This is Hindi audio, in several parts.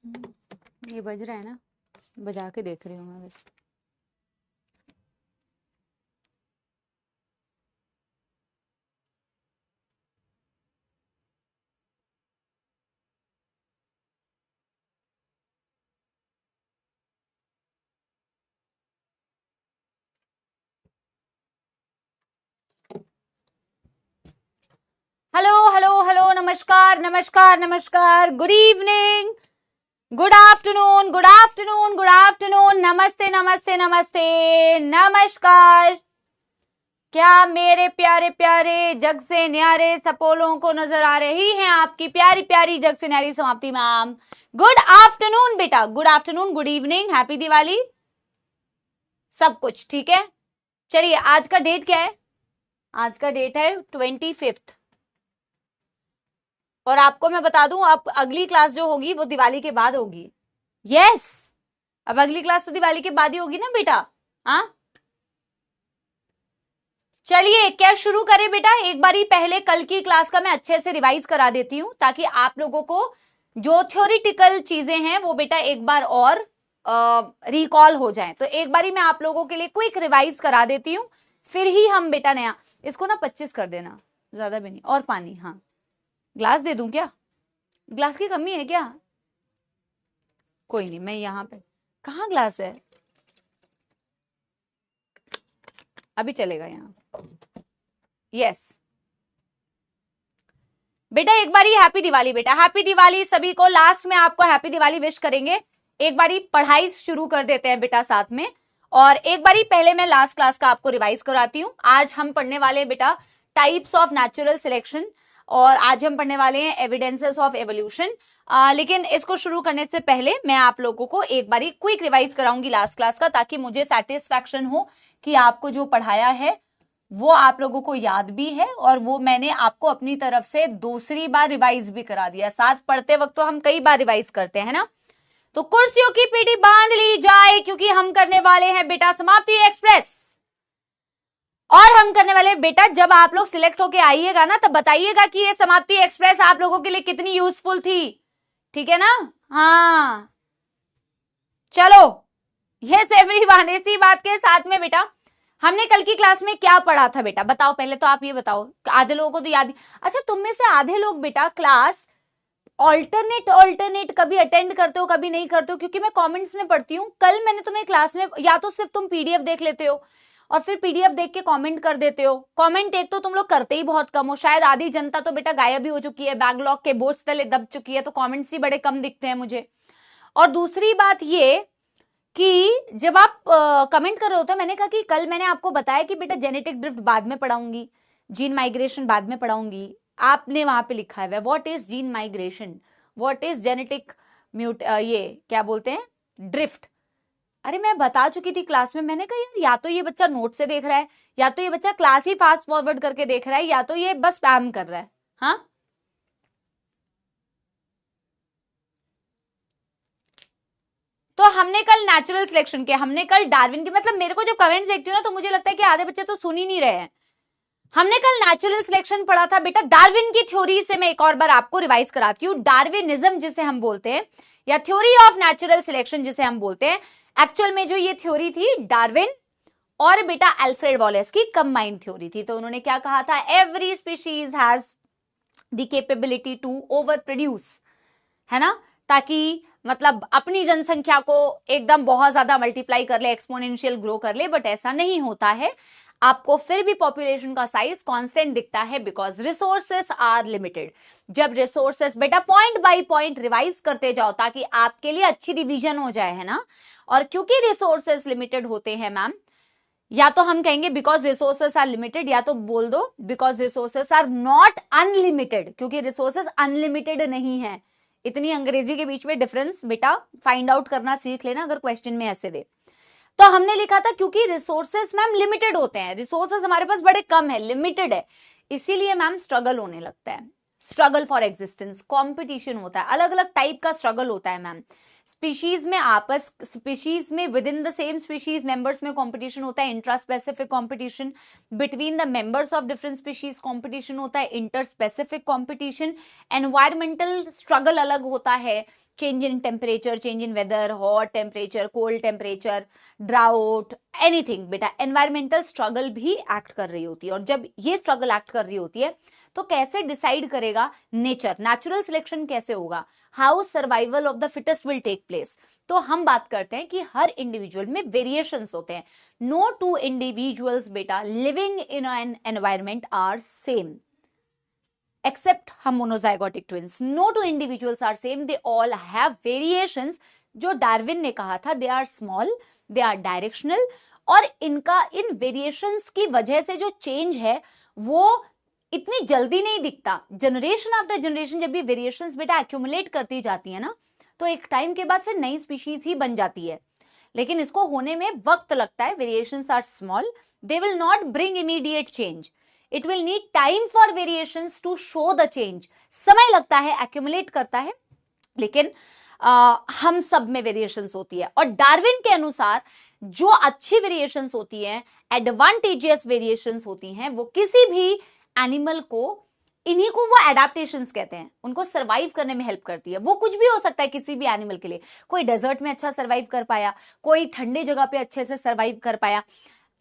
ये बज रहा है ना, बजा के देख रही हूँ मैं बस। हेलो हेलो हेलो, नमस्कार नमस्कार नमस्कार, good evening, good afternoon, good afternoon, good afternoon, नमस्ते नमस्ते नमस्ते, नमस्कार। क्या मेरे प्यारे प्यारे जग से न्यारे सपोलों को नजर आ रही हैं आपकी प्यारी प्यारी जग से न्यारी समाप्ति मैम? गुड आफ्टरनून बेटा, good afternoon, good evening, happy Diwali, सब कुछ ठीक है। चलिए, आज का डेट क्या है? आज का डेट है 25। और आपको मैं बता दूं, अब अगली क्लास जो होगी वो दिवाली के बाद होगी। यस, अब अगली क्लास तो दिवाली के बाद ही होगी ना बेटा। हाँ, चलिए क्या शुरू करें बेटा? एक बारी पहले कल की क्लास का मैं अच्छे से रिवाइज करा देती हूं, ताकि आप लोगों को जो थ्योरिटिकल चीजें हैं वो बेटा एक बार और रिकॉल हो जाएं। तो एक बारी मैं आप लोगों के लिए क्विक रिवाइज करा देती हूं, फिर ही हम बेटा नया, इसको ना 25 कर देना, ज्यादा भी नहीं। और पानी, हाँ, ग्लास दे दूं क्या? ग्लास की कमी है क्या? कोई नहीं, मैं यहाँ पे, कहाँ ग्लास है? अभी चलेगा यहाँ। यस बेटा, एक बारी हैप्पी दिवाली बेटा, हैप्पी दिवाली सभी को। लास्ट में आपको हैप्पी दिवाली विश करेंगे। एक बारी पढ़ाई शुरू कर देते हैं बेटा साथ में। और एक बारी पहले मैं लास्ट क्लास का आपको रिवाइज कराती हूँ। आज हम पढ़ने वाले बेटा टाइप्स ऑफ नेचुरल सिलेक्शन, और आज हम पढ़ने वाले हैं एविडेंसेस ऑफ एवोल्यूशन। लेकिन इसको शुरू करने से पहले मैं आप लोगों को एक बारी क्विक रिवाइज कराऊंगी लास्ट क्लास का, ताकि मुझे सेटिस्फैक्शन हो कि आपको जो पढ़ाया है वो आप लोगों को याद भी है, और वो मैंने आपको अपनी तरफ से दूसरी बार रिवाइज भी करा दिया। साथ पढ़ते वक्त तो हम कई बार रिवाइज करते हैं ना। तो कुर्सियों की पीठी बांध ली जाए, क्योंकि हम करने वाले हैं बेटा समाप्ति एक्सप्रेस। और हम करने वाले बेटा, जब आप लोग सिलेक्ट होके आइएगा ना, तब बताइएगा कि ये समाप्ति एक्सप्रेस आप लोगों के लिए कितनी यूजफुल थी, ठीक है ना? हाँ चलो, यस एवरीवन, इसी बात के साथ में बेटा हमने कल की क्लास में क्या पढ़ा था बेटा? बताओ, पहले तो आप ये बताओ, आधे लोगों को तो याद। अच्छा, तुम में से आधे लोग बेटा क्लास ऑल्टरनेट कभी अटेंड करते हो, कभी नहीं करते हो, क्योंकि मैं कमेंट्स में पढ़ती हूँ। कल मैंने तुम्हें क्लास में, या तो सिर्फ तुम पीडीएफ देख लेते हो और फिर पीडीएफ देख के कमेंट कर देते हो। कमेंट एक तो तुम लोग करते ही बहुत कम हो, शायद आधी जनता तो बेटा गायब ही हो चुकी है, बैकलॉग के बोझ तले दब चुकी है, तो कमेंट्स ही बड़े कम दिखते हैं मुझे। और दूसरी बात ये कि जब आप कमेंट कर रहे होते, मैंने कहा कि कल मैंने आपको बताया कि बेटा जेनेटिक ड्रिफ्ट बाद में पढ़ाऊंगी, जीन माइग्रेशन बाद में पढ़ाऊंगी। आपने वहां पे लिखा है what is gene migration, what is genetic mute, ये क्या बोलते हैं, ड्रिफ्ट। अरे मैं बता चुकी थी क्लास में, मैंने कहा यार या तो ये बच्चा नोट से देख रहा है, या तो ये बच्चा क्लास ही फास्ट फॉरवर्ड करके देख रहा है, या तो ये बस स्पैम कर रहा है। हाँ, तो हमने कल नेचुरल सिलेक्शन किया, हमने कल डार्विन के, मतलब मेरे को जब कमेंट्स देखती हूँ ना, तो मुझे लगता है कि आधे बच्चे तो सुन ही नहीं रहे हैं। हमने कल नेचुरल सिलेक्शन पढ़ा था बेटा। डार्विन की थ्योरी से मैं एक और बार आपको रिवाइज कराती हूँ। डार्विनिज्म जिसे हम बोलते हैं, या थ्योरी ऑफ नेचुरल सिलेक्शन जिसे हम बोलते हैं, एक्चुअल में जो ये थ्योरी थी डार्विन और बेटा अल्फ्रेड वॉलेस की कंबाइंड थ्योरी थी। तो उन्होंने क्या कहा था, every species has the capability to over produce, है ना, ताकि मतलब अपनी जनसंख्या को एकदम बहुत ज्यादा मल्टीप्लाई कर ले, एक्सपोनेंशियल ग्रो कर ले, बट ऐसा नहीं होता है। आपको फिर भी पॉपुलेशन का साइज कांस्टेंट दिखता है, बिकॉज रिसोर्सेस आर लिमिटेड। जब रिसोर्सेस बेटा पॉइंट बाय पॉइंट रिवाइज करते जाओ, ताकि आपके लिए अच्छी रिवीजन हो जाए, है ना। और क्योंकि रिसोर्सेस लिमिटेड होते हैं मैम, या तो हम कहेंगे बिकॉज रिसोर्सेस आर लिमिटेड, या तो बोल दो because resources are not unlimited, क्योंकि रिसोर्सेस अनलिमिटेड नहीं है। इतनी अंग्रेजी के बीच में डिफरेंस बेटा फाइंड आउट करना सीख लेना, अगर क्वेश्चन में ऐसे दे। तो हमने लिखा था क्योंकि रिसोर्सेस मैम लिमिटेड होते हैं, रिसोर्सेस हमारे पास बड़े कम है, लिमिटेड है, इसीलिए मैम स्ट्रगल होने लगता है, स्ट्रगल फॉर एग्जिस्टेंस, कॉम्पिटिशन होता है, अलग अलग टाइप का स्ट्रगल होता है मैम। स्पीशीज में within the same species members में कंपटीशन होता है, intraspecific competition, between the members of different species competition होता है, interspecific competition, environmental struggle अलग होता है, change in temperature, change in weather, hot temperature, cold temperature, drought, anything. बेटा एनवायरमेंटल स्ट्रगल भी एक्ट कर रही होती है, और जब ये स्ट्रगल एक्ट कर रही होती है तो कैसे डिसाइड करेगा नेचर, नेचुरल सिलेक्शन कैसे होगा, how survival of the fittest will take place. तो हम बात करते हैं कि हर इंडिविजुअल में वेरिएशंस होते हैं। नो टू इंडिविजुअल्स बेटा living in an environment are same except monozygotic twins. No two individuals are same. They all have variations. जो डार्विन ने कहा था, they are small, they are directional, और इनका इन वेरिएशंस की वजह से जो चेंज है वो इतनी जल्दी नहीं दिखता। जनरेशन आफ्टर जनरेशन जब भी वेरिएशंस बेटा एक्यूमुलेट करती जाती है ना, तो एक टाइम के बाद फिर नई स्पीशीज ही बन जाती है, लेकिन इसको होने में वक्त लगता है। Variations are small, they will not bring immediate change, it will need time for variations to show the change. समय लगता है, एक्यूमुलेट करता है, लेकिन हम सब में वेरिएशंस होती है। और डार्विन के अनुसार जो अच्छी वेरिएशंस होती हैं, एडवांटेजियस वेरिएशंस होती हैं, वो किसी भी एनिमल को, इन्हीं को वो एडाप्टेशंस कहते हैं, उनको सर्वाइव करने में हेल्प करती है। वो कुछ भी हो सकता है किसी भी एनिमल के लिए, कोई डेजर्ट में अच्छा सर्वाइव कर पाया, कोई ठंडे जगह पे अच्छे से सर्वाइव कर पाया,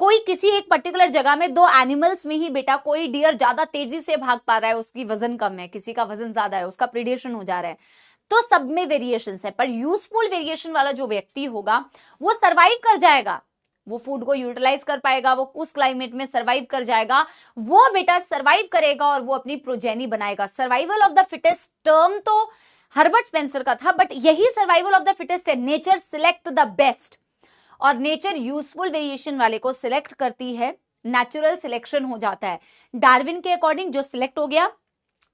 कोई किसी एक पर्टिकुलर जगह में दो एनिमल्स में ही बेटा कोई डियर ज्यादा तेजी से भाग पा रहा है, उसकी वजन कम है, किसी का वजन ज्यादा है, उसका प्रीडेशन हो जा रहा है, तो सब में वेरिएशंस है। पर यूजफुल वेरिएशन वाला जो व्यक्ति होगा वो सर्वाइव कर जाएगा, वो फूड को यूटिलाइज कर पाएगा, वो उस क्लाइमेट में सर्वाइव कर जाएगा, वो बेटा सर्वाइव करेगा और वो अपनी प्रोजेनी बनाएगा। Survival of the fittest term तो हर्बर्ट स्पेंसर का था, बट यही सर्वाइवल ऑफ द फिटेस्ट है। नेचर सिलेक्ट द बेस्ट, और नेचर यूजफुल वेरिएशन वाले को सिलेक्ट करती है, नेचुरल सिलेक्शन हो जाता है। डार्विन के अकॉर्डिंग जो सिलेक्ट हो गया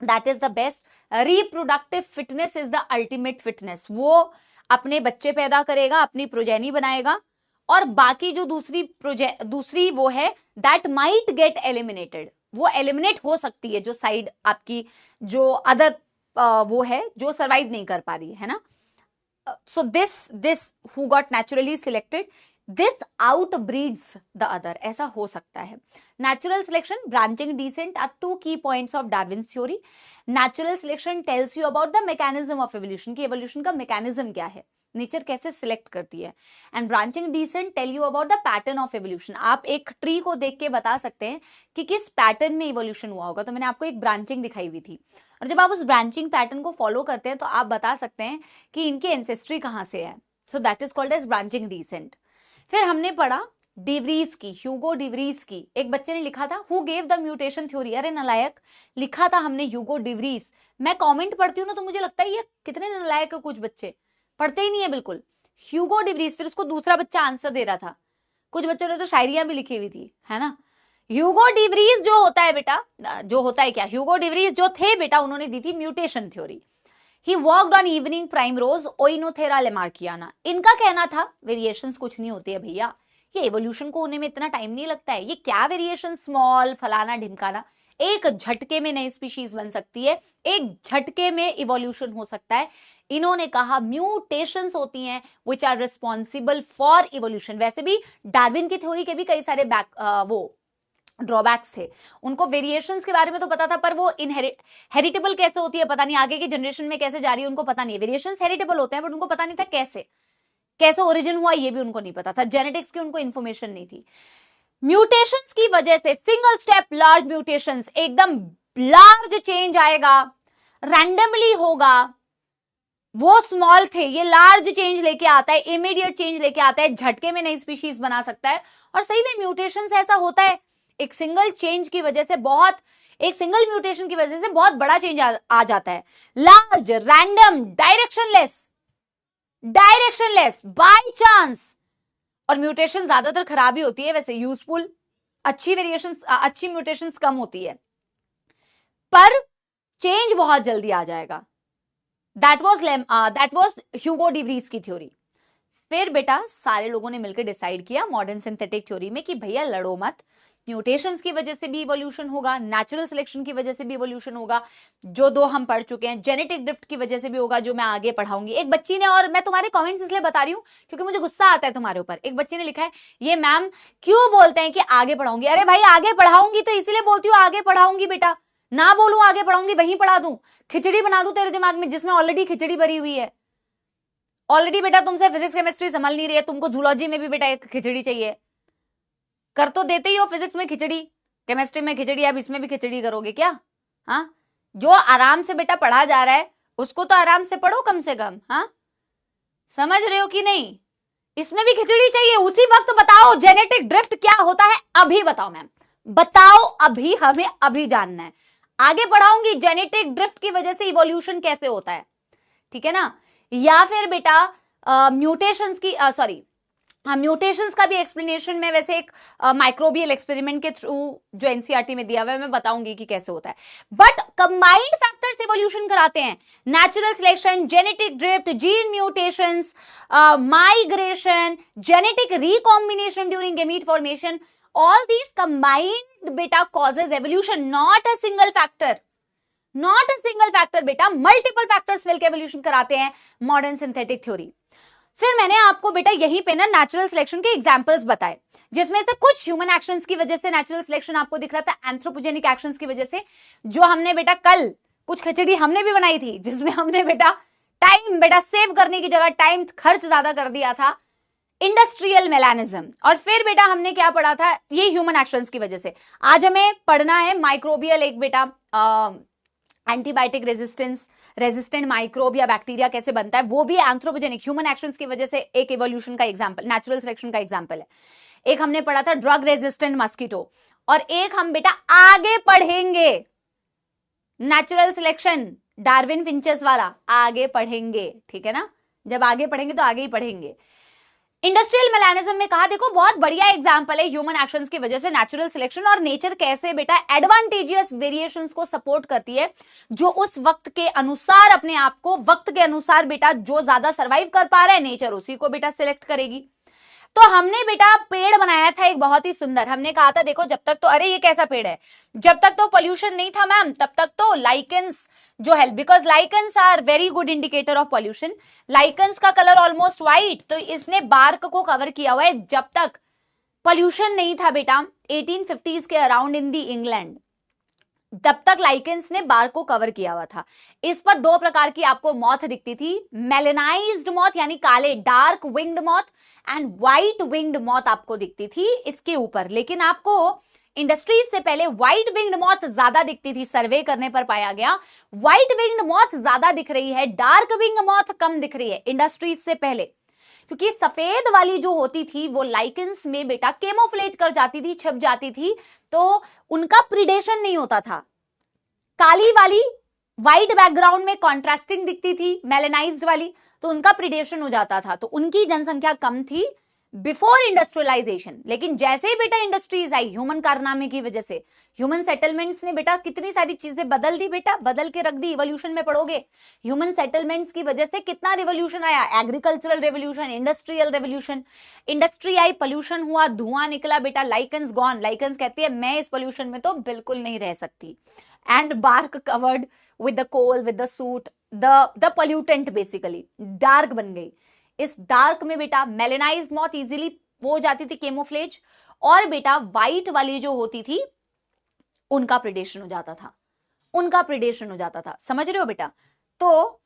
that is the best. Reproductive fitness is the ultimate fitness, वो अपने बच्चे पैदा करेगा, अपनी प्रोजेनी बनाएगा, और बाकी जो दूसरी वो है दैट माइट गेट एलिमिनेटेड, वो एलिमिनेट हो सकती है, जो साइड आपकी जो अदर वो है जो सर्वाइव नहीं कर पा रही है ना। So this who got naturally selected, this outbreeds the other, ऐसा हो सकता है। Natural selection, branching descent are two key points of Darwin's theory. Natural selection tells you about the mechanism of evolution, कि evolution का mechanism क्या है, नेचर कैसे सिलेक्ट करती है। And branching descent tell you about the pattern of evolution, आप एक ट्री को देख के बता सकते हैं कि किस पैटर्न में इवोल्यूशन हुआ होगा। तो मैंने आपको एक ब्रांचिंग दिखाई हुई थी, और जब आप उस ब्रांचिंग पैटर्न को फॉलो करते हैं तो आप बता सकते हैं कि इनकी एंसेस्ट्री कहां से है। So that is called as branching descent. फिर हमने पढ़ा डिवरीज की, ह्यूगो डिवरीज की, एक बच्चे ने लिखा था who gave the mutation theory, अरे नलायक लिखा था हमने ह्यूगो डिवरीज। मैं कमेंट पढ़ती हूँ ना तो मुझे लगता है ये कितने नलायक है, कुछ बच्चे पढ़ते ही नहीं है बिल्कुल। ह्यूगो डिवरीज, फिर उसको दूसरा बच्चा आंसर दे रहा था, कुछ बच्चों ने तो शायरियां भी लिखी हुई थी, है ना। ह्यूगो डिवरीज जो होता है बेटा, जो होता है क्या, ह्यूगो डिवरीज जो थे बेटा उन्होंने दी थी mutation theory. He worked on evening primrose Oenothera lamarckiana. इनका कहना था वेरिएशंस कुछ नहीं होती है भैया, ये एवोल्यूशन को होने में इतना टाइम नहीं लगता है, ये क्या वेरिएशन स्मॉल फलाना ढिमकाना, एक झटके में नई स्पीशीज बन सकती है, एक झटके में इवोल्यूशन हो सकता है। इन्होंने कहा म्यूटेशंस होती हैं which are responsible for evolution. वैसे भी डार्विन की थ्योरी के भी कई सारे वो ड्रॉबैक्स थे, उनको वेरिएशंस के बारे में तो पता था, पर वो हेरिटेबल कैसे होती है पता नहीं, आगे की जनरेशन में कैसे जा रही है उनको पता नहीं है। वेरिएशंस हेरिटेबल होते हैं बट उनको पता नहीं था कैसे ओरिजिन हुआ, ये भी उनको नहीं पता था, जेनेटिक्स की उनको इंफॉर्मेशन नहीं थी। म्यूटेशंस की वजह से सिंगल स्टेप लार्ज म्यूटेशंस, एकदम लार्ज चेंज आएगा, रैंडमली होगा, वो स्मॉल थे ये लार्ज चेंज लेके आता है, इमीडिएट चेंज लेके आता है, झटके में नई स्पीशीज बना सकता है। और सही में म्यूटेशंस ऐसा होता है, एक सिंगल चेंज की वजह से एक सिंगल म्यूटेशन की वजह से बहुत बड़ा चेंज आ जाता है। Large, random, directionless, by chance. और म्यूटेशन ज्यादातर खराब ही होती है वैसे, यूजफुल अच्छी म्यूटेशंस कम होती है, पर चेंज बहुत जल्दी आ जाएगा। दैट वाज ह्यूगो डिवरीज की थ्योरी। फिर बेटा सारे लोगों ने मिलकर डिसाइड किया मॉडर्न सिंथेटिक थ्योरी में कि भैया लड़ो मत, म्यूटेशंस की वजह से भी इवोल्यूशन होगा, नेचुरल सिलेक्शन की वजह से भी इवोल्यूशन होगा, जो दो हम पढ़ चुके हैं, जेनेटिक ड्रिफ्ट की वजह से भी होगा, जो मैं आगे पढ़ाऊंगी। एक बच्ची ने, और मैं तुम्हारे कमेंट्स इसलिए बता रही हूं क्योंकि मुझे गुस्सा आता है तुम्हारे ऊपर, एक बच्ची ने लिखा है ये मैम क्यों बोलते हैं कि आगे पढ़ाऊंगी। अरे भाई आगे पढ़ाऊंगी तो इसलिए बोलती हूँ आगे पढ़ाऊंगी बेटा, ना बोलूं आगे पढ़ाऊंगी वहीं पढ़ा दूं, खिचड़ी बना दूं तेरे दिमाग में जिसमें ऑलरेडी खिचड़ी भरी हुई है। ऑलरेडी बेटा तुमसे फिजिक्स केमिस्ट्री संभल नहीं रही है, तुमको जूलॉजी में भी बेटा एक खिचड़ी चाहिए, कर तो देते ही हो फिजिक्स में खिचड़ी, केमिस्ट्री में खिचड़ी, अब इसमें भी खिचड़ी करोगे क्या? हाँ, जो आराम से बेटा पढ़ा जा रहा है उसको तो आराम से पढ़ो कम से कम। हाँ, समझ रहे हो कि नहीं? इसमें भी खिचड़ी चाहिए उसी वक्त। बताओ जेनेटिक ड्रिफ्ट क्या होता है, अभी बताओ मैम, बताओ अभी, हमें अभी जानना है। आगे पढ़ाऊंगी जेनेटिक ड्रिफ्ट की वजह से इवोल्यूशन कैसे होता है, ठीक है ना? या फिर बेटा म्यूटेशंस की म्यूटेशंस का भी एक्सप्लेनेशन में वैसे एक माइक्रोबियल एक्सपेरिमेंट के थ्रू जो एनसीईआरटी में दिया हुआ है मैं बताऊंगी कि कैसे होता है। बट कंबाइंड फैक्टर्स इवोल्यूशन कराते हैं, natural selection, genetic drift, gene mutations, migration, genetic recombination during gamete formation, all these combined बेटा causes evolution, not a single factor, not a single factor बेटा, मल्टीपल फैक्टर्स मिलकर एवोल्यूशन कराते हैं मॉडर्न सिंथेटिक थ्योरी। फिर मैंने आपको बेटा यहीं पे ना नेचुरल सिलेक्शन के एग्जांपल्स बताए, जिसमें से कुछ ह्यूमन एक्शंस की वजह से नेचुरल सिलेक्शन आपको दिख रहा था, एंथ्रोपोजेनिक एक्शंस की वजह से, जो हमने बेटा कल कुछ खिचड़ी हमने भी बनाई थी जिसमें हमने बेटा टाइम बेटा सेव करने की जगह टाइम खर्च ज्यादा कर दिया था, इंडस्ट्रियल मेलानिज्म। और फिर बेटा हमने क्या पढ़ा था, ये ह्यूमन एक्शंस की वजह से। आज हमें पढ़ना है माइक्रोबियल, एक बेटा एंटीबायोटिक रेजिस्टेंट माइक्रोब या बैक्टीरिया कैसे बनता है, वो भी एंथ्रोपोजेनिक ह्यूमन एक्शंस की वजह से एक इवोल्यूशन का एग्जांपल, नेचुरल सिलेक्शन का एग्जांपल है। एक हमने पढ़ा था ड्रग रेजिस्टेंट मस्कीटो, और एक हम बेटा आगे पढ़ेंगे नेचुरल सिलेक्शन डार्विन फिंचेस वाला, आगे पढ़ेंगे, ठीक है ना? जब आगे पढ़ेंगे तो आगे ही पढ़ेंगे। इंडस्ट्रियल मेलानिज्म में कहा, देखो बहुत बढ़िया एग्जांपल है ह्यूमन एक्शंस की वजह से नेचुरल सिलेक्शन, और नेचर कैसे बेटा एडवांटेजियस वेरिएशंस को सपोर्ट करती है, जो उस वक्त के अनुसार अपने आप को वक्त के अनुसार बेटा जो ज्यादा सर्वाइव कर पा रहा है नेचर उसी को बेटा सिलेक्ट करेगी। तो हमने बेटा पेड़ बनाया था एक बहुत ही सुंदर, हमने कहा था देखो जब तक तो, अरे ये कैसा पेड़ है, जब तक तो पोल्यूशन नहीं था मैम तब तक तो लाइकेंस जो है, because lichens are very good indicator of pollution, lichens का कलर ऑलमोस्ट व्हाइट, तो इसने बार्क को कवर किया हुआ है। जब तक पोल्यूशन नहीं था बेटा 1850s के अराउंड इन दी इंग्लैंड, तब तक लाइकेंस ने बार्क को कवर किया हुआ था। इस पर दो प्रकार की आपको मॉथ दिखती थी, मेलेनाइज्ड मॉथ यानी काले dark winged moth, and white winged moth आपको दिखती थी इसके ऊपर। लेकिन आपको इंडस्ट्रीज से पहले व्हाइट विंग्ड मॉथ ज्यादा दिखती थी, सर्वे करने पर पाया गया व्हाइट विंग्ड मॉथ ज्यादा दिख रही है, डार्क विंग्ड मॉथ कम दिख रही है इंडस्ट्रीज से पहले, क्योंकि सफेद वाली जो होती थी वो लाइकेंस में बेटा केमोफ्लेज कर जाती थी, छिप जाती थी, तो उनका प्रिडेशन नहीं होता था। काली वाली व्हाइट बैकग्राउंड में कॉन्ट्रास्टिंग दिखती थी, मेलेनाइज्ड वाली, तो उनका प्रिडेशन हो जाता था, तो उनकी जनसंख्या कम थी बिफोर इंडस्ट्रियलाइजेशन। लेकिन जैसे ही बेटा इंडस्ट्रीज आई ह्यूमन कारनामे की वजह से, ह्यूमन सेटलमेंट्स ने बेटा कितनी सारी चीजें बदल दी बेटा, बदल के रख दी। इवोल्यूशन में पढ़ोगे ह्यूमन सेटलमेंट्स की वजह से कितना रिवोल्यूशन आया, agricultural revolution, industrial revolution, industry I, pollution हुआ, धुआं निकला बेटा, लाइकेंस गॉन, लाइकेंस कहती है मैं इस पोल्यूशन में तो बिल्कुल नहीं रह सकती, and bark covered with the coal with the soot, the pollutant basically dark बन गई। इस डार्क में बेटा मेलेनाइज्ड मॉथ इजीली हो जाती थी केमोफ्लेज, और बेटा व्हाइट वाली जो होती थी उनका प्रिडेशन हो जाता था, उनका प्रिडेशन हो जाता था। समझ रहे हो बेटा? तो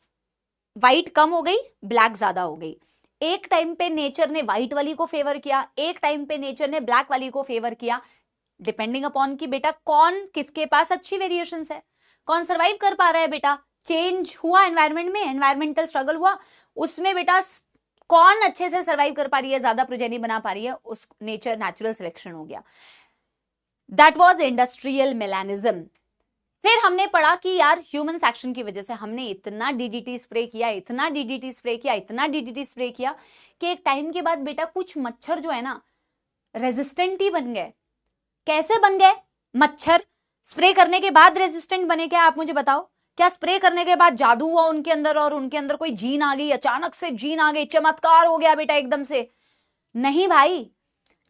व्हाइट कम हो गई, ब्लैक ज्यादा हो गई। एक टाइम पे नेचर ने व्हाइट वाली को फेवर किया, एक टाइम पे नेचर ने ब्लैक वाली को फेवर किया, डिपेंडिंग अपॉन कि बेटा कौन किसके पास अच्छी वेरिएशंस है, कौन सर्वाइव कर पा रहा है बेटा। चेंज हुआ एनवायरमेंट में, एनवायरमेंटल स्ट्रगल हुआ, उसमें बेटा कौन अच्छे से सर्वाइव कर पा रही है, ज्यादा प्रोजेनी बना पा रही है, उस नेचर नेचुरल सिलेक्शन हो गया। That was industrial melanism. फिर हमने पढ़ा कि यार ह्यूमन एक्शन की वजह से हमने इतना डीडीटी स्प्रे किया, इतना डीडीटी स्प्रे किया, इतना डीडीटी स्प्रे किया कि एक टाइम के बाद बेटा कुछ मच्छर जो है ना रेजिस्टेंट ही बन गए। कैसे बन गए मच्छर? स्प्रे करने के बाद रेजिस्टेंट बने क्या? आप मुझे बताओ, क्या स्प्रे करने के बाद जादू हुआ उनके अंदर और उनके अंदर कोई जीन आ गई, अचानक से जीन आ गई, चमत्कार हो गया बेटा एकदम से? नहीं भाई,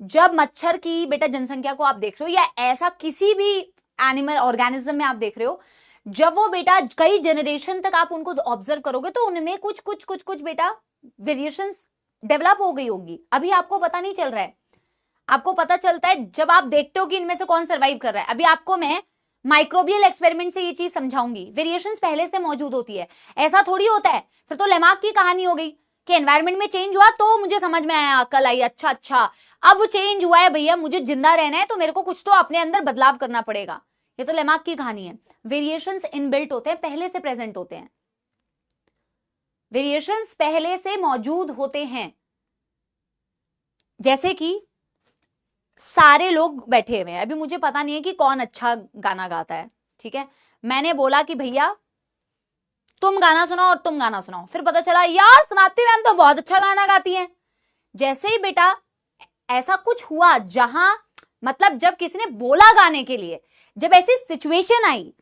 जब मच्छर की बेटा जनसंख्या को आप देख रहे हो या ऐसा किसी भी एनिमल ऑर्गेनिज्म में आप देख रहे हो, जब वो बेटा कई जनरेशन तक आप उनको ऑब्जर्व करोगे तो उनमें कुछ बेटा वेरिएशंस डेवलप हो गई होगी, अभी आपको पता नहीं चल रहा है। आपको पता चलता है जब आप देखते हो कि इनमें से कौन सर्वाइव कर रहा है। अभी आपको मैं माइक्रोबियल एक्सपेरिमेंट से ये चीज समझाऊंगी, वेरिएशंस पहले से मौजूद होती है, ऐसा थोड़ी होता है। फिर तो लेमार्क की कहानी हो गई कि एनवायरमेंट में चेंज हुआ तो मुझे समझ में आया, अकल आई, अच्छा अब चेंज हुआ है भैया, मुझे जिंदा रहना है तो मेरे को कुछ तो अपने अंदर बदलाव करना पड़ेगा। ये तो लेमार्क की कहानी है। वेरिएशंस इनबिल्ट होते हैं, पहले से प्रेजेंट होते हैं, वेरिएशंस पहले से मौजूद होते हैं। जैसे कि सारे लोग बैठे हुए हैं, अभी मुझे पता नहीं है कि कौन अच्छा गाना गाता है, ठीक है, मैंने बोला कि भैया तुम गाना सुनाओ और तुम गाना सुनाओ, फिर पता चला यार समाप्ति मैम तो बहुत अच्छा गाना गाती हैं। जैसे ही बेटा ऐसा कुछ हुआ जहां मतलब जब किसी ने बोला गाने के लिए, जब ऐसी सिचुएशन आई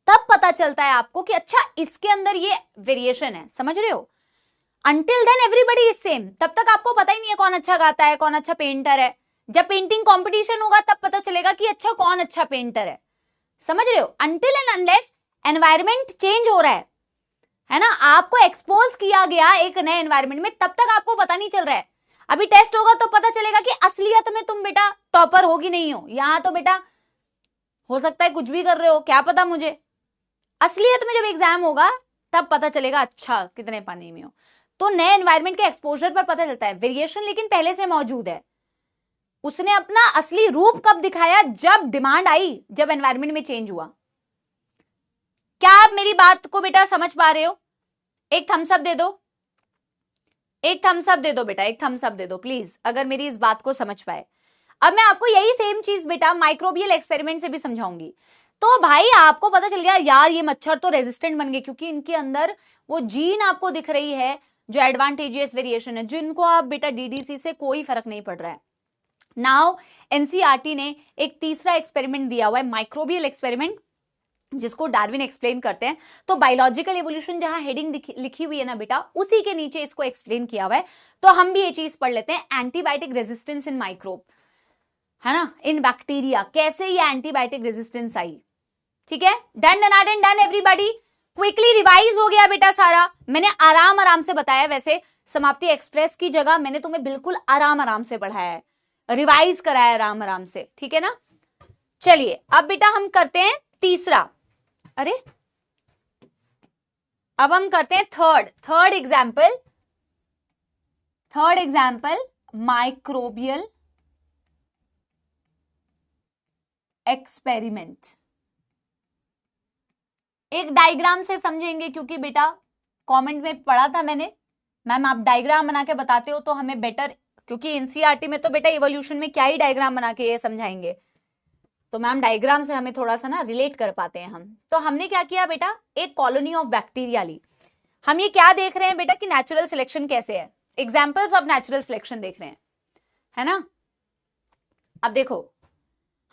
तब पता चलता है आपको कि अच्छा इसके अंदर ये वेरिएशन है, समझ रहे हो। Until then everybody is same, तब तक आपको पता ही नहीं है कौन अच्छा गाता है, कौन अच्छा पेंटर है। जब पेंटिंग कंपटीशन होगा तब पता चलेगा कि अच्छा कौन अच्छा पेंटर है, समझ रहे हो। Until and unless environment change हो रहा है ना, आपको एक्सपोज किया गया एक नए एनवायरमेंट में, तब तक आपको पता नहीं चल रहा है। अभी टेस्ट होगा तो पता चलेगा कि असलियत में तुम बेटा टॉपर हो कि नहीं हो। यहां तो बेटा हो सकता है कुछ भी कर रहे हो, क्या पता मुझे। असलियत में जब एग्जाम होगा तब पता चलेगा अच्छा कितने पानी में हो। तो नए एनवायरमेंट के एक्सपोजर पर पता चलता है। वेरिएशन लेकिन पहले से मौजूद है, उसने अपना असली रूप कब दिखाया, जब डिमांड आई, जब एनवायरमेंट में चेंज हुआ। क्या आप मेरी बात को बेटा समझ पा रहे हो? एक थम्स अप दे दो, एक थम्स अप दे दो बेटा, एक थम्स अप दे दो प्लीज, अगर मेरी इस बात को समझ पाए। अब मैं आपको यही सेम चीज बेटा माइक्रोबियल एक्सपेरिमेंट से भी समझाऊंगी। तो भाई आपको पता चल गया यार ये मच्छर तो रेजिस्टेंट बन गए, क्योंकि इनके अंदर वो जीन आपको दिख रही है जो एडवांटेजियस वेरिएशन है, जिनको आप बेटा डीडीसी से कोई फर्क नहीं पड़ रहा है। नाउ एनसीईआरटी ने एक तीसरा एक्सपेरिमेंट दिया हुआ है, माइक्रोबियल एक्सपेरिमेंट, जिसको डार्विन एक्सप्लेन करते हैं। तो बायोलॉजिकल एवोल्यूशन जहां हेडिंग लिखी हुई है ना बेटा, उसी के नीचे इसको एक्सप्लेन किया हुआ है। तो हम भी ये चीज पढ़ लेते हैं, एंटीबायोटिक रेजिस्टेंस इन माइक्रोब, है ना, इन बैक्टीरिया, कैसे ये एंटीबायोटिक रेजिस्टेंस आई। ठीक है, done done done everybody, quickly revise हो गया बेटा सारा। मैंने आराम से बताया, वैसे समाप्ति एक्सप्रेस की जगह मैंने तुम्हें बिल्कुल आराम से पढ़ाया है, रिवाइज कराया आराम से, ठीक है ना। चलिए अब बेटा हम करते हैं तीसरा, अरे अब हम करते हैं थर्ड एग्जाम्पल माइक्रोबियल एक्सपेरिमेंट। एक डायग्राम से समझेंगे, क्योंकि बेटा कमेंट में पढ़ा था मैंने, मैम आप डायग्राम बना के बताते हो तो हमें बेटर, क्योंकि एनसीईआरटी में तो बेटा इवोल्यूशन में क्या ही डायग्राम बना के ये समझाएंगे, तो मैम डायग्राम से हमें थोड़ा सा ना रिलेट कर पाते हैं हम। तो हमने क्या किया बेटा, एक कॉलोनी ऑफ बैक्टीरिया ली। हम ये क्या देख रहे हैं बेटा कि नेचुरल सिलेक्शन कैसे है, एग्जाम्पल्स ऑफ नेचुरल सिलेक्शन देख रहे हैं, है ना। अब देखो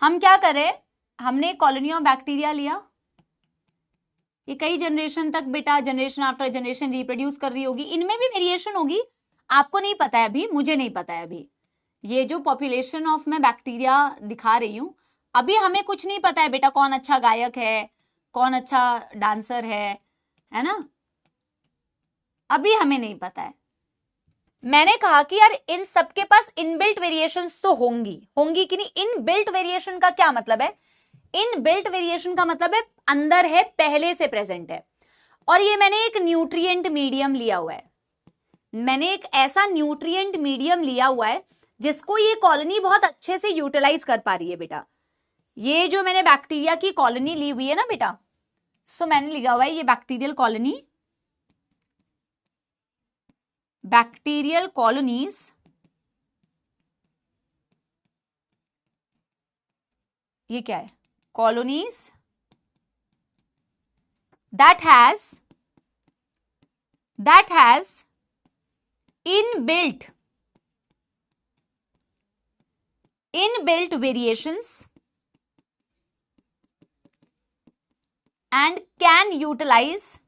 हम क्या कर रहे हैं, हमने कॉलोनी ऑफ बैक्टीरिया लिया, ये कई जनरेशन तक बेटा, जनरेशन आफ्टर जनरेशन रिप्रोड्यूस कर रही होगी, इनमें भी वेरिएशन होगी, आपको नहीं पता है अभी, मुझे नहीं पता है अभी। ये जो पॉपुलेशन ऑफ मैं बैक्टीरिया दिखा रही हूं, अभी हमें कुछ नहीं पता है बेटा, कौन अच्छा गायक है, कौन अच्छा डांसर है ना, अभी हमें नहीं पता है। मैंने कहा कि यार इन सबके पास इनबिल्ट वेरिएशंस तो होंगी कि नहीं। इनबिल्ट वेरिएशन का क्या मतलब है, इनबिल्ट वेरिएशन का मतलब है अंदर है, पहले से प्रेजेंट है। और ये मैंने एक न्यूट्रिएंट मीडियम लिया हुआ है, मैंने एक ऐसा न्यूट्रिएंट मीडियम लिया हुआ है जिसको ये कॉलोनी बहुत अच्छे से यूटिलाइज कर पा रही है बेटा। ये जो मैंने बैक्टीरिया की कॉलोनी ली हुई है ना बेटा, सो मैंने लिखा हुआ है ये बैक्टीरियल कॉलोनीज ये क्या है, colonies that has inbuilt variations and can utilize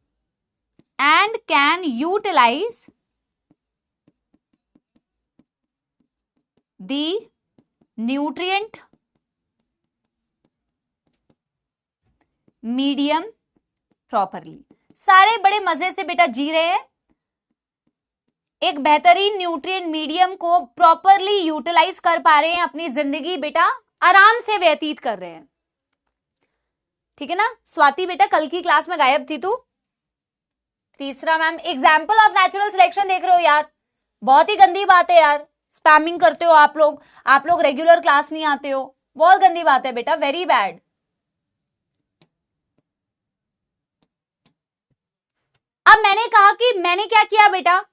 the nutrient medium properly. सारे बड़े मजे से बेटा जी रहे हैं, एक बेहतरीन न्यूट्रिएंट मीडियम को प्रॉपरली यूटिलाइज कर पा रहे हैं, अपनी जिंदगी बेटा आराम से व्यतीत कर रहे हैं। ठीक है ना। स्वाति बेटा कल की क्लास में गायब थी तू। तीसरा ma'am, example of natural selection देख रहे हो यार, बहुत ही गंदी बात है यार, स्पैमिंग करते हो आप लोग रेगुलर क्लास नहीं आते हो, बहुत गंदी बात है बेटा, वेरी बैड। अब मैंने कहा कि मैंने क्या किया बेटा,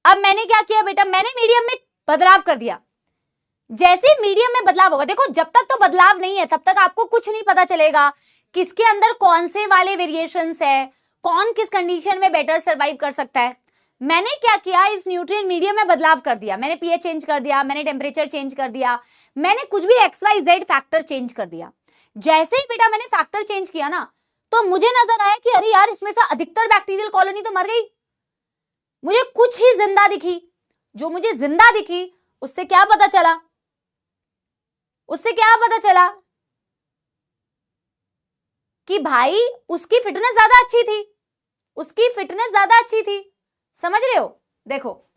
मैंने मीडियम में बदलाव कर दिया। जैसे मीडियम में बदलाव होगा, देखो जब तक तो बदलाव नहीं है तब तक आपको कुछ नहीं पता चलेगा किसके अंदर कौन से वाले वेरिएशंस है, कौन किस कंडीशन में बेटर सरवाइव कर सकता है। मैंने क्या किया, इस न्यूट्रिएंट मीडियम में बदलाव कर दिया, मैंने पीएच चेंज कर दिया, मैंने टेम्परेचर चेंज कर दिया, मैंने कुछ भी XYZ फैक्टर चेंज कर दिया। जैसे ही बेटा मैंने फैक्टर चेंज किया ना, तो मुझे नजर आया कि अरे यार इसमें से अधिकतर बैक्टीरियल कॉलोनी तो मर गई, मुझे कुछ ही जिंदा दिखी। जो मुझे जिंदा दिखी उससे क्या पता चला, कि भाई उसकी फिटनेस ज्यादा अच्छी थी, समझ रहे हो। देखो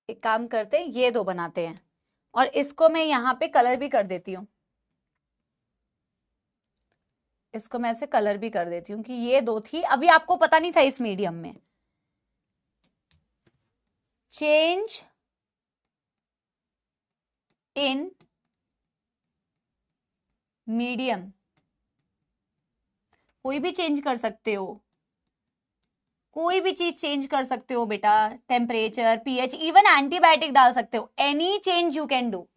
एक काम करते हैं, ये दो बनाते हैं और इसको मैं यहां पे कलर भी कर देती हूं, इसको मैं ऐसे कलर भी कर देती हूं कि ये दो थी, अभी आपको पता नहीं था इस मीडियम में। चेंज इन मीडियम, कोई भी चेंज कर सकते हो, कोई भी चीज चेंज कर सकते हो बेटा, टेम्परेचर, पीएच, इवन एंटीबायोटिक डाल सकते हो। Any change you can do,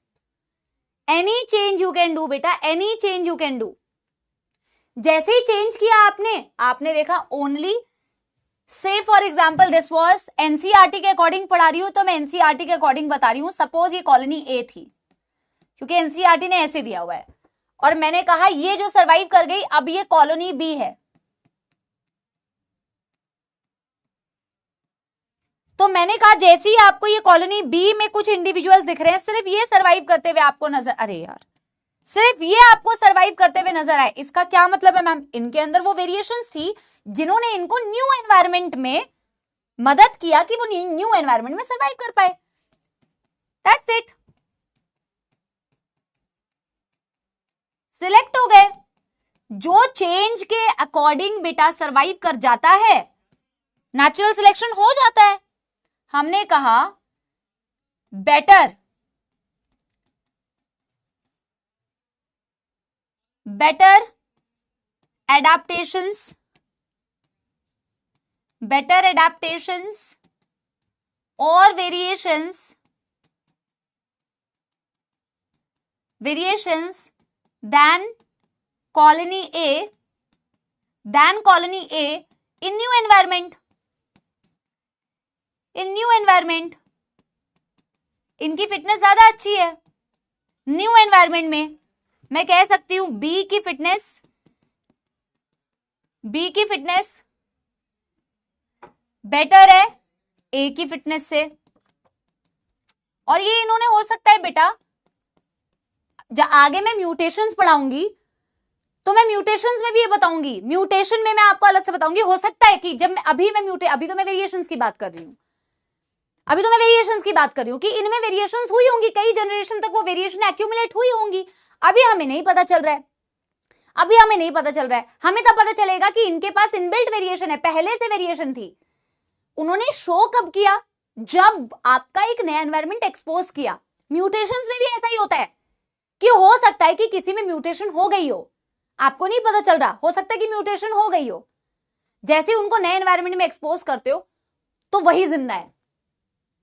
बेटा, any change you can do. जैसे ही चेंज किया आपने देखा only, say for example this was NCERT के अकॉर्डिंग पढ़ा रही हूं तो मैं एनसीईआरटी के अकॉर्डिंग बता रही हूं। सपोज ये कॉलोनी ए थी, क्योंकि एनसीईआरटी ने ऐसे दिया हुआ है, और मैंने कहा ये जो सरवाइव कर गई, अब ये कॉलोनी बी है, तो मैंने कहा जैसे ही आपको ये कॉलोनी बी में कुछ इंडिविजुअल्स दिख रहे हैं, सिर्फ ये सरवाइव करते हुए आपको नजर, अरे यार सिर्फ ये आपको सरवाइव करते हुए नजर आए, इसका क्या मतलब है मैम, इनके अंदर वो वेरिएशंस थी जिन्होंने इनको न्यू एनवायरनमेंट में मदद किया कि वो न्यू एनवायरनमेंट में सरवाइव कर पाए। दैट्स इट, सिलेक्ट हो गए। जो चेंज के अकॉर्डिंग बेटा सरवाइव कर जाता है, नेचुरल सिलेक्शन हो जाता है। हमने कहा बेटर एडाप्टेशंस और variations than colony A in new environment, इनकी फिटनेस ज्यादा अच्छी है। न्यू एनवायरमेंट में मैं कह सकती हूं बी की फिटनेस बेटर है ए की फिटनेस से, और ये इन्होंने हो सकता है बेटा, जब आगे मैं म्यूटेशंस पढ़ाऊंगी तो मैं म्यूटेशंस में भी ये बताऊंगी, म्यूटेशन में मैं आपको अलग से बताऊंगी। हो सकता है कि जब मैं अभी तो मैं वेरिएशंस की बात कर रही हूं, कि इनमें वेरिएशंस हुई होंगी, कई जनरेशन तक वो वेरिएशन एक्यूमुलेट हुई होंगी, अभी हमें नहीं पता चल रहा है, हमें तब पता चलेगा कि इनके पास इनबिल्ट वेरिएशन है, पहले से वेरिएशन थी। उन्होंने शो कब किया, जब आपका एक नया एनवायरनमेंट एक्सपोज किया। म्यूटेशंस में भी ऐसा ही होता है कि हो सकता है कि किसी में म्यूटेशन हो गई हो, आपको नहीं पता चल रहा, हो सकता है कि म्यूटेशन हो गई हो, जैसे उनको नए एनवायरनमेंट में एक्सपोज करते हो तो वही जिंदा है।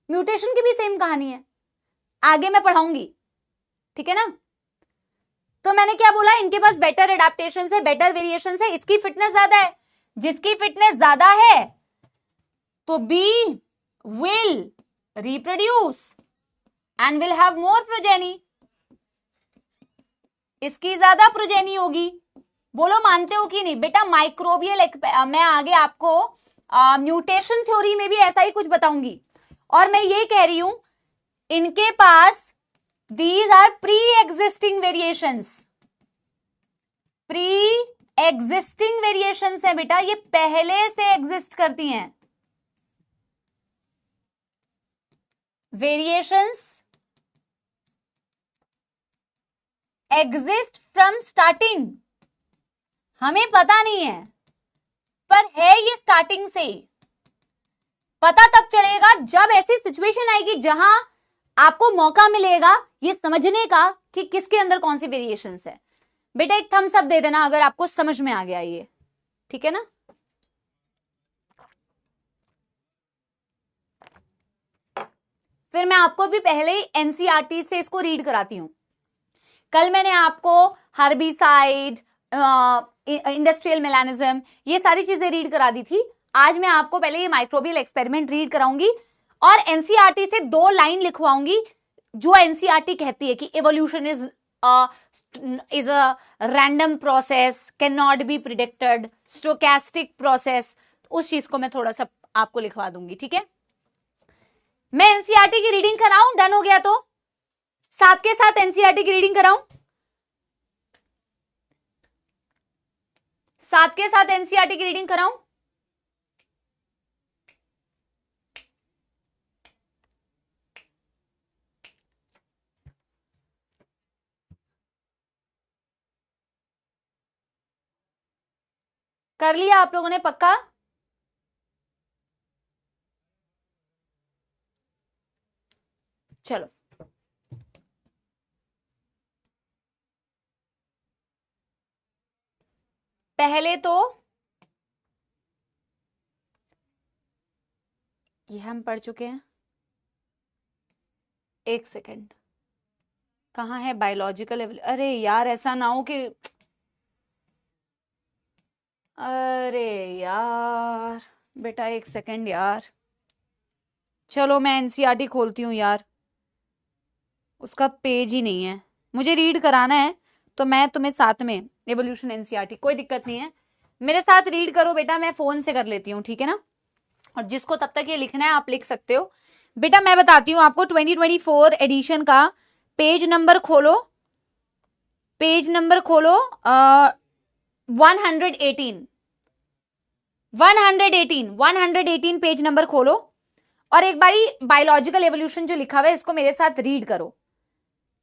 म्यूटेशन की भी सेम कहानी है, आगे मैं पढ़ाऊंगी, ठीक है ना। तो मैंने क्या बोला, इनके पास बेटर एडाप्टेशन है, बेटर वेरिएशन है, इसकी फिटनेस ज्यादा है। जिसकी फिटनेस ज्यादा है तो B will reproduce and will have more progeny, इसकी ज्यादा प्रोजेनी होगी। बोलो मानते हो कि नहीं बेटा? माइक्रोबियल मैं आगे आपको म्यूटेशन थ्योरी में भी ऐसा ही कुछ बताऊंगी। और मैं ये कह रही हूं इनके पास these are pre existing variations, pre existing variations है बेटा, ये पहले से एग्जिस्ट करती हैं। वेरिएशंस एग्जिस्ट फ्रॉम स्टार्टिंग, हमें पता नहीं है पर है ये स्टार्टिंग से ही। पता तब चलेगा जब ऐसी सिचुएशन आएगी जहां आपको मौका मिलेगा ये समझने का कि किसके अंदर कौन सी वेरिएशंस है। बेटा एक थम्स अप दे देना अगर आपको समझ में आ गया ये, ठीक है ना? फिर मैं आपको भी पहले ही एनसीईआरटी से इसको रीड कराती हूं। कल मैंने आपको हर्बिसाइड, इंडस्ट्रियल मेलानिज्म, ये सारी चीजें रीड करा दी थी। आज मैं आपको पहले ये माइक्रोबियल एक्सपेरिमेंट रीड कराऊंगी और एनसीईआरटी से 2 लाइन लिखवाऊंगी जो एनसीईआरटी कहती है कि evolution is a random process, can not be predicted, stochastic process. उस चीज को मैं थोड़ा सा आपको लिखवा दूंगी, ठीक है? मैं एनसीईआरटी की रीडिंग कराऊं? डन हो गया तो साथ के साथ एनसीईआरटी की रीडिंग कराऊं? साथ के साथ एनसीईआरटी की रीडिंग कराऊं? कर लिया आप लोगों ने पक्का? चलो पहले तो ये हम पढ़ चुके हैं। एक सेकेंड, कहाँ है बायोलॉजिकल? अरे यार ऐसा ना हो कि, अरे यार बेटा एक सेकेंड यार, चलो मैं एनसीईआरटी खोलती हूँ यार, उसका पेज ही नहीं है। मुझे रीड कराना है तो मैं तुम्हें साथ में एवोल्यूशन एनसीईआरटी, कोई दिक्कत नहीं है, मेरे साथ रीड करो बेटा, मैं फोन से कर लेती हूँ, ठीक है ना? और जिसको तब तक ये लिखना है आप लिख सकते हो। बेटा मैं बताती हूँ आपको 2024 एडिशन का पेज नंबर खोलो, पेज नंबर खोलो 118 पेज नंबर खोलो और एक बारी बायोलॉजिकल एवोल्यूशन जो लिखा हुआ है इसको मेरे साथ रीड करो,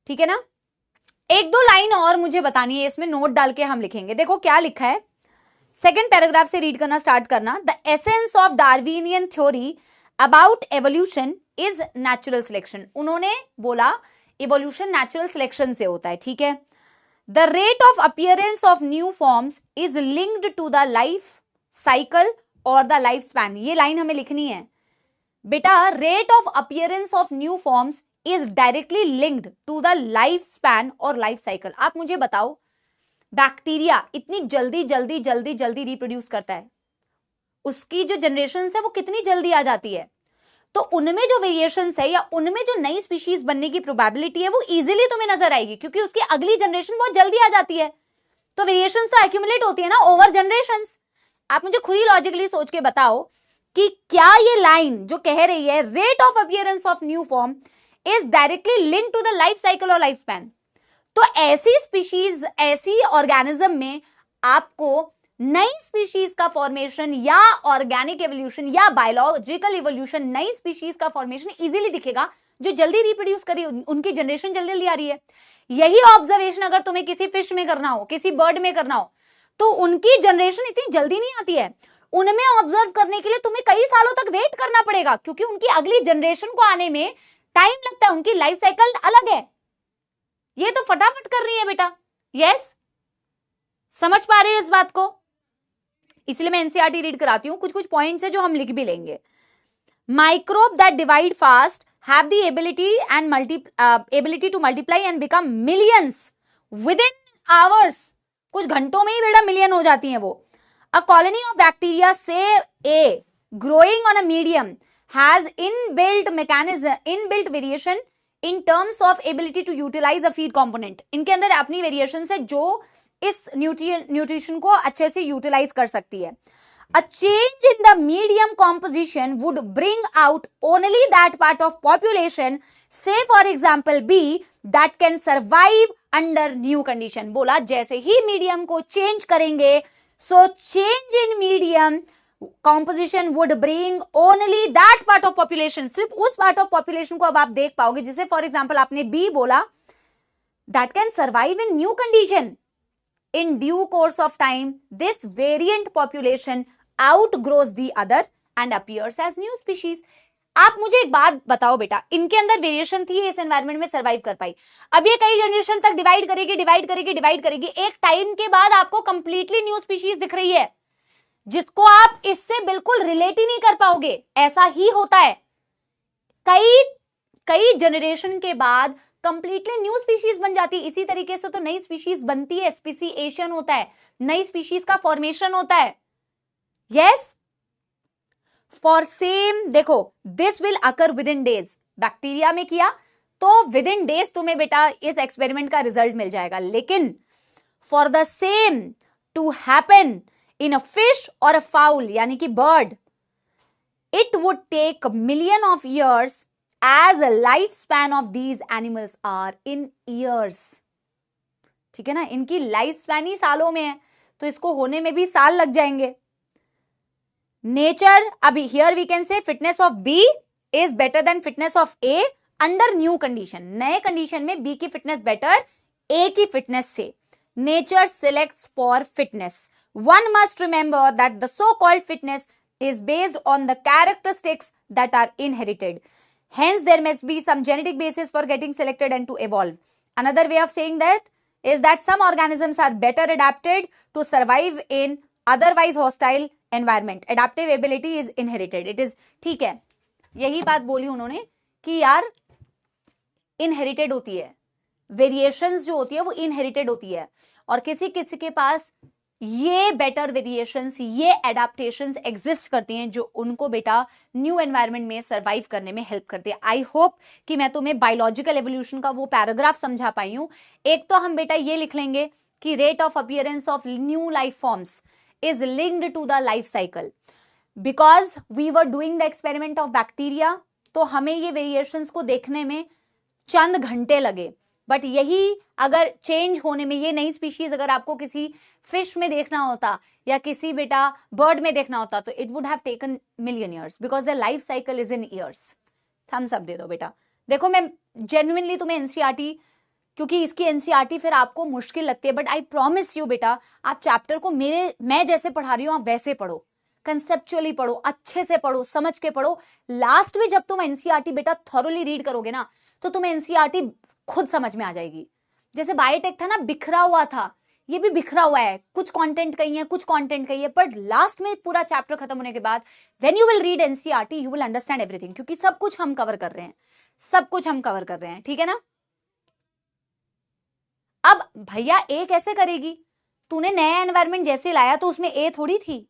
ठीक है ना? 1-2 लाइन और मुझे बतानी है, इसमें नोट डाल के हम लिखेंगे। देखो क्या लिखा है, सेकेंड पैराग्राफ से रीड करना स्टार्ट करना। The essence of Darwinian theory about evolution is natural selection. उन्होंने बोला इवोल्यूशन नेचुरल सिलेक्शन से होता है, ठीक है? The rate of appearance of new forms is linked to the life cycle और द लाइफ स्पैन। ये लाइन हमें लिखनी है बेटा, rate of appearance of new forms is directly linked to the life span और लाइफ साइकिल। आप मुझे बताओ बैक्टीरिया इतनी जल्दी जल्दी जल्दी जल्दी रिप्रोड्यूस करता है, उसकी जो जनरेशन है वो कितनी जल्दी आ जाती है, तो उनमें जो वेरिएशंस है या उनमें जो नई स्पीशीज बनने की प्रोबेबिलिटी है वो इजीली तुम्हें नजर आएगी क्योंकि उसकी अगली जनरेशन बहुत जल्दी आ जाती है। तो वेरिएशंस तो एक्यूमुलेट होती है ना ओवर जनरेशंस। आप मुझे खुद ही लॉजिकली सोच के बताओ कि क्या ये लाइन जो कह रही है rate of appearance of new form is directly linked to the life cycle और लाइफ स्पैन, तो ऐसी स्पीशीज, ऐसी ऑर्गेनिज्म में आपको नई स्पीशीज का फॉर्मेशन या ऑर्गेनिक एवोल्यूशन या बायोलॉजिकल एवोल्यूशन, नई स्पीशीज का फॉर्मेशन इजीली दिखेगा जो जल्दी रिप्रोड्यूस करी, उनकी जनरेशन जल्दी जल्दी आ रही है। यही ऑब्जर्वेशन अगर तुम्हें किसी फिश में करना हो, किसी बर्ड में करना हो, तो उनकी जनरेशन इतनी जल्दी नहीं आती है। उनमें ऑब्जर्व करने के लिए तुम्हें कई सालों तक वेट करना पड़ेगा क्योंकि उनकी अगली जनरेशन को आने में टाइम लगता है, उनकी लाइफ साइकिल अलग है। ये तो फटाफट कर रही है बेटा। यस, समझ पा रहे हैं इस बात को? इसलिए मैं एनसीईआरटी रीड कराती हूं, कुछ कुछ पॉइंट्स है जो हम लिख भी लेंगे। Microbe that divide fast have the ability to multiply and become millions with in hours. कुछ घंटों में ही बेटा मिलियन हो जाती हैं वो। अ कॉलोनी ऑफ बैक्टीरिया से ए growing on a medium has inbuilt variation in terms of ability to utilize a feed component. इनके अंदर अपनी वेरिएशन है जो इस न्यूट्रिशन को अच्छे से यूटिलाइज कर सकती है. A change in the medium composition would bring out only that part of population, say for example B, that can survive under new condition. बोला जैसे ही medium को change करेंगे, so change in medium composition would bring only that part of population. सिर्फ उस part of population को अब आप देख पाओगे, जिसे for example आपने B बोला, that can survive in new condition. In due course of time, this variant population outgrows the other and appears as new species. आप मुझे एक बात बताओ बेटा, इनके अंदर वेरिएशन थी, इस एनवायरमेंट में सर्वाइव कर पाई. अब ये कई जनरेशन तक डिवाइड करेगी. एक टाइम के बाद आपको कंप्लीटली न्यू स्पीशीज दिख रही है, जिसको आप इससे बिल्कुल रिलेट ही नहीं कर पाओगे. ऐसा ही होता है, कई जनरेशन के बाद कंप्लीटली न्यू स्पीशीज बन जाती है. इसी तरीके से तो नई स्पीशीज बनती है, स्पीसीएशन होता है, नई स्पीशीज का फॉर्मेशन होता है. Yes, for same देखो, this will occur within days. Bacteria में किया तो within days तुम्हें बेटा इस एक्सपेरिमेंट का रिजल्ट मिल जाएगा. लेकिन for the same to happen in a fish or a fowl, यानी कि bird, it would take million of years as a lifespan of these animals are in years. ठीक है ना, इनकी लाइफ स्पैन ही सालों में है, तो इसको होने में भी साल लग जाएंगे. नेचर, अभी here we can say fitness of B is better than fitness of A under new condition. नए कंडीशन में बी की फिटनेस बेटर ए की फिटनेस से. Nature selects for fitness. One must remember that the so called fitness is based on the characteristics that are inherited. Hence, there must be some genetic basis for getting selected and to evolve. Another way of saying that is that some organisms are better adapted to survive in otherwise hostile environment. Adaptive ability is inherited. It is, ठीक है, यही बात बोली उन्होंने कि यार inherited होती है, variations जो होती है वो inherited होती है, और किसी किसी के पास ये बेटर वेरिएशंस, ये एडाप्टेशंस एग्जिस्ट करती हैं जो उनको बेटा न्यू एनवायरनमेंट में सर्वाइव करने में हेल्प करती है. आई होप कि मैं तुम्हें बायोलॉजिकल एवोल्यूशन का वो पैराग्राफ समझा पाई हूं. एक तो हम बेटा ये लिख लेंगे कि rate of appearance of new life forms is linked to the life cycle. Because we were doing the experiment of bacteria, तो हमें ये वेरिएशंस को देखने में चंद घंटे लगे, बट यही अगर चेंज होने में, ये नई स्पीशीज अगर आपको किसी फिश में देखना होता या किसी बेटा बर्ड में देखना होता तो it would have taken million years, because the life cycle is in years. Thumbs up दे दो बेटा. देखो मैं जेन्युइनली तुम्हें एनसीईआरटी, क्योंकि इसकी एनसीईआरटी फिर आपको मुश्किल लगती है, बट आई प्रॉमिस यू बेटा आप चैप्टर को मैं जैसे पढ़ा रही हूँ आप वैसे पढ़ो, कंसेप्चुअली पढ़ो, अच्छे से पढ़ो, समझ के पढ़ो. लास्ट में जब तुम एनसीईआरटी बेटा थॉरोली रीड करोगे ना तो तुम्हें एनसीईआरटी खुद समझ में आ जाएगी. जैसे बायोटेक था ना, बिखरा हुआ था, ये भी बिखरा हुआ है, कुछ कंटेंट कहीं है, कुछ कंटेंट कहीं है, पर लास्ट में पूरा चैप्टर खत्म होने के बाद when you will read NCERT you will understand everything, क्योंकि सब कुछ हम कवर कर रहे हैं, सब कुछ हम कवर कर रहे हैं. ठीक है ना. अब भैया ए कैसे करेगी, तूने नया एनवायरमेंट जैसे लाया तो उसमें ए थोड़ी थी.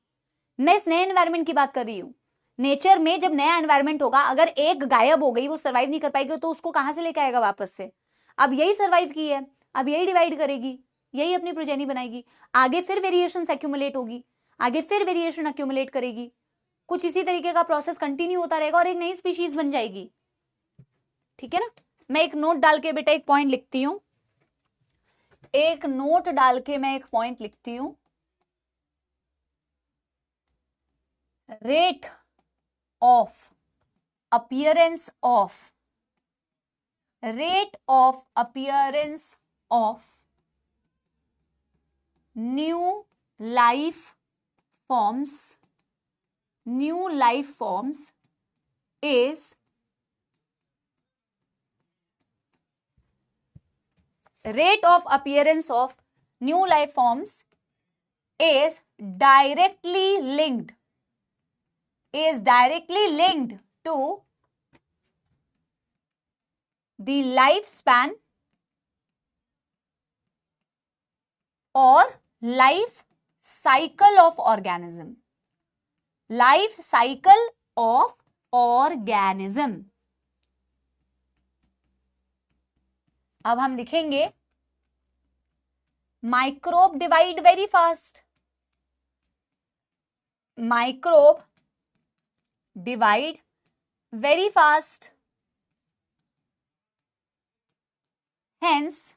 मैं इस नए एनवायरमेंट की बात कर रही हूं. नेचर में जब नया एनवायरमेंट होगा, अगर एक गायब हो गई, वो सर्वाइव नहीं कर पाएगी, तो उसको कहां से लेके आएगा वापस से. अब यही सर्वाइव की है, अब यही डिवाइड करेगी, यही अपनी प्रोजेनी बनाएगी, आगे फिर वेरिएशन एक्यूमुलेट होगी, आगे फिर वेरिएशन एक्यूमुलेट करेगी, कुछ इसी तरीके का प्रोसेस कंटिन्यू होता रहेगा और एक नई स्पीशीज बन जाएगी. ठीक है ना. मैं एक नोट डाल के बेटा एक पॉइंट लिखती हूं, एक नोट डाल के मैं एक पॉइंट लिखती हूं. Rate of appearance of new life forms is rate of appearance of new life forms is directly linked to the lifespan or life cycle of organism. Life cycle of organism. अब हम लिखेंगे microbe divide very fast, microbe divide very fast, hence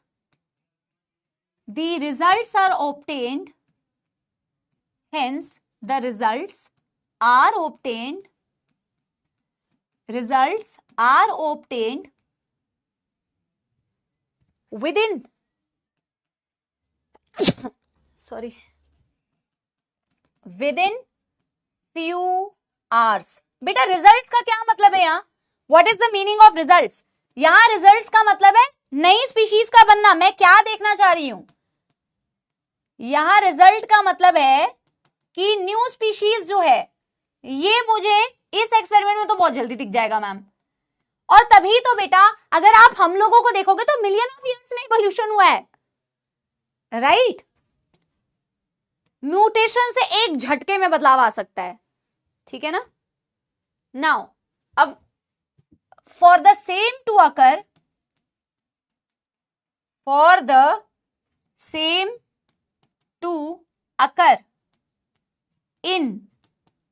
the results are obtained, hence the results are obtained within sorry, within few hours। बेटा रिजल्ट्स का क्या मतलब है यहाँ? What is the meaning of results? यहाँ रिजल्ट्स का मतलब है नई स्पीशीज का बनना। मैं क्या देखना चाह रही हूं? यहाँ रिजल्ट का मतलब है कि न्यू स्पीशीज जो है ये मुझे इस एक्सपेरिमेंट में तो बहुत जल्दी दिख जाएगा मैम। और तभी तो बेटा अगर आप हम लोगों को देखोगे तो मिलियन ऑफ ईयर्स में इवोल्यूशन हुआ है, राइट? म्यूटेशन से एक झटके में बदलाव आ सकता है, ठीक है ना? Now, अब for the same to occur, in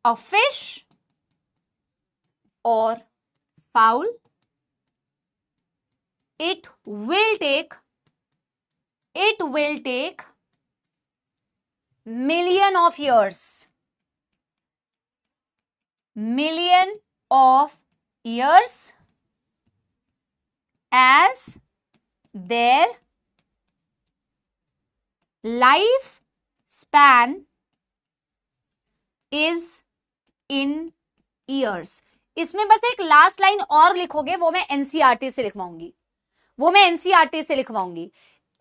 a fish or fowl, it will take million of years as their life span is in years। इसमें बस एक लास्ट लाइन और लिखोगे, वो मैं एनसीईआरटी से लिखवाऊंगी,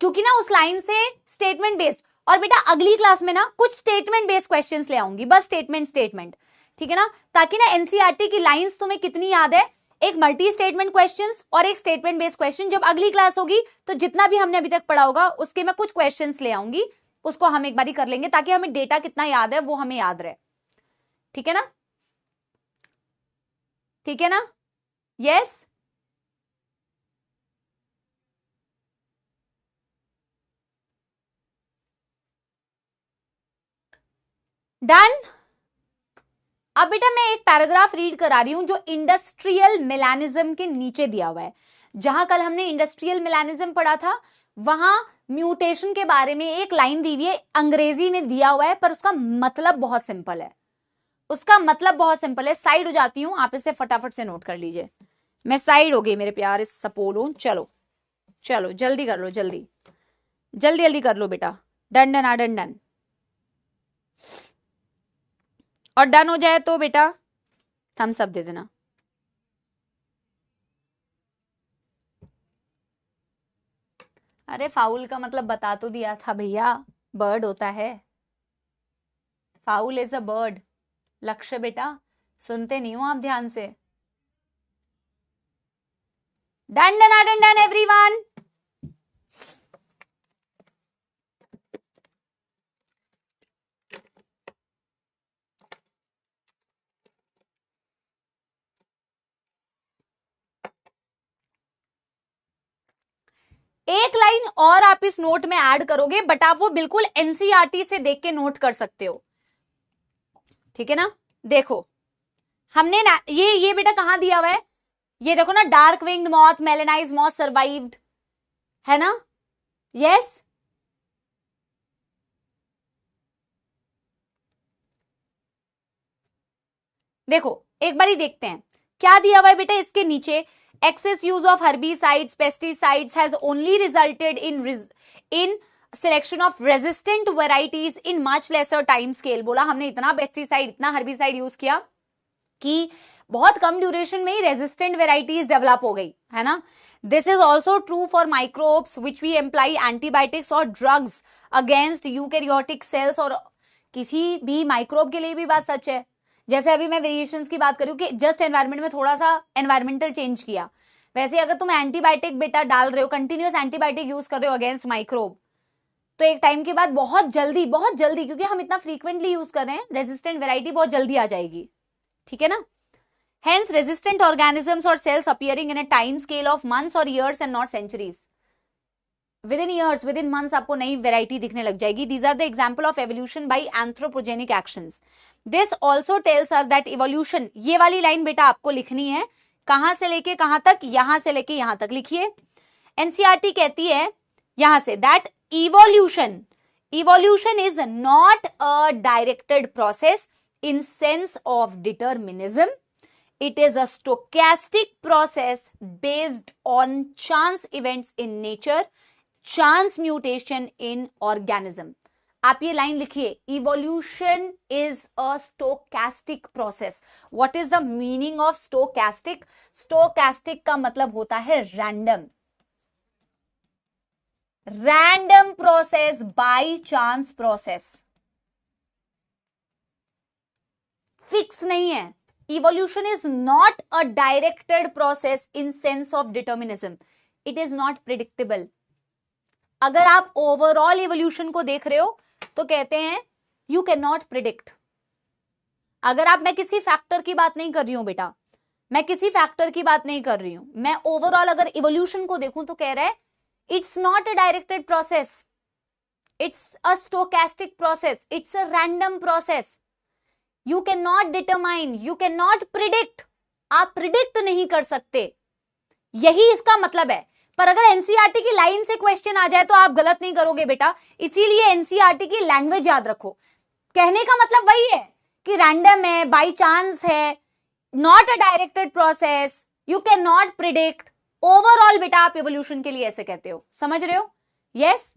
क्योंकि ना उस लाइन से स्टेटमेंट बेस्ड। और बेटा अगली क्लास में ना कुछ स्टेटमेंट बेस्ड क्वेश्चंस ले आऊंगी, बस स्टेटमेंट, ठीक है ना? ताकि ना एनसीईआरटी की लाइंस तुम्हें कितनी याद है, एक मल्टी स्टेटमेंट क्वेश्चंस और एक स्टेटमेंट बेस्ड क्वेश्चन। जब अगली क्लास होगी तो जितना भी हमने अभी तक पढ़ा होगा उसके मैं कुछ क्वेश्चंस ले आऊंगी, उसको हम एक बारी कर लेंगे ताकि हमें डेटा कितना याद है वो हमें याद रहे, ठीक है ना? ठीक है ना? Yes, done. अब बेटा मैं एक पैराग्राफ रीड करा रही हूं जो इंडस्ट्रियल मेलानिज्म के नीचे दिया हुआ है। जहां कल हमने इंडस्ट्रियल मेलानिज्म पढ़ा था वहां म्यूटेशन के बारे में एक लाइन दी हुई है, अंग्रेजी में दिया हुआ है, पर उसका मतलब बहुत सिंपल है। साइड हो जाती हूं, आप इसे फटाफट से नोट कर लीजिए। मैं साइड हो गई मेरे प्यारे सपोलो। चलो जल्दी कर लो, जल्दी कर लो बेटा। डन। और डन हो जाए तो बेटा थम्स अप दे देना। अरे फाउल का मतलब बता तो दिया था भैया, बर्ड होता है। Foul is a bird. लक्ष्य बेटा सुनते नहीं हो आप ध्यान से। Done everyone. एक लाइन और आप इस नोट में ऐड करोगे, बट आप वो बिल्कुल एनसीईआरटी से देख के नोट कर सकते हो, ठीक है ना? देखो हमने ना ये बेटा कहां दिया हुआ है, ये देखो ना, dark winged moth, melanised moth survived, है ना? यस, देखो एक बारी देखते हैं क्या दिया हुआ है बेटा इसके नीचे। excess use of herbicides, pesticides has only resulted in selection of resistant varieties in much lesser time scale। बोला हमने इतना पेस्टिसाइड, इतना हर्बिसाइड यूज किया कि बहुत कम ड्यूरेशन में ही रेजिस्टेंट वेराइटीज डेवलप हो गई, है ना? This is also true for microbes which we employ antibiotics और ड्रग्स अगेंस्ट यूकैरियोटिक सेल्स। और किसी भी माइक्रोब के लिए भी बात सच है। जैसे अभी मैं वेरिएशंस की बात करूं कि जस्ट एनवायरनमेंट में थोड़ा सा एनवायरमेंटल चेंज किया, वैसे अगर तुम एंटीबायोटिक बेटा डाल रहे हो, कंटिन्यूअस एंटीबायोटिक यूज कर रहे हो अगेंस्ट माइक्रोब, तो एक टाइम के बाद बहुत जल्दी क्योंकि हम इतना फ्रीक्वेंटली यूज कर रहे हैं, रेजिस्टेंट वैरायटी बहुत जल्दी आ जाएगी, ठीक है ना। Hence resistant organisms or cells appearing in a time scale of months or years and not centuries. Within years, within months आपको नई variety दिखने लग जाएगी. These are the example of evolution by anthropogenic actions. This also tells us that evolution, ये वाली लाइन बेटा आपको लिखनी है, कहां से लेके कहां तक, यहां से लेके यहां तक लिखिए. NCERT कहती है यहां से that evolution is not a directed process in sense of determinism. It is a stochastic process based on chance events in nature, chance mutation in organism. आप ये लाइन लिखिए, evolution is a stochastic process. What is the meaning of stochastic? Stochastic का मतलब होता है random. Random process, by chance process. Fix नहीं है. Evolution is not a directed process in sense of determinism. It is not predictable. अगर आप ओवरऑल इवोल्यूशन को देख रहे हो तो कहते हैं you cannot predict. अगर आप, मैं किसी फैक्टर की बात नहीं कर रही हूं बेटा, मैं किसी फैक्टर की बात नहीं कर रही हूं, मैं ओवरऑल अगर इवोल्यूशन को देखूं तो कह रहा है it's not a directed process. It's a stochastic process. It's a random process. You cannot determine, you cannot predict. आप प्रिडिक्ट नहीं कर सकते, यही इसका मतलब है. पर अगर एनसीईआरटी की लाइन से क्वेश्चन आ जाए तो आप गलत नहीं करोगे बेटा. इसीलिए एनसीईआरटी की लैंग्वेज याद रखो. कहने का मतलब वही है कि रैंडम है, बाई चांस है, not a directed process, you can not predict. Overall बेटा आप इवोल्यूशन के लिए ऐसे कहते हो, समझ रहे हो? Yes.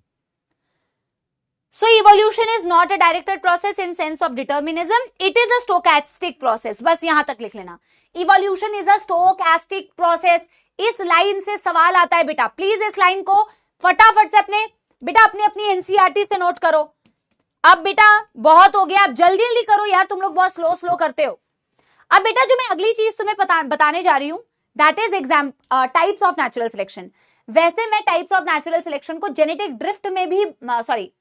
So evolution is not a directed process in sense of determinism. It is a stochastic process. बस यहां तक लिख लेना. Evolution is a stochastic process. इस लाइन से सवाल आता है बेटा. प्लीज इस लाइन को फटाफट से अपनी एनसीईआरटी से नोट करो. अब बेटा बहुत हो गया, अब जल्दी जल्दी करो यार, तुम लोग बहुत स्लो करते हो. अब बेटा जो मैं अगली चीज तुम्हें बताने जा रही हूं, that is types of natural selection. वैसे मैं टाइप्स ऑफ नेचुरल सिलेक्शन को जेनेटिक ड्रिफ्ट में भी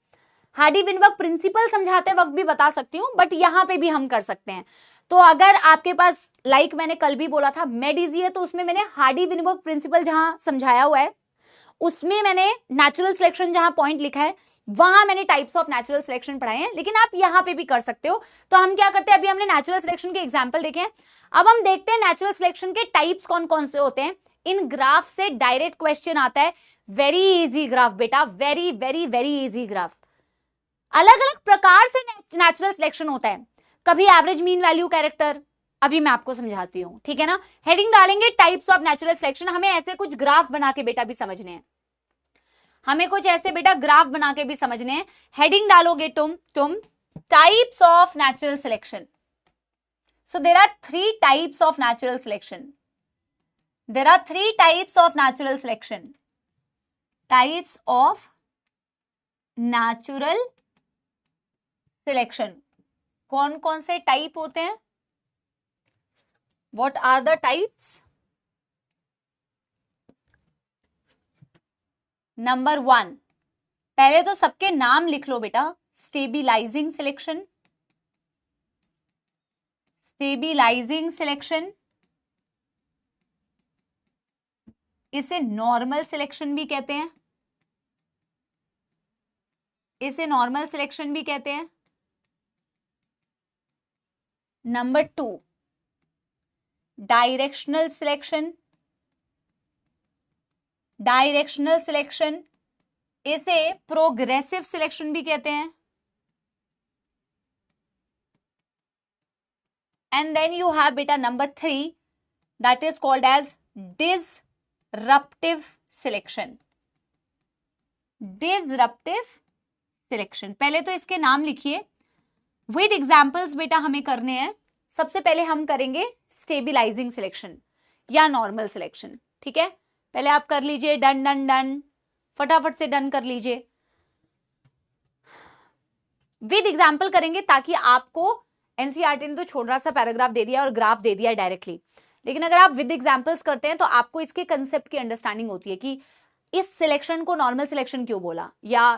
हार्डी-विनबर्ग प्रिंसिपल समझाते वक्त भी बता सकती हूं, बट यहां पे भी हम कर सकते हैं. तो अगर आपके पास मैंने कल भी बोला था मेड-इजी है, तो उसमें मैंने हार्डी-विनबर्ग प्रिंसिपल जहां समझाया हुआ है उसमें मैंने नेचुरल सिलेक्शन जहां पॉइंट लिखा है वहां मैंने टाइप्स ऑफ नेचुरल सिलेक्शन पढ़ाए हैं, लेकिन आप यहां पे भी कर सकते हो. तो हम क्या करते हैं, अभी हमने नेचुरल सिलेक्शन के एग्जाम्पल देखे हैं, अब हम देखते हैं नेचुरल सिलेक्शन के टाइप्स कौन कौन से होते हैं. इन ग्राफ से डायरेक्ट क्वेश्चन आता है. वेरी इजी ग्राफ बेटा, very very very easy graph. अलग अलग प्रकार से नेचुरल सिलेक्शन होता है. कभी एवरेज मीन वैल्यू कैरेक्टर, अभी मैं आपको समझाती हूं, ठीक है ना. हेडिंग डालेंगे टाइप्स ऑफ नेचुरल सिलेक्शन. हमें ऐसे कुछ ग्राफ बना के बेटा भी समझने हैं, हमें कुछ ऐसे बेटा ग्राफ बना के भी समझने हैं. हेडिंग डालोगे तुम types of natural selection. So there are 3 types of natural selection. There are 3 types of natural selection. Types of natural selection. कौन कौन से टाइप होते हैं? What are the types? Number 1, पहले तो सबके नाम लिख लो बेटा. स्टेबिलाइजिंग सिलेक्शन, स्टेबिलाइजिंग सिलेक्शन, इसे नॉर्मल सिलेक्शन भी कहते हैं, इसे नॉर्मल सिलेक्शन भी कहते हैं. Number 2, directional selection, directional selection, इसे प्रोग्रेसिव सिलेक्शन भी कहते हैं. एंड देन यू हैव बेटा number 3, that is called as disruptive selection. Disruptive selection. पहले तो इसके नाम लिखिए विद एग्जाम्पल्स बेटा हमें करने हैं. सबसे पहले हम करेंगे स्टेबिलाइजिंग सिलेक्शन या नॉर्मल सिलेक्शन, ठीक है. पहले आप कर लीजिए, डन डन डन, फटाफट से डन कर लीजिए. विद एग्जाम्पल करेंगे ताकि आपको, एनसीईआरटी ने तो छोटा सा पैराग्राफ दे दिया और ग्राफ दे दिया डायरेक्टली, लेकिन अगर आप विद एग्जाम्पल्स करते हैं तो आपको इसके कंसेप्ट की अंडरस्टैंडिंग होती है कि इस सिलेक्शन को नॉर्मल सिलेक्शन क्यों बोला, या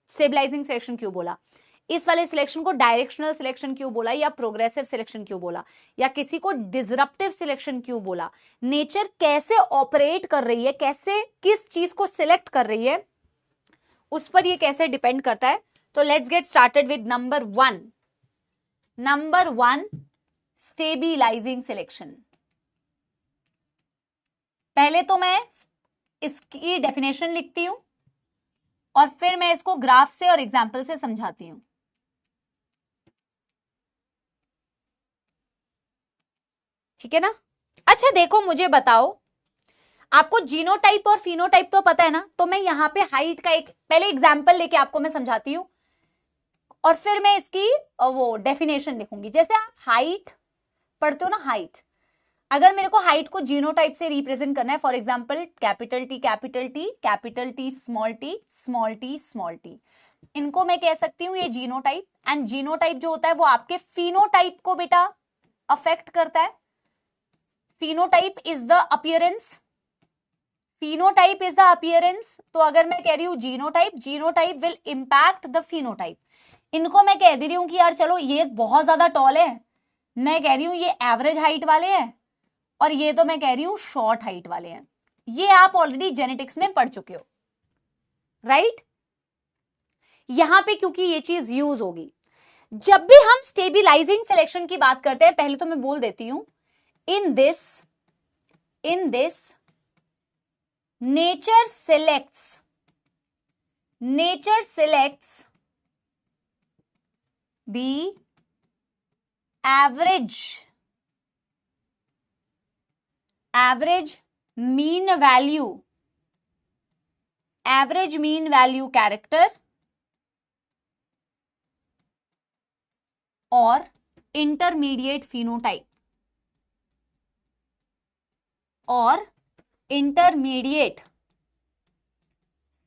स्टेबलाइजिंग सिलेक्शन क्यों बोला, इस वाले सिलेक्शन को डायरेक्शनल सिलेक्शन क्यों बोला, या प्रोग्रेसिव सिलेक्शन क्यों बोला, या किसी को डिसरप्टिव सिलेक्शन क्यों बोला, नेचर कैसे ऑपरेट कर रही है, कैसे किस चीज को सिलेक्ट कर रही है, उस पर ये कैसे डिपेंड करता है। तो let's get started with number one stabilising selection. पहले तो मैं इसकी डेफिनेशन लिखती हूं और फिर मैं इसको ग्राफ से और एग्जाम्पल से समझाती हूं। ठीक है ना। अच्छा देखो, मुझे बताओ, आपको जीनोटाइप और फिनोटाइप तो पता है ना, तो मैं यहां पे हाइट का एक पहले एग्जाम्पल लेके आपको मैं समझाती हूं और फिर मैं इसकी वो डेफिनेशन लिखूंगी। जैसे आप हाइट पढ़ते हो ना, हाइट, अगर मेरे को हाइट को जीनोटाइप से रिप्रेजेंट करना है, for example capital T capital T capital T small T small T small T, इनको मैं कह सकती हूं ये जीनोटाइप। एंड जीनोटाइप जो होता है वो आपके फिनोटाइप को बेटा अफेक्ट करता है। Phenotype is the appearance, phenotype is the appearance. तो अगर मैं कह रही हूं genotype, genotype will impact the phenotype. इनको मैं कह दे रही हूं कि यार चलो ये बहुत ज्यादा टॉल है, मैं कह रही हूं ये एवरेज हाइट वाले हैं, और ये तो मैं कह रही हूं शॉर्ट हाइट वाले हैं। ये आप ऑलरेडी जेनेटिक्स में पढ़ चुके हो, राइट। यहां पे क्योंकि ये चीज यूज होगी जब भी हम स्टेबिलाइजिंग सिलेक्शन की बात करते हैं। पहले तो मैं बोल देती हूं, in this nature selects the average mean value character or intermediate phenotype और इंटरमीडिएट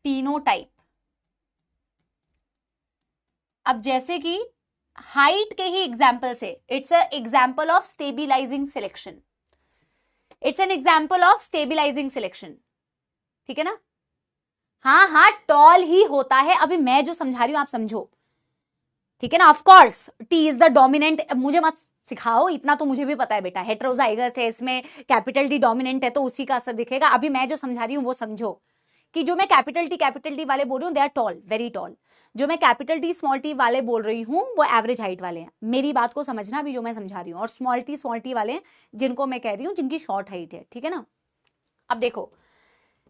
फिनोटाइप। अब जैसे कि हाइट के ही एग्जाम्पल से, it's a example of stabilising selection, it's an example of stabilising selection. ठीक है ना। हाँ टॉल ही होता है, अभी मैं जो समझा रही हूं आप समझो, ठीक है ना। Of course T is the dominant, मुझे मत सिखाओ, इतना तो मुझे भी पता है बेटा, हेटेरोजाइगस है, इसमें कैपिटल टी डोमिनेंट है तो उसी का असर दिखेगा। अभी मैं जो समझा रही हूं वो समझो कि जो मैं कैपिटल टी वाले बोल रही हूँ they are tall, very tall. जो मैं कैपिटल टी स्मॉल टी वाले बोल रही हूँ वो एवरेज हाइट वाले हैं। मेरी बात को समझना अभी जो मैं समझा रही हूँ। और स्मॉल टी वाले हैं जिनको मैं कह रही हूँ जिनकी शॉर्ट हाइट है। ठीक है ना। अब देखो,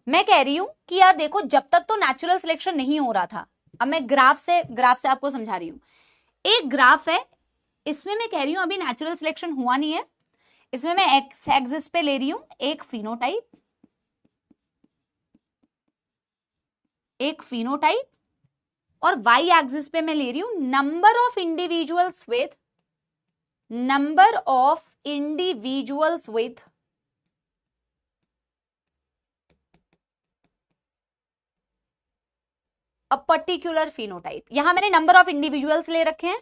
मैं कह रही हूं कि यार देखो, जब तक तो नेचुरल सिलेक्शन नहीं हो रहा था, अब मैं ग्राफ से आपको समझा रही हूं। एक ग्राफ है, इसमें मैं कह रही हूं अभी नेचुरल सिलेक्शन हुआ नहीं है, इसमें मैं एक्स एक्सिस पे ले रही हूं एक फिनोटाइप और वाई एक्सिस पे मैं ले रही हूं number of individuals with a particular phenotype. यहां मैंने नंबर ऑफ इंडिविजुअल्स ले रखे हैं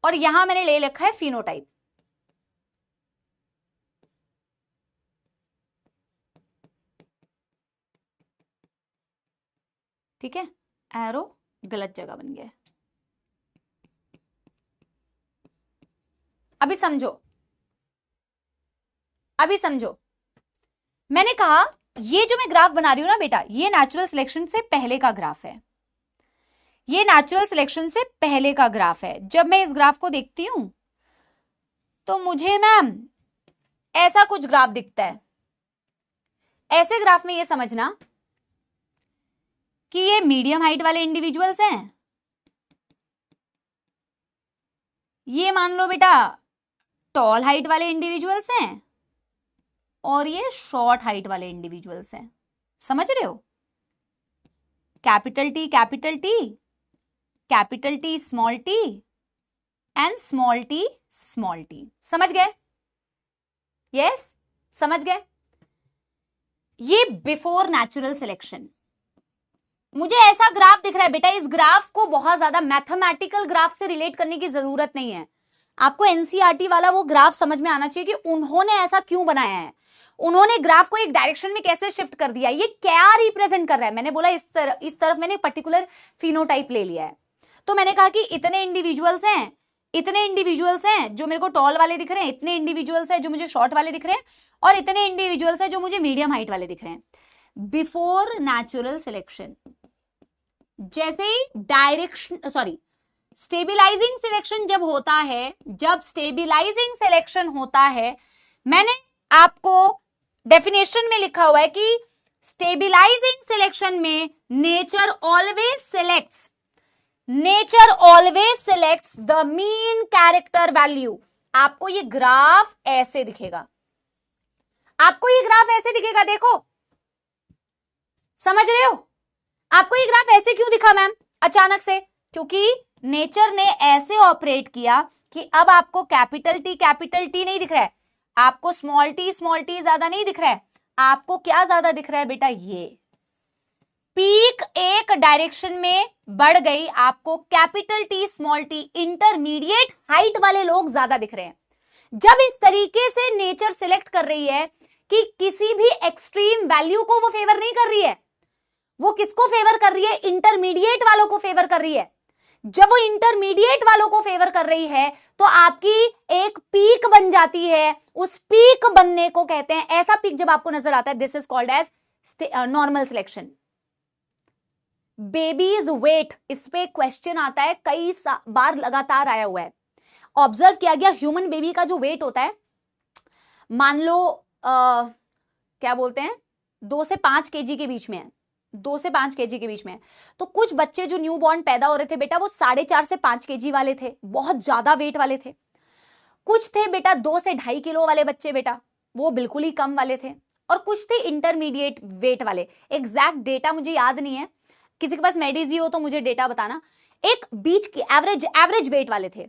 और यहां मैंने ले रखा है फिनोटाइप। ठीक है, एरो गलत जगह बन गया। अभी समझो, मैंने कहा ये जो मैं ग्राफ बना रही हूं ना बेटा, ये नेचुरल सिलेक्शन से पहले का ग्राफ है। ये नेचुरल सिलेक्शन से पहले का ग्राफ है। जब मैं इस ग्राफ को देखती हूं तो मुझे मैम ऐसा कुछ ग्राफ दिखता है। ऐसे ग्राफ में ये समझना कि ये मीडियम हाइट वाले इंडिविजुअल्स हैं, ये मान लो बेटा टॉल हाइट वाले इंडिविजुअल्स हैं, और ये शॉर्ट हाइट वाले इंडिविजुअल्स हैं। समझ रहे हो? Capital T small T and small T. समझ गए? यस, समझ गए? ये बिफोर नेचुरल सिलेक्शन। मुझे ऐसा ग्राफ दिख रहा है बेटा, इस ग्राफ को बहुत ज्यादा मैथमेटिकल ग्राफ से रिलेट करने की जरूरत नहीं है। आपको एनसीईआरटी वाला वो ग्राफ समझ में आना चाहिए कि उन्होंने ऐसा क्यों बनाया है। उन्होंने ग्राफ को एक डायरेक्शन में कैसे शिफ्ट कर दिया, ये क्या रिप्रेजेंट कर रहा है। मैंने बोला इस तरफ मैंने पर्टिकुलर फिनोटाइप ले लिया है। तो मैंने कहा कि इतने इंडिविजुअल्स हैं जो मेरे को टॉल वाले दिख रहे हैं, इतने इंडिविजुअल्स हैं जो मुझे शॉर्ट वाले दिख रहे हैं, और इतने इंडिविजुअल्स हैं जो मुझे मीडियम हाइट वाले दिख रहे हैं। बिफोर नेचुरल सिलेक्शन, जैसे ही स्टेबिलाइजिंग सिलेक्शन जब स्टेबिलाइजिंग सिलेक्शन होता है, मैंने आपको डेफिनेशन में लिखा हुआ है कि स्टेबिलाइजिंग सिलेक्शन में nature always selects the mean character value. आपको ये ग्राफ ऐसे दिखेगा, देखो, समझ रहे हो? आपको ये ग्राफ ऐसे क्यों दिखा मैम अचानक से? क्योंकि नेचर ने ऐसे ऑपरेट किया कि अब आपको कैपिटल टी नहीं दिख रहा है, आपको स्मॉल टी ज्यादा नहीं दिख रहा है, आपको क्या ज्यादा दिख रहा है बेटा? ये पीक एक डायरेक्शन में बढ़ गई, आपको capital T small T intermediate height वाले लोग ज्यादा दिख रहे हैं। जब इस तरीके से नेचर सिलेक्ट कर रही है कि किसी भी एक्सट्रीम वैल्यू को वो फेवर नहीं कर रही है, वो किसको फेवर कर रही है? इंटरमीडिएट वालों को फेवर कर रही है। जब वो इंटरमीडिएट वालों को फेवर कर रही है तो आपकी एक पीक बन जाती है, उस पीक बनने को कहते हैं, ऐसा पीक जब आपको नजर आता है, this is called as normal selection. Babies weight, इस पे क्वेश्चन आता है, कई बार लगातार आया हुआ है। ऑब्जर्व किया गया ह्यूमन बेबी का जो वेट होता है, मान लो क्या बोलते हैं 2 से 5 केजी के बीच में है, 2 से 5 केजी के बीच में है। तो कुछ बच्चे जो न्यू बॉर्न पैदा हो रहे थे बेटा, वो 4.5 से 5 केजी वाले थे, बहुत ज्यादा वेट वाले थे। कुछ थे बेटा 2 से 2.5 किलो वाले बच्चे बेटा, वो बिल्कुल ही कम वाले थे, और कुछ थे इंटरमीडिएट वेट वाले। एग्जैक्ट डेटा मुझे याद नहीं है, किसी के पास मेडिजी हो तो मुझे डेटा बताना। एक बीच की एवरेज वेट वाले थे।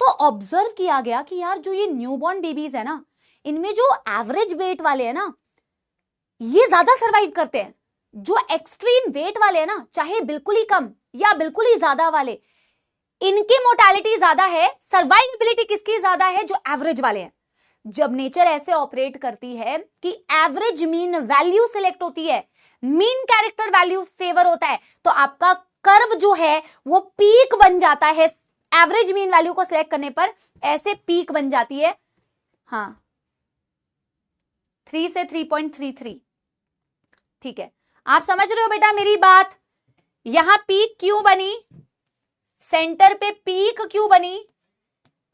तो ऑब्जर्व किया गया कि यार जो ये न्यूबॉर्न बेबीज है ना, इनमें जो एवरेज वेट वाले हैं ना, ये ज्यादा सरवाइव करते हैं। जो एक्सट्रीम वेट वाले हैं ना, चाहे बिल्कुल ही कम या बिल्कुल ही ज्यादा वाले, इनकी मोर्टेलिटी ज्यादा है, सर्वाइवेबिलिटी किसकी ज्यादा है? जो एवरेज वाले हैं। जब नेचर ऐसे ऑपरेट करती है कि एवरेज मीन वैल्यू सिलेक्ट होती है, मीन कैरेक्टर वैल्यू फेवर होता है, तो आपका कर्व जो है वो पीक बन जाता है। एवरेज मीन वैल्यू को सिलेक्ट करने पर ऐसे पीक बन जाती है। हाँ, 3 से 3.33, ठीक है। आप समझ रहे हो बेटा मेरी बात? यहां पीक क्यों बनी, सेंटर पे पीक क्यों बनी?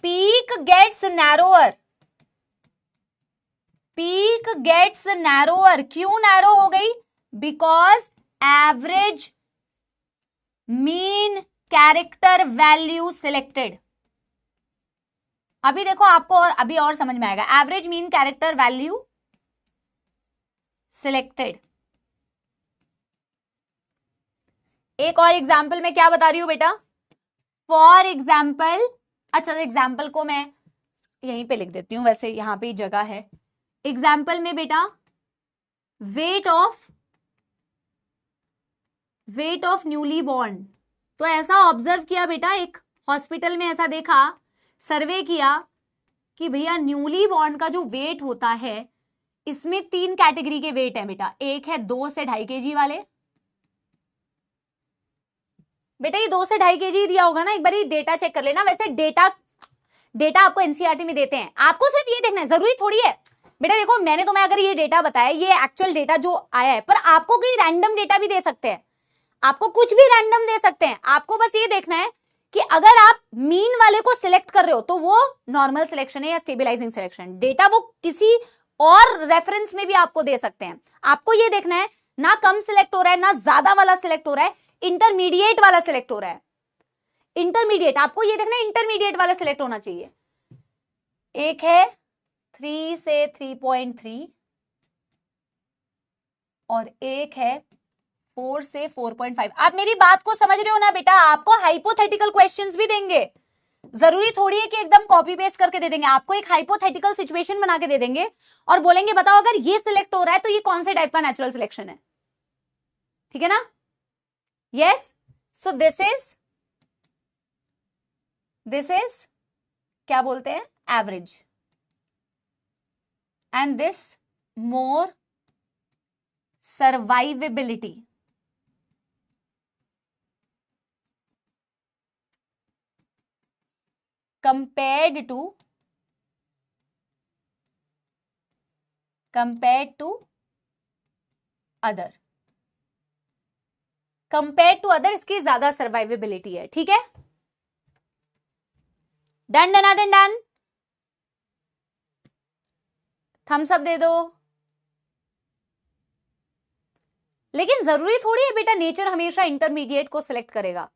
पीक गेट्स नैरोअर, क्यों नैरो हो गई? Because average mean character value selected. अभी देखो आपको और समझ में आएगा। Average mean character value selected. एक और एग्जाम्पल में क्या बता रही हूं बेटा? फॉर एग्जाम्पल, अच्छा एग्जाम्पल को मैं यहीं पे लिख देती हूं, वैसे यहां पे ही जगह है। एग्जाम्पल में बेटा वेट ऑफ न्यूली बॉर्न, तो ऐसा ऑब्जर्व किया बेटा, एक हॉस्पिटल में ऐसा देखा, सर्वे किया कि भैया न्यूली बॉर्न का जो वेट होता है, इसमें 3 कैटेगरी के वेट है बेटा। एक है 2 से 2.5 केजी वाले। बेटा ये 2 से 2.5 केजी दिया होगा ना, एक बार ये डेटा चेक कर लेना। वैसे डेटा आपको एनसीईआरटी में देते हैं, आपको सिर्फ ये देखना है, जरूरी थोड़ी है बेटा। देखो मैंने तुम्हें अगर ये डेटा बताया, ये एक्चुअल डेटा जो आया है, पर आपको कहीं रैंडम डेटा भी दे सकते हैं, आपको कुछ भी रैंडम दे सकते हैं। आपको बस ये देखना है कि अगर आप मीन वाले को सिलेक्ट कर रहे हो तो वो नॉर्मल सिलेक्शन है या स्टेबलाइजिंग सिलेक्शन। डेटा वो किसी और रेफरेंस में भी आपको दे सकते हैं। आपको ये देखना है ना कम सिलेक्ट हो रहा है ना ज्यादा वाला सिलेक्ट हो रहा है, इंटरमीडिएट वाला सिलेक्ट हो रहा है। इंटरमीडिएट, आपको ये देखना है इंटरमीडिएट वाला सिलेक्ट होना चाहिए। एक है 3 से 3.3 और एक है 4 से 4.5। आप मेरी बात को समझ रहे हो ना बेटा? आपको हाइपोथेटिकल क्वेश्चंस भी देंगे, जरूरी थोड़ी है कि एकदम कॉपी पेस्ट करके दे देंगे। आपको एक हाइपोथेटिकल सिचुएशन बना के दे देंगे और बोलेंगे बताओ अगर ये सिलेक्ट हो रहा है तो ये कौन से टाइप का नेचुरल सिलेक्शन है। ठीक है ना? यस, सो दिस इज क्या बोलते हैं? Average, and this more survivability compared to other. Compare to other इसकी ज्यादा सर्वाइवेबिलिटी है. ठीक है, done done done done. Thumbs up दे दो. लेकिन जरूरी थोड़ी है बेटा नेचर हमेशा इंटरमीडिएट को सिलेक्ट करेगा.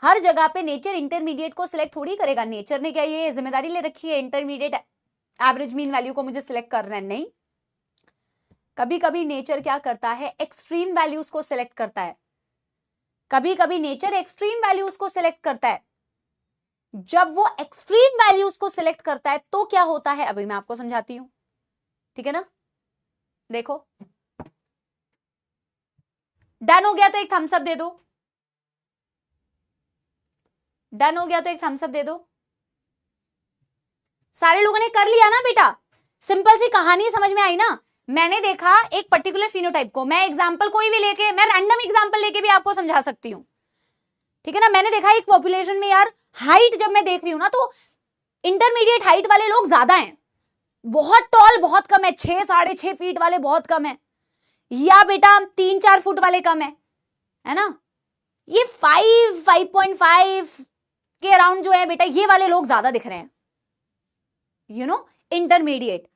हर जगह पे नेचर इंटरमीडिएट को सिलेक्ट थोड़ी करेगा. नेचर ने क्या ये जिम्मेदारी ले रखी है इंटरमीडिएट एवरेज मीन वैल्यू को मुझे सिलेक्ट करना है? नहीं. कभी कभी नेचर क्या करता है, एक्सट्रीम वैल्यूज को सिलेक्ट करता है. कभी कभी नेचर एक्सट्रीम वैल्यूज को सिलेक्ट करता है. जब वो एक्सट्रीम वैल्यूज को सिलेक्ट करता है तो क्या होता है, अभी मैं आपको समझाती हूं. ठीक है ना, देखो. डन हो गया तो एक थम्स अप दे दो. डन हो गया तो एक थम्स अप दे दो. सारे लोगों ने कर लिया ना बेटा. सिंपल सी कहानी समझ में आई ना. मैंने देखा एक पर्टिकुलर फिनोटाइप को, मैं एग्जांपल कोई भी लेके, मैं रैंडम एग्जांपल लेके भी आपको समझा सकती हूं. ठीक है ना. मैंने देखा एक पॉपुलेशन में यार हाइट जब मैं देख रही हूं ना तो इंटरमीडिएट हाइट वाले लोग ज्यादा हैं. बहुत टॉल बहुत कम है. 6 साढ़े 6 फीट वाले बहुत कम है, या बेटा 3-4 फुट वाले कम है ना. ये 5.5 के अराउंड जो है बेटा ये वाले लोग ज्यादा दिख रहे हैं. यू नो इंटरमीडिएट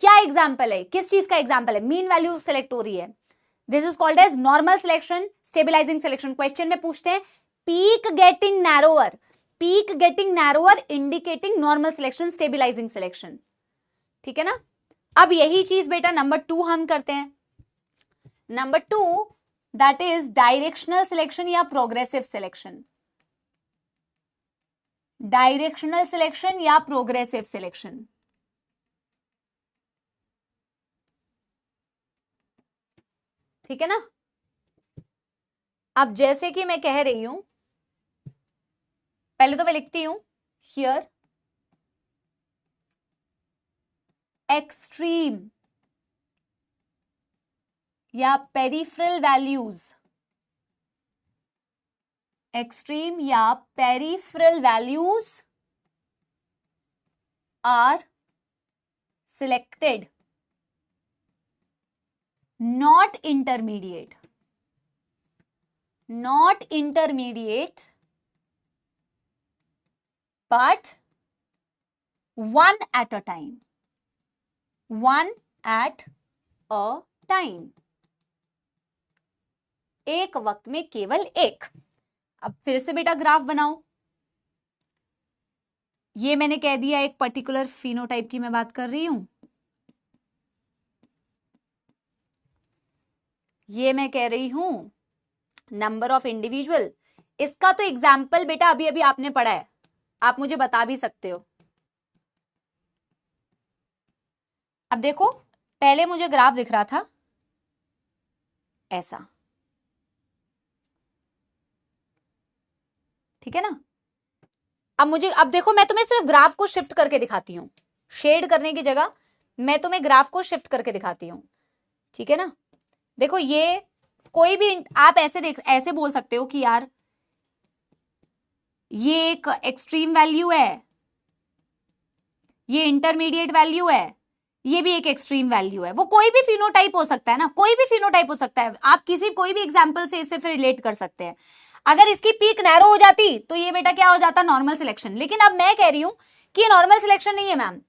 क्या एग्जाम्पल है, किस चीज का एग्जाम्पल है? मीन वैल्यू सिलेक्ट हो रही है. This is called as normal selection, stabilising selection. Question में पूछते हैं peak getting narrower, peak getting narrower indicating normal selection, stabilising selection. ठीक है ना. अब यही चीज बेटा नंबर 2 हम करते हैं. Number 2 that is directional selection या प्रोग्रेसिव सिलेक्शन. डायरेक्शनल सिलेक्शन या प्रोग्रेसिव सिलेक्शन. ठीक है ना. अब जैसे कि मैं कह रही हूं, पहले तो मैं लिखती हूं हियर एक्सट्रीम या पेरिफेरल वैल्यूज, एक्सट्रीम या peripheral values are selected, not intermediate, not intermediate, but one at a time, one at a time. एक वक्त में केवल एक. अब फिर से बेटा ग्राफ बनाओ. ये मैंने कह दिया एक पर्टिकुलर फिनोटाइप की मैं बात कर रही हूं. ये मैं कह रही हूं नंबर ऑफ इंडिविजुअल. इसका तो एग्जाम्पल बेटा अभी अभी आपने पढ़ा है, आप मुझे बता भी सकते हो. अब देखो पहले मुझे ग्राफ दिख रहा था ऐसा. ठीक है ना. अब देखो मैं तुम्हें सिर्फ ग्राफ को शिफ्ट करके दिखाती हूं. शेड करने की जगह मैं तुम्हें ग्राफ को शिफ्ट करके दिखाती हूं. ठीक है ना. देखो ये कोई भी आप ऐसे बोल सकते हो कि यार ये एक एक्सट्रीम वैल्यू है, ये इंटरमीडिएट वैल्यू है, ये भी एक एक्सट्रीम वैल्यू है. वो कोई भी फिनोटाइप हो सकता है ना, कोई भी फिनोटाइप हो सकता है. आप कोई भी एग्जांपल से इसे फिर रिलेट कर सकते हैं. अगर इसकी पीक नैरो हो जाती तो ये बेटा क्या हो जाता, नॉर्मल सिलेक्शन. लेकिन अब मैं कह रही हूं कि ये नॉर्मल सिलेक्शन नहीं है मैम,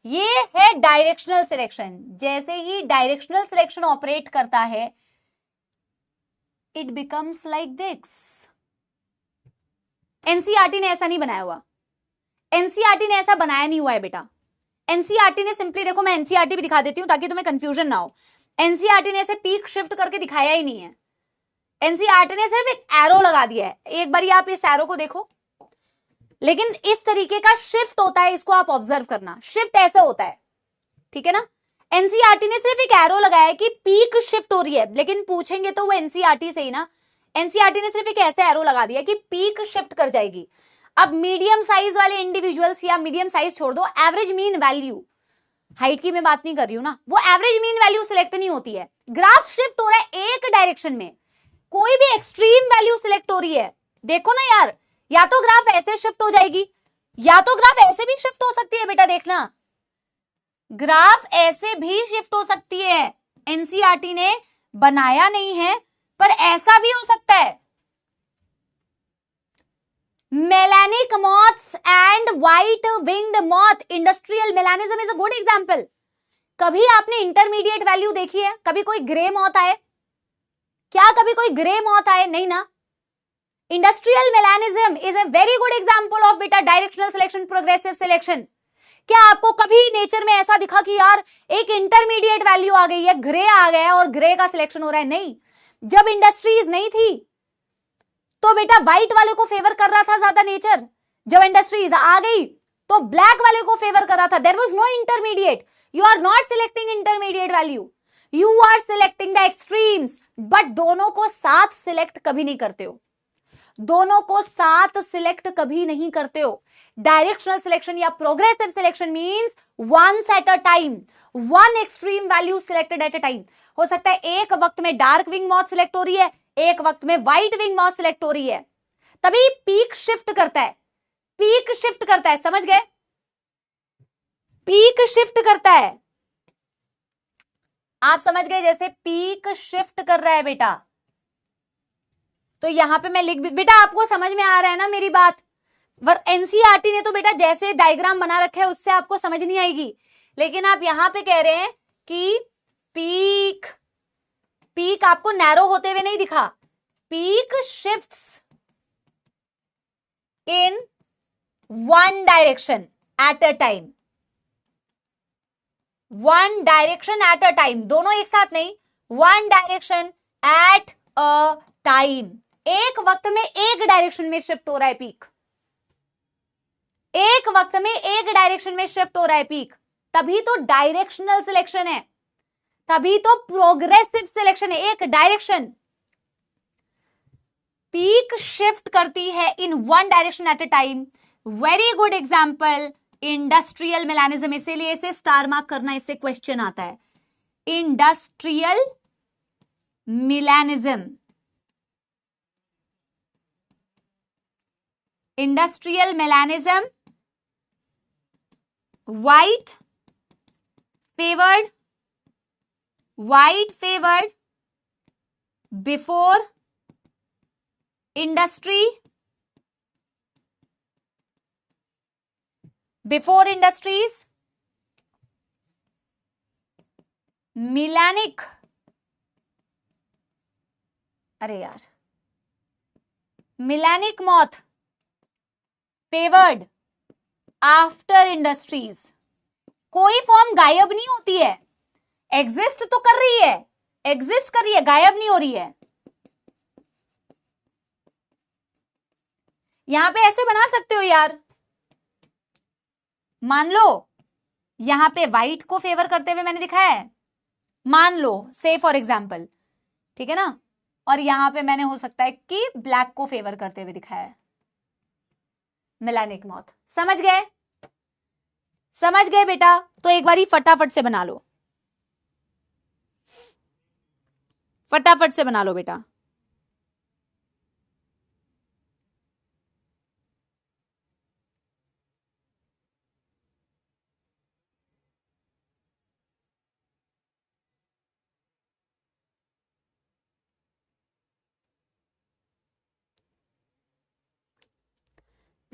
ये है डायरेक्शनल सिलेक्शन. जैसे ही डायरेक्शनल सिलेक्शन ऑपरेट करता है it becomes like this. NCERT ने ऐसा नहीं बनाया हुआ, एनसीईआरटी ने ऐसा बनाया नहीं हुआ है बेटा. एनसीईआरटी ने सिंपली, देखो मैं एनसीईआरटी भी दिखा देती हूं ताकि तुम्हें कंफ्यूजन ना हो. एनसीईआरटी ने ऐसे पीक शिफ्ट करके दिखाया ही नहीं है. एनसीईआरटी ने सिर्फ एक एरो लगा दिया है. एक बार आप इस एरो को देखो, लेकिन इस तरीके का शिफ्ट होता है, इसको आप ऑब्जर्व करना. शिफ्ट ऐसे होता है. ठीक है ना. एनसीईआरटी ने सिर्फ एक एरो लगाया है कि पीक शिफ्ट हो रही है, लेकिन पूछेंगे तो वो एनसीईआरटी से ही ना. एनसीईआरटी ने सिर्फ एक ऐसे एरो लगा दिया कि पीक शिफ्ट कर जाएगी. अब मीडियम साइज वाले इंडिविजुअल्स, या मीडियम साइज छोड़ दो, एवरेज मीन वैल्यू, हाइट की मैं बात नहीं कर रही हूं ना, वो एवरेज मीन वैल्यू सिलेक्ट नहीं होती है। ग्राफ शिफ्ट हो रहा है एक डायरेक्शन में, कोई भी एक्सट्रीम वैल्यू सिलेक्ट हो रही है। देखो ना यार, या तो ग्राफ ऐसे शिफ्ट हो जाएगी या तो ग्राफ ऐसे भी शिफ्ट हो सकती है बेटा, देखना ग्राफ ऐसे भी शिफ्ट हो सकती है। एनसीईआरटी ने बनाया नहीं है पर ऐसा भी हो सकता है। Melanic moths and white winged moth, industrial melanism is a good example. कभी आपने इंटरमीडिएट वैल्यू देखी है? कभी कोई ग्रे मॉथ आए क्या? कभी कोई ग्रे मॉथ आए? नहीं ना। Industrial melanism is a very good example of बेटा डायरेक्शनल सिलेक्शन, प्रोग्रेसिव सिलेक्शन। क्या आपको कभी नेचर में ऐसा दिखा कि यार एक इंटरमीडिएट वैल्यू आ गई है, ग्रे आ गया है और ग्रे का सिलेक्शन हो रहा है? नहीं। जब इंडस्ट्रीज नहीं थी तो बेटा व्हाइट वाले को फेवर कर रहा था ज्यादा नेचर, जब इंडस्ट्रीज आ गई तो ब्लैक वाले को फेवर कर रहा था। There was no intermediate. You are not selecting intermediate value, you are selecting the extremes. But दोनों को साथ सिलेक्ट कभी नहीं करते हो, दोनों को साथ सिलेक्ट कभी नहीं करते हो। डायरेक्शनल सिलेक्शन या progressive selection means once at a time, one extreme value selected at a time. हो सकता है एक वक्त में डार्क विंग मॉथ सिलेक्ट हो रही है, एक वक्त में व्हाइट विंग मॉथ सिलेक्ट हो रही है, तभी पीक शिफ्ट करता है। पीक शिफ्ट करता है, समझ गए? पीक शिफ्ट करता है, आप समझ गए? जैसे पीक शिफ्ट कर रहा है बेटा, तो यहां पे मैं लिख, बेटा आपको समझ में आ रहा है ना मेरी बात? एनसीईआरटी ने तो बेटा जैसे डायग्राम बना रखा है उससे आपको समझ नहीं आएगी, लेकिन आप यहां पे कह रहे हैं कि पीक, पीक आपको नैरो होते हुए नहीं दिखा। Peak shifts in one direction at a time, one direction at a time, दोनों एक साथ नहीं, one direction at a time. एक वक्त में एक डायरेक्शन में शिफ्ट हो रहा है पीक, एक वक्त में एक डायरेक्शन में शिफ्ट हो रहा है पीक, तभी तो डायरेक्शनल सिलेक्शन है, तभी तो प्रोग्रेसिव सिलेक्शन है। एक डायरेक्शन पीक शिफ्ट करती है in one direction at a time. Very good example industrial melanism, इसीलिए इसे स्टार मार्क करना, इससे क्वेश्चन आता है। Industrial melanism, industrial melanism, white favoured, white favoured before industry, before industries, melanic, अरे यार, melanic moth favoured after industries. कोई फॉर्म गायब नहीं होती है, एग्जिस्ट तो कर रही है, एग्जिस्ट कर रही है, गायब नहीं हो रही है। यहां पे ऐसे बना सकते हो यार, मान लो यहां पे व्हाइट को फेवर करते हुए मैंने दिखाया है, मान लो से फॉर एग्जाम्पल, ठीक है ना, और यहां पे मैंने हो सकता है कि ब्लैक को फेवर करते हुए दिखाया है, मेलानिक मॉथ। समझ गए? समझ गए बेटा? तो एक बारी फटाफट से बना लो, फटाफट से बना लो बेटा।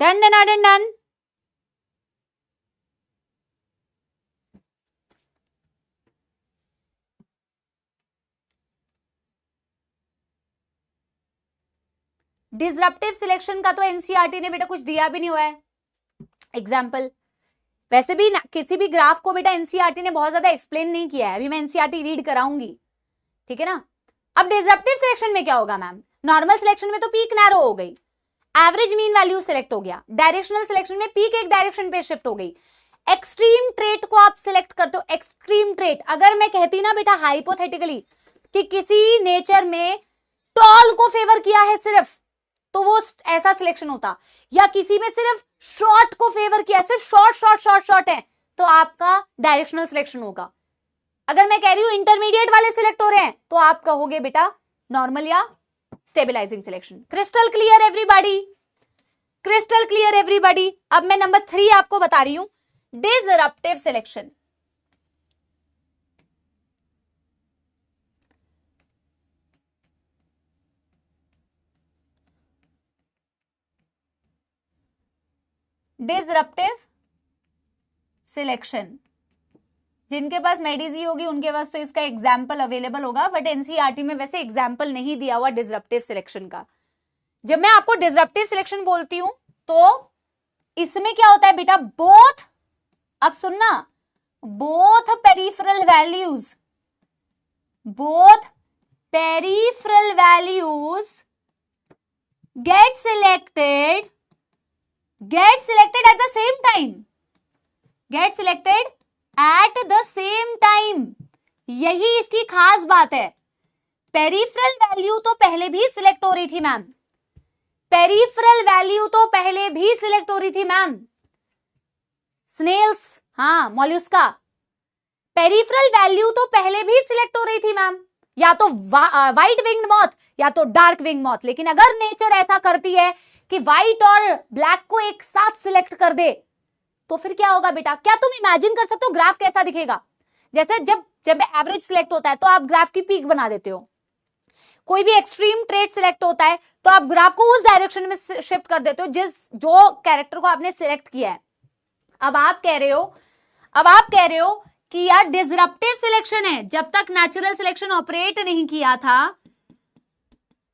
Done done done done. Disruptive selection का तो एनसीईआरटी ने बेटा कुछ दिया भी नहीं हुआ है एग्जाम्पल। वैसे भी किसी भी ग्राफ को बेटा एनसीईआरटी ने बहुत ज्यादा एक्सप्लेन नहीं किया है, अभी मैं एनसीईआरटी रीड कराऊंगी, ठीक है ना। अब डिसरप्टिव सिलेक्शन में क्या होगा मैम? नॉर्मल सिलेक्शन में तो पीक नैरो हो गई, एवरेज मीन वैल्यू सिलेक्ट हो गया। डायरेक्शनल सिलेक्शन में पीक एक डायरेक्शन पे शिफ्ट हो गई। एक्सट्रीम ट्रेट को आप सिलेक्ट करते हो, एक्सट्रीम ट्रेट। अगर मैं कहती ना बेटा हाइपोथेटिकली कि किसी नेचर में टॉल को फेवर किया है सिर्फ, तो वो ऐसा सिलेक्शन होता, या किसी में सिर्फ शॉर्ट को फेवर किया, सिर्फ शॉर्ट शॉर्ट शॉर्ट शॉर्ट है, तो आपका डायरेक्शनल सिलेक्शन होगा। अगर मैं कह रही हूं इंटरमीडिएट वाले सिलेक्ट हो रहे हैं तो आप कहोगे बेटा नॉर्मल या stabilising selection. Crystal clear everybody? Crystal clear everybody? अब मैं नंबर 3 आपको बता रही हूं, डिसरप्टिव सिलेक्शन। डिसरप्टिव सिलेक्शन, जिनके पास मेडिजी होगी उनके पास तो इसका एग्जाम्पल अवेलेबल होगा, बट एनसीईआरटी में वैसे एग्जाम्पल नहीं दिया हुआ डिसरप्टिव सिलेक्शन का। जब मैं आपको डिसरप्टिव सिलेक्शन बोलती हूं तो इसमें क्या होता है बेटा, बोथ, अब सुनना, both peripheral values, both peripheral values get selected at the same time, get selected at the same time। यही इसकी खास बात है। पेरिफेरल वैल्यू तो पहले भी सिलेक्ट हो रही थी मैम, पेरिफेरल वैल्यू तो पहले भी सिलेक्ट हो रही थी मैम, स्नेल्स, हाँ मॉल्यूस्का, पेरिफेरल वैल्यू तो पहले भी सिलेक्ट हो रही थी मैम, या तो व्हाइट विंग्ड मॉथ या तो डार्क विंग मॉथ। लेकिन अगर नेचर ऐसा करती है कि व्हाइट और ब्लैक को एक साथ सिलेक्ट कर दे तो फिर क्या होगा बेटा? क्या तुम इमेजिन कर सकते हो ग्राफ कैसा दिखेगा? जैसे जब एवरेज सिलेक्ट होता है तो आप ग्राफ की पीक बना देते हो, कोई भी एक्सट्रीम ट्रेट सिलेक्ट होता है तो आप ग्राफ को उस डायरेक्शन में शिफ्ट कर देते हो जो कैरेक्टर को आपने सिलेक्ट किया है। अब आप कह रहे हो कि यार डिसरप्टिव सिलेक्शन है, जब तक नेचुरल सिलेक्शन ऑपरेट नहीं किया था,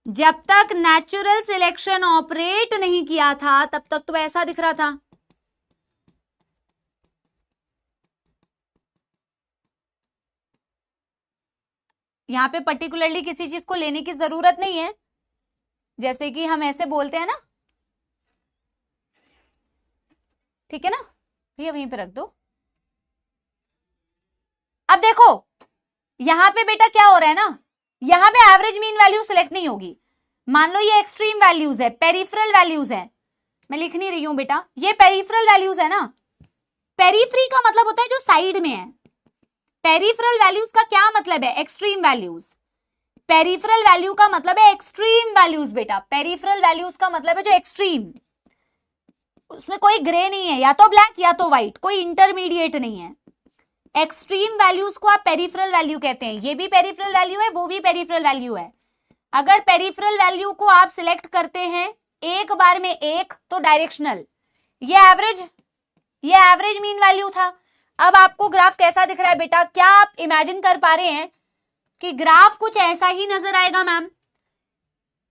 जब तक नेचुरल सिलेक्शन ऑपरेट नहीं किया था तब तक तो ऐसा दिख रहा था। यहां पे पर्टिकुलरली किसी चीज को लेने की जरूरत नहीं है, जैसे कि हम ऐसे बोलते हैं ना, ठीक है ना, ये वहीं पे रख दो। अब देखो यहां पे बेटा क्या हो रहा है ना, यहां पे एवरेज मीन वैल्यू सिलेक्ट नहीं होगी। मान लो ये एक्सट्रीम वैल्यूज है, पेरिफेरल वैल्यूज है, मैं लिख नहीं रही हूं बेटा, ये पेरिफेरल वैल्यूज है ना। पेरिफेरी का मतलब होता है जो साइड में है, पेरिफेरल वैल्यूज का क्या मतलब है? Extreme values. पेरिफेरल वैल्यू का मतलब है एक्सट्रीम वैल्यूज बेटा, पेरिफेरल वैल्यूज का मतलब है जो एक्सट्रीम, उसमें कोई ग्रे नहीं है, या तो ब्लैक या तो व्हाइट, कोई इंटरमीडिएट नहीं है। एक्सट्रीम वैल्यूज को आप पेरिफेरल वैल्यू कहते हैं। ये भी पेरिफेरल वैल्यू है, वो भी पेरिफेरल वैल्यू है। अगर पेरिफेरल वैल्यू को आप सिलेक्ट करते हैं एक बार में एक तो डायरेक्शनल, ये एवरेज मीन वैल्यू था। अब आपको ग्राफ कैसा दिख रहा है बेटा? क्या आप इमेजिन कर पा रहे हैं कि ग्राफ कुछ ऐसा ही नजर आएगा मैम?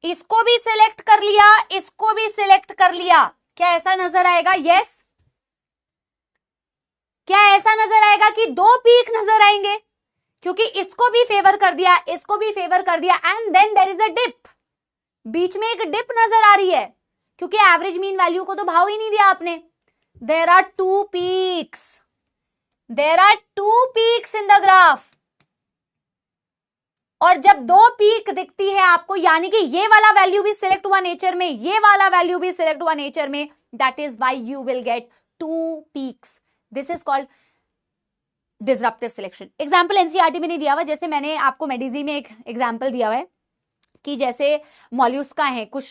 इसको भी सिलेक्ट कर लिया, इसको भी सिलेक्ट कर लिया, क्या ऐसा नजर आएगा? यस। क्या ऐसा नजर आएगा कि दो पीक नजर आएंगे? क्योंकि इसको भी फेवर कर दिया, इसको भी फेवर कर दिया, and then there is a dip, बीच में एक डिप नजर आ रही है, क्योंकि एवरेज मीन वैल्यू को तो भाव ही नहीं दिया आपने। There are two peaks, there are two peaks in the graph, और जब दो पीक दिखती है आपको, यानी कि ये वाला वैल्यू भी सिलेक्ट हुआ नेचर में, ये वाला वैल्यू भी सिलेक्ट हुआ नेचर में, that is why you will get two peaks. This is called disruptive selection. Example NCERT में नहीं दिया हुआ, जैसे मैंने आपको मेडिजी में एक एग्जाम्पल दिया हुआ है कि जैसे मॉल्यूस्का है, कुछ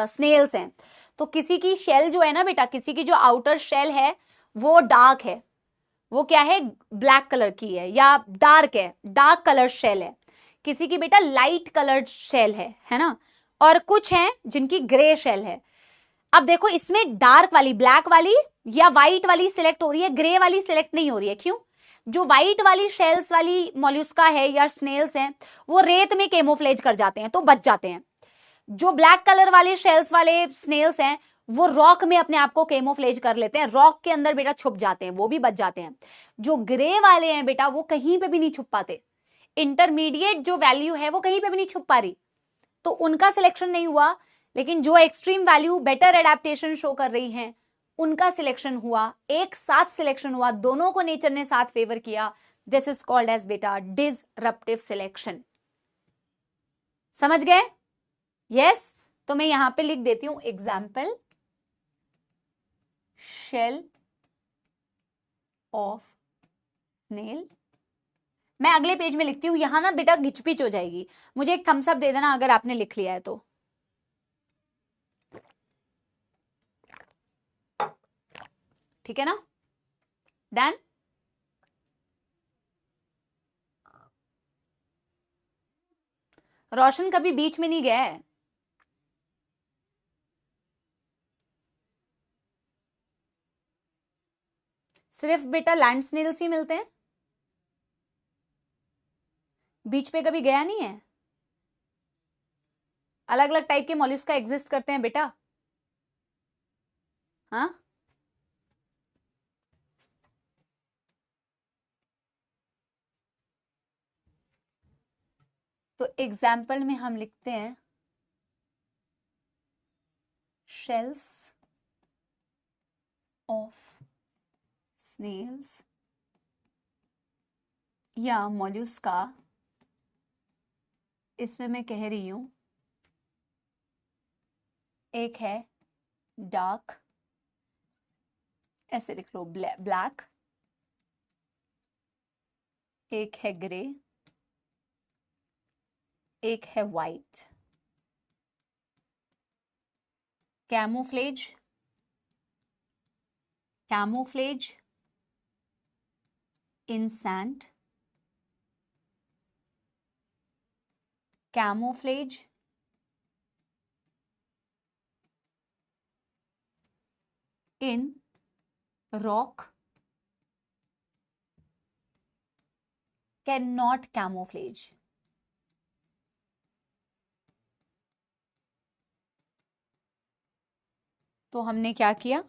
स्नेल्स हैं, तो किसी की शेल जो है ना बेटा, किसी की जो आउटर शेल है वो डार्क है, वो क्या है, ब्लैक कलर की है या डार्क है, डार्क कलर शेल है। किसी की बेटा लाइट कलर्ड शेल है ना, और कुछ हैं जिनकी ग्रे शेल है। अब देखो इसमें डार्क वाली, ब्लैक वाली या व्हाइट वाली सिलेक्ट हो रही है, ग्रे वाली सिलेक्ट नहीं हो रही है। क्यों? जो व्हाइट वाली शेल्स वाली मॉल्यूस्का है या स्नेल्स हैं वो रेत में केमोफ्लेज कर जाते हैं तो बच जाते हैं। जो ब्लैक कलर वाले शेल्स वाले स्नेल्स हैं वो रॉक में अपने आप को केमोफ्लेज कर लेते हैं, रॉक के अंदर बेटा छुप जाते हैं, वो भी बच जाते हैं। जो ग्रे वाले हैं बेटा वो कहीं पे भी नहीं छुप पाते, इंटरमीडिएट जो वैल्यू है वो कहीं पे भी नहीं छुप पा रही, तो उनका सिलेक्शन नहीं हुआ। लेकिन जो extreme value better adaptation show कर रही हैं उनका सिलेक्शन हुआ, एक साथ सिलेक्शन हुआ, दोनों को नेचर ने साथ फेवर किया। दिस इज कॉल्ड एज बेटा डिसरप्टिव सिलेक्शन। समझ गए? यस। तो मैं यहां पे लिख देती हूं एग्जाम्पल, शेल ऑफ स्नेल। मैं अगले पेज में लिखती हूँ, यहां ना बेटा घिचपिच हो जाएगी, मुझे एक थम्स अप दे देना अगर आपने लिख लिया है तो। ठीक है ना, डन। रोशन कभी बीच में नहीं गया है। सिर्फ बेटा लैंड स्नेल्स ही मिलते हैं, बीच पे कभी गया नहीं है। अलग अलग टाइप के मॉलिस्का एग्जिस्ट करते हैं बेटा। हाँ, तो एग्जाम्पल में हम लिखते हैं शेल्स ऑफ स्नेल्स या मॉल्यूस्का। इसमें मैं कह रही हूं एक है डार्क, ऐसे लिख लो ब्लैक, एक है ग्रे, एक है white. Camouflage, camouflage in sand, camouflage in rock cannot camouflage। तो हमने क्या किया,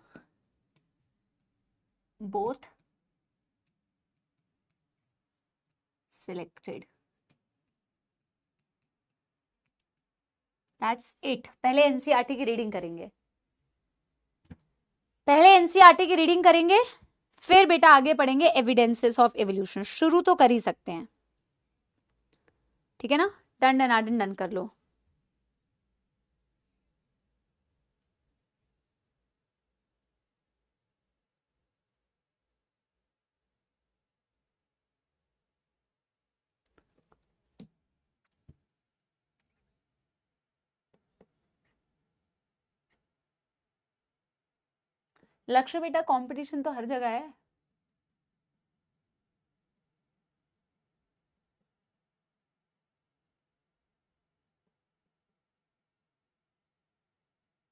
बोथ सिलेक्टेड, दैट्स इट। पहले एनसीईआरटी की रीडिंग करेंगे, पहले एनसीईआरटी की रीडिंग करेंगे, फिर बेटा आगे पढ़ेंगे एविडेंसेस ऑफ एवोल्यूशन। शुरू तो कर ही सकते हैं, ठीक है ना। डन डन आडन डन कर लो। लक्ष्य बेटा कंपटीशन तो हर जगह है।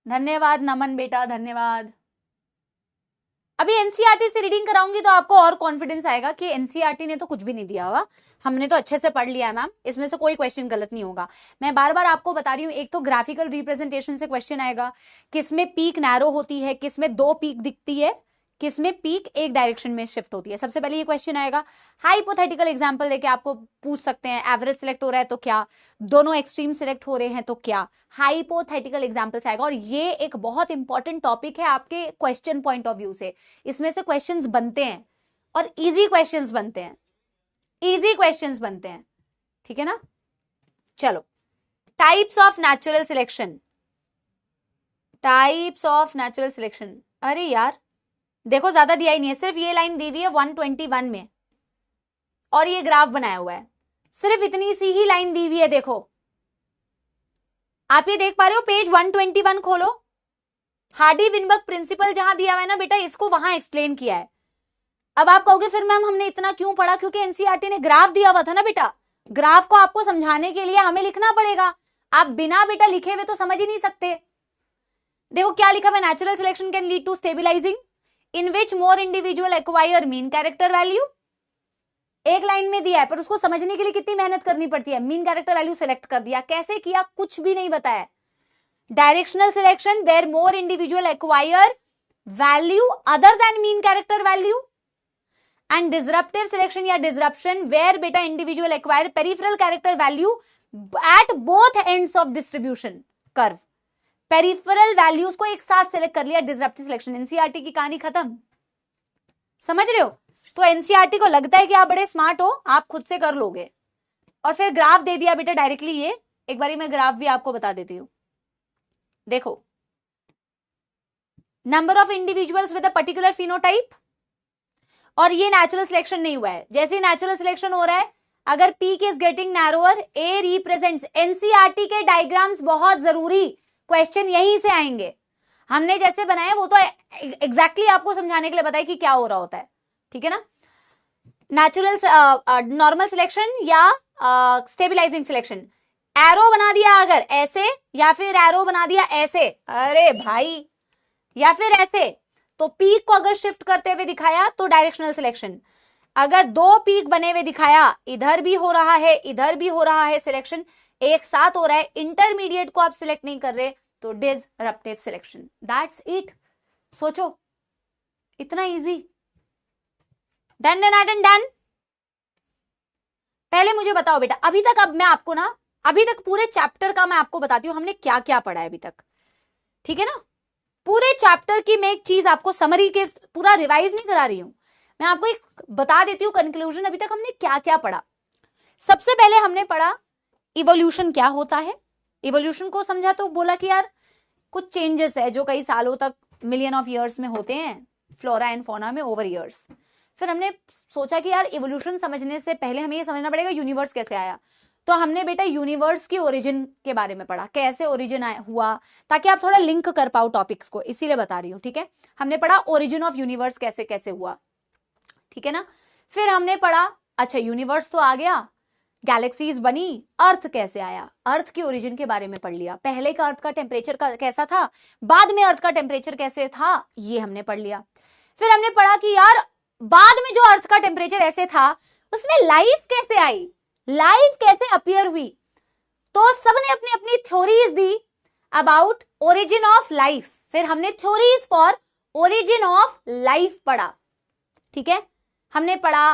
धन्यवाद नमन बेटा, धन्यवाद। अभी एनसीईआरटी से रीडिंग कराऊंगी तो आपको और कॉन्फिडेंस आएगा कि एनसीईआरटी ने तो कुछ भी नहीं दिया हुआ, हमने तो अच्छे से पढ़ लिया है मैम, इसमें से कोई क्वेश्चन गलत नहीं होगा। मैं बार बार आपको बता रही हूँ, एक तो ग्राफिकल रिप्रेजेंटेशन से क्वेश्चन आएगा, किसमें पीक नैरो होती है, किसमें दो पीक दिखती है, किसमें पीक एक डायरेक्शन में शिफ्ट होती है, सबसे पहले ये क्वेश्चन आएगा। हाइपोथेटिकल एग्जांपल देके आपको पूछ सकते हैं, एवरेज सिलेक्ट हो रहा है तो क्या, दोनों एक्सट्रीम सिलेक्ट हो रहे हैं तो क्या। हाइपोथेटिकल एग्जांपल्स आएगा, और ये एक बहुत इंपॉर्टेंट टॉपिक है आपके क्वेश्चन पॉइंट ऑफ व्यू से। इसमें से क्वेश्चंस बनते हैं और इजी क्वेश्चंस बनते हैं, इजी क्वेश्चंस बनते हैं, ठीक है ना। चलो, types of natural selection, types of natural selection. अरे यार देखो, ज्यादा दिया ही नहीं है, सिर्फ ये लाइन दी हुई है 121 में, और ये ग्राफ बनाया हुआ है, सिर्फ इतनी सी ही लाइन दी हुई है। देखो आप ये देख पा रहे हो, पेज 121 खोलो, हार्डी विनबर्ग प्रिंसिपल जहां दिया हुआ है ना बेटा, इसको वहां एक्सप्लेन किया है। अब आप कहोगे फिर मैम हमने इतना क्यों पढ़ा, क्योंकि एनसीईआरटी ने ग्राफ दिया हुआ था ना बेटा, ग्राफ को आपको समझाने के लिए हमें लिखना पड़ेगा, आप बिना बेटा लिखे हुए तो समझ ही नहीं सकते। देखो क्या लिखा हुआ, natural selection can lead to stabilising in which more individual acquire mean character value. एक लाइन में दिया है, पर उसको समझने के लिए कितनी मेहनत करनी पड़ती है। मीन कैरेक्टर वैल्यू सेलेक्ट कर दिया, कैसे किया कुछ भी नहीं बताया। Directional selection where more individual acquire value other than mean character value, and disruptive selection या डिसरप्शन वेयर बेटा individual acquire peripheral character value at both ends of distribution curve. Peripheral values को एक साथ सेलेक्ट कर लिया, डिसरप्टिव सिलेक्शन। एनसीईआरटी की कहानी खत्म, समझ रहे हो। तो एनसीईआरटी को लगता है कि आप बड़े स्मार्ट हो, आप खुद से कर लोगे, और फिर ग्राफ दे दिया बेटा डायरेक्टली। ये एक बारी मैं ग्राफ भी आपको बता देती हूं। देखो, number of individuals with a particular phenotype और ये नेचुरल सिलेक्शन नहीं हुआ है। जैसे ही नेचुरल सिलेक्शन हो रहा है, अगर peak is getting narrower, A represents, NCERT के डायग्राम्स बहुत जरूरी, क्वेश्चन यहीं से आएंगे। हमने जैसे बनाए वो तो एग्जैक्टली आपको समझाने के लिए बताया कि क्या हो रहा होता है, ठीक है ना। नेचुरल नॉर्मल सिलेक्शन या स्टेबलाइजिंग सिलेक्शन, एरो बना दिया अगर ऐसे, या फिर एरो बना दिया ऐसे, अरे भाई, या फिर ऐसे, तो पीक को अगर शिफ्ट करते हुए दिखाया तो डायरेक्शनल सिलेक्शन। अगर दो पीक बने हुए दिखाया, इधर भी हो रहा है इधर भी हो रहा है सिलेक्शन, एक साथ हो रहा है, इंटरमीडिएट को आप सिलेक्ट नहीं कर रहे, तो डिसरप्टिव सिलेक्शन। That's it. सोचो, इतना easy. Done done done done. पहले मुझे बताओ बेटा, अभी तक, अब मैं आपको ना, अभी तक पूरे चैप्टर का मैं आपको बताती हूं हमने क्या क्या पढ़ा है अभी तक, ठीक है ना। पूरे चैप्टर की मैं एक चीज आपको समरी के, पूरा रिवाइज नहीं करा रही हूं, मैं आपको एक बता देती हूँ कंक्लूजन अभी तक हमने क्या क्या पढ़ा। सबसे पहले हमने पढ़ा इवोल्यूशन क्या होता है। इवोल्यूशन को समझा तो बोला कि यार कुछ चेंजेस है जो कई सालों तक, मिलियन ऑफ ईयर्स में होते हैं फ्लोरा एंड फौना में ओवर ईयर्स। फिर हमने सोचा कि यार इवोल्यूशन समझने से पहले हमें ये समझना पड़ेगा यूनिवर्स कैसे आया। तो हमने बेटा यूनिवर्स की ओरिजिन के बारे में पढ़ा, कैसे ओरिजिन हुआ, ताकि आप थोड़ा लिंक कर पाओ टॉपिक्स को, इसीलिए बता रही हूँ, ठीक है। हमने पढ़ा ओरिजिन ऑफ यूनिवर्स कैसे कैसे हुआ, ठीक है ना। फिर हमने पढ़ा, अच्छा यूनिवर्स तो आ गया, गैलेक्सीज बनी, अर्थ कैसे आया, अर्थ की ओरिजिन के बारे में पढ़ लिया। पहले का अर्थ का टेम्परेचर कैसा था, बाद में अर्थ का टेम्परेचर कैसे था, ये हमने पढ़ लिया। फिर हमने पढ़ा कि यार बाद में जो अर्थ का टेम्परेचर ऐसे था उसमें लाइफ कैसे आई, लाइफ कैसे अपीयर हुई। तो सबने अपनी अपनी थ्योरीज दी अबाउट ओरिजिन ऑफ लाइफ। फिर हमने theories for origin of life पढ़ा, ठीक है। हमने पढ़ा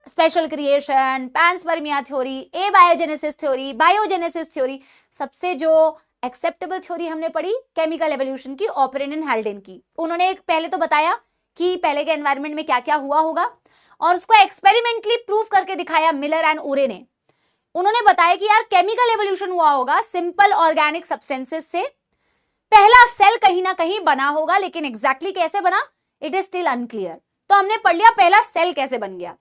special creation, panspermia theory, abiogenesis theory, biogenesis theory. सबसे जो एक्सेप्टेबल थ्योरी हमने पढ़ी केमिकल एवोल्यूशन की, ऑपरेन एंड हेल्डेन की। उन्होंने एक पहले तो बताया कि पहले के एनवायरनमेंट में क्या क्या हुआ होगा, और उसको एक्सपेरिमेंटली प्रूव करके दिखाया मिलर एंड उरे ने। उन्होंने बताया कि यार केमिकल एवोल्यूशन हुआ होगा सिंपल ऑर्गेनिक सब्सटेंसेस से, पहला सेल कहीं ना कहीं बना होगा, लेकिन एग्जैक्टली कैसे बना इट इज स्टिल अनक्लियर। तो हमने पढ़ लिया पहला सेल कैसे बन गया।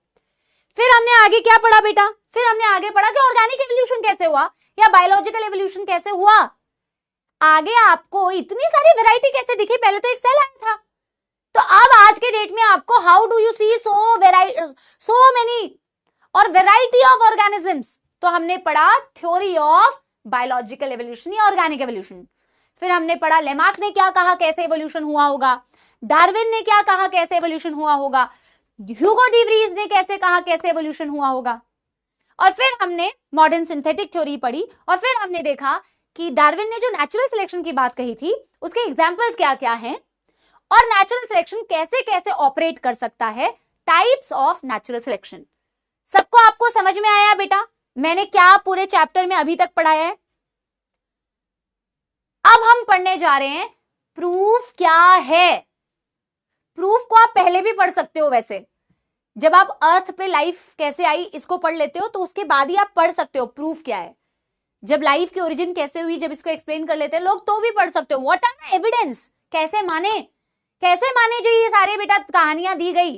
फिर हमने आगे क्या पढ़ा बेटा, फिर हमने आगे पढ़ा कि ऑर्गेनिक एवोल्यूशन कैसे हुआ या बायोलॉजिकल एवोल्यूशन कैसे हुआ। आगे आपको इतनी सारी वैरायटी कैसे दिखी, पहले तो एक सेल आया था, तो अब आज के डेट में आपको how do you see so many और वैरायटी ऑफ ऑर्गेनिजम्स। तो हमने पढ़ा थ्योरी ऑफ बायोलॉजिकल एवोल्यूशन या ऑर्गेनिक एवोल्यूशन। फिर हमने पढ़ा लेमार्क ने क्या कहा कैसे एवोल्यूशन हुआ होगा, डार्विन ने क्या कहा कैसे एवोल्यूशन हुआ होगा, ह्यूगो डी व्रीज ने कैसे कहा कैसे एवोल्यूशन हुआ होगा। और फिर हमने मॉडर्न सिंथेटिक थ्योरी पढ़ी, और फिर हमने देखा कि डार्विन ने जो नेचुरल सिलेक्शन की बात कही थी उसके एग्जांपल्स क्या क्या हैं, और नेचुरल सिलेक्शन कैसे कैसे ऑपरेट कर सकता है, टाइप्स ऑफ नेचुरल सिलेक्शन। सबको आपको समझ में आया बेटा मैंने क्या पूरे चैप्टर में अभी तक पढ़ाया है। अब हम पढ़ने जा रहे हैं प्रूफ क्या है। प्रूफ को आप पहले भी पढ़ सकते हो, वैसे जब आप अर्थ पे लाइफ कैसे आई इसको पढ़ लेते हो तो उसके बाद ही आप पढ़ सकते हो प्रूफ क्या है। जब लाइफ की ओरिजिन कैसे हुई जब इसको एक्सप्लेन कर लेते हैं लोग तो भी पढ़ सकते हो। व्हाट आर द एविडेंस, कैसे माने जो ये सारे बेटा कहानियां दी गई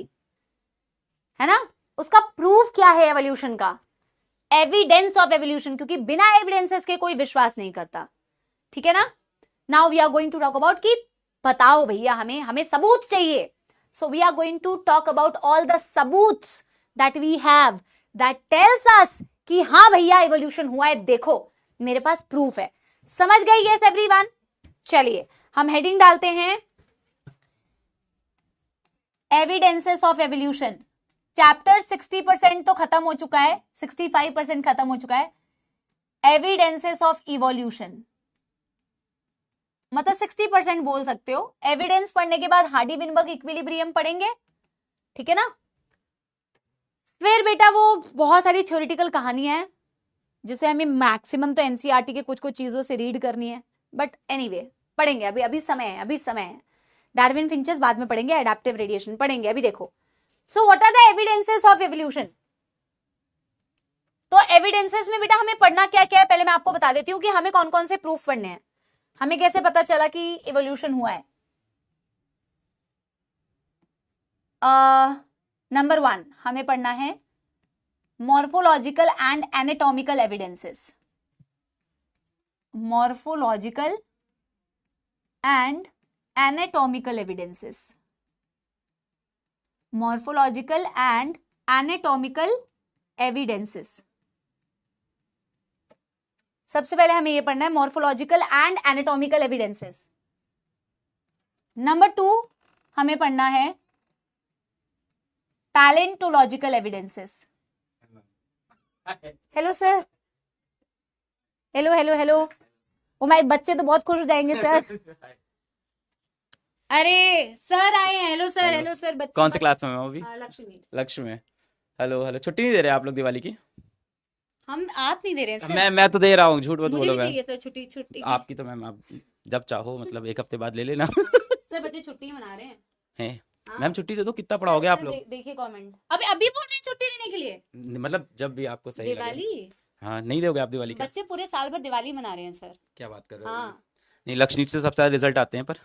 है ना, उसका प्रूफ क्या है एवोल्यूशन का, एविडेंस ऑफ एवोल्यूशन, क्योंकि बिना एविडेंसेस के कोई विश्वास नहीं करता, ठीक है ना। Now we are going to talk about कि बताओ भैया हमें सबूत चाहिए। So we are going to talk about all the सबूत्स that we have that tells us कि हाँ भैया evolution हुआ है, देखो मेरे पास प्रूफ है। समझ गए yes everyone? चलिए हम हेडिंग डालते हैं एविडेंसेस ऑफ एवोल्यूशन। चैप्टर 60% तो खत्म हो चुका है, 65% खत्म हो चुका है। एविडेंसेस ऑफ इवोल्यूशन मतलब 60% बोल सकते हो। एविडेंस पढ़ने के बाद हार्डी विनबर्ग इक्विलिब्रियम पढ़ेंगे, ठीक है ना। फिर बेटा वो बहुत सारी थ्योरेटिकल कहानियां हैं जिसे हमें मैक्सिमम तो एनसीईआरटी के कुछ कुछ चीजों से रीड करनी है, बट एनीवे पढ़ेंगे, अभी समय है। डार्विन फिंचेस बाद में पढ़ेंगे, एडेप्टिव रेडिएशन पढ़ेंगे, अभी देखो। So what are the evidences of evolution. तो एविडेंसेस में बेटा हमें पढ़ना क्या क्या है पहले मैं आपको बता देती हूँ कि हमें कौन कौन से प्रूफ पढ़ने हैं। हमें कैसे पता चला कि इवोल्यूशन हुआ है। नंबर 1 हमें पढ़ना है morphological and anatomical evidences. Morphological and anatomical evidences. Morphological and anatomical evidences. सबसे पहले हमें यह पढ़ना है morphological and anatomical evidences. Number 2 हमें पढ़ना है palaeontological evidences. Hello sir, hello hello hello. Oh my, बच्चे तो बहुत खुश हो जाएंगे सर। अरे सर आए हैं। Hello sir, hello sir. बच्चे कौन से क्लास में हो अभी? लक्ष्मी। लक्ष्य में। Hello hello. छुट्टी नहीं दे रहे आप लोग दिवाली की? हम आप नहीं दे रहे हैं सर। मैं तो दे रहा हूँ, झूठ मत मुझे बोलो। भी मैं चाहिए सर छुट्टी। छुट्टी आपकी तो मैम, आप जब चाहो मतलब 1 हफ्ते बाद ले लेना। सर बच्चे छुट्टी मना रहे हैं। है हाँ। मैम, छुट्टी दे दो। कितना पढ़ाओगे आप लोग? देखिए कमेंट। अभी अभी बोल रहे हैं छुट्टी देने के लिए। मतलब जब भी आपको सही लगे। दिवाली हाँ, नहीं दोगे आप दिवाली का? बच्चे पूरे साल भर दिवाली मना रहे हैं सर। क्या बात कर रहे हो? हाँ, नहीं, लक्ष्य से सबसे ज्यादा रिजल्ट आते हैं, पर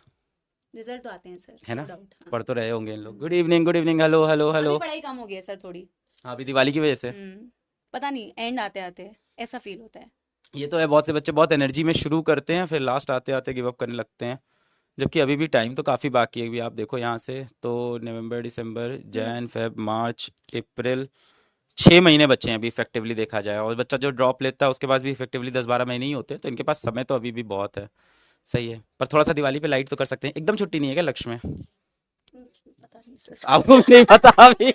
रिजल्ट तो आते हैं सर, है नो ना? डाउट। हाँ। पढ़ तो रहे होंगे इन लोग। Good evening, good evening. Hello hello अभी हेलो। पढ़ाई कम हो गई है सर थोड़ी। हाँ, अभी दिवाली की वजह से। पता नहीं, एंड आते आते ऐसा फील होता है। ये तो है, बहुत से बच्चे बहुत एनर्जी में शुरू करते हैं, फिर लास्ट आते आते गिव अप करने लगते हैं। जबकि अभी भी टाइम तो काफ़ी बाकी है। अभी आप देखो यहाँ से तो नवंबर, दिसंबर, जैन, फेब, मार्च, अप्रैल, 6 महीने बच्चे हैं अभी इफेक्टिवली देखा जाए। और बच्चा जो ड्रॉप लेता है उसके पास भी इफेक्टिवली 10-12 महीने ही होते हैं, तो इनके पास समय तो अभी भी बहुत है। सही है, पर थोड़ा सा दिवाली पे लाइट तो कर सकते हैं। एकदम छुट्टी नहीं है क्या लक्ष्य में? पता नहीं सर। आपको भी नहीं पता अभी?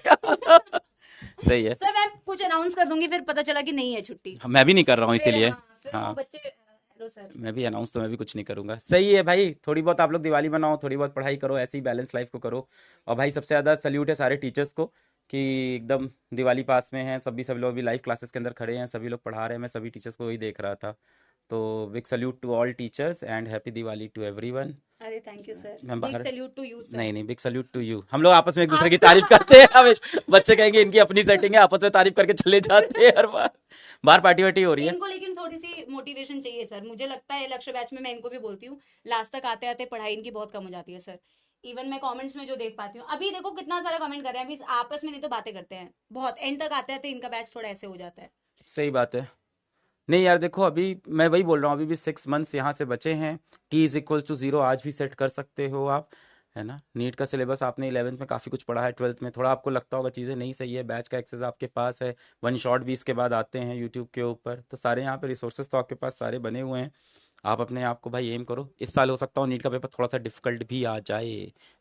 सही है। सर मैं कुछ अनाउंस कर दूंगी, फिर पता चला कि नहीं है छुट्टी। मैं भी नहीं कर रहा हूँ फिर इसीलिए। फिर वो हाँ, बच्चे। Hello sir. मैं भी अनाउंस तो मैं भी कुछ नहीं करूंगा। सही है भाई, थोड़ी बहुत आप लोग दिवाली बनाओ, थोड़ी बहुत पढ़ाई करो, ऐसे ही बैलेंस लाइफ को करो। और भाई सबसे ज़्यादा सल्यूट है सारे टीचर्स को कि एकदम दिवाली पास में है। सब लोग अभी लाइव क्लासेस के अंदर खड़े हैं, सभी लोग पढ़ा रहे हैं। मैं सभी टीचर्स को वही देख रहा था। तो big salute to all teachers and happy Diwali to everyone. अरे थैंक यू सर। मैं बिग बाहर सैल्यूट टू यू सर। नहीं नहीं, बिग सल्यूट टू यू। हम लोग आपस में एक दूसरे की तारीफ करते हैं हमेशा। बच्चे कहेंगे इनकी अपनी सेटिंग है, आपस में तारीफ करके चले जाते हैं हर बार। बाहर पार्टी वार्टी हो रही है। इनको लेकिन थोड़ी सी मोटिवेशन चाहिए सर। मुझे लगता है लक्ष्य बैच में मैं इनको भी बोलती हूँ, लास्ट तक आते आते पढ़ाई इनकी बहुत कम हो जाती है सर। इवन मैं कमेंट्स में जो देख पाती हूँ, अभी देखो कितना सारा कमेंट कर रहे हैं। अभी आपस में नहीं तो बातें करते हैं बहुत, एंड तक आते आते इनका बैच थोड़ा ऐसे हो जाता है। सही बात है। नहीं यार देखो, अभी मैं वही बोल रहा हूँ, अभी भी 6 मंथ्स यहाँ से बचे हैं। T=0 आज भी सेट कर सकते हो आप, है ना? नीट का सिलेबस आपने 11th में काफ़ी कुछ पढ़ा है, 12th में थोड़ा आपको लगता होगा चीज़ें नहीं सही है। बैच का एक्सेस आपके पास है, 1 शॉट भी इसके बाद आते हैं यूट्यूब के ऊपर, तो सारे यहाँ पे रिसोर्सेज तो आपके पास सारे बने हुए हैं। आप अपने आप को भाई एम करो। इस साल हो सकता हो नीट का पेपर थोड़ा सा डिफिकल्ट भी आ जाए,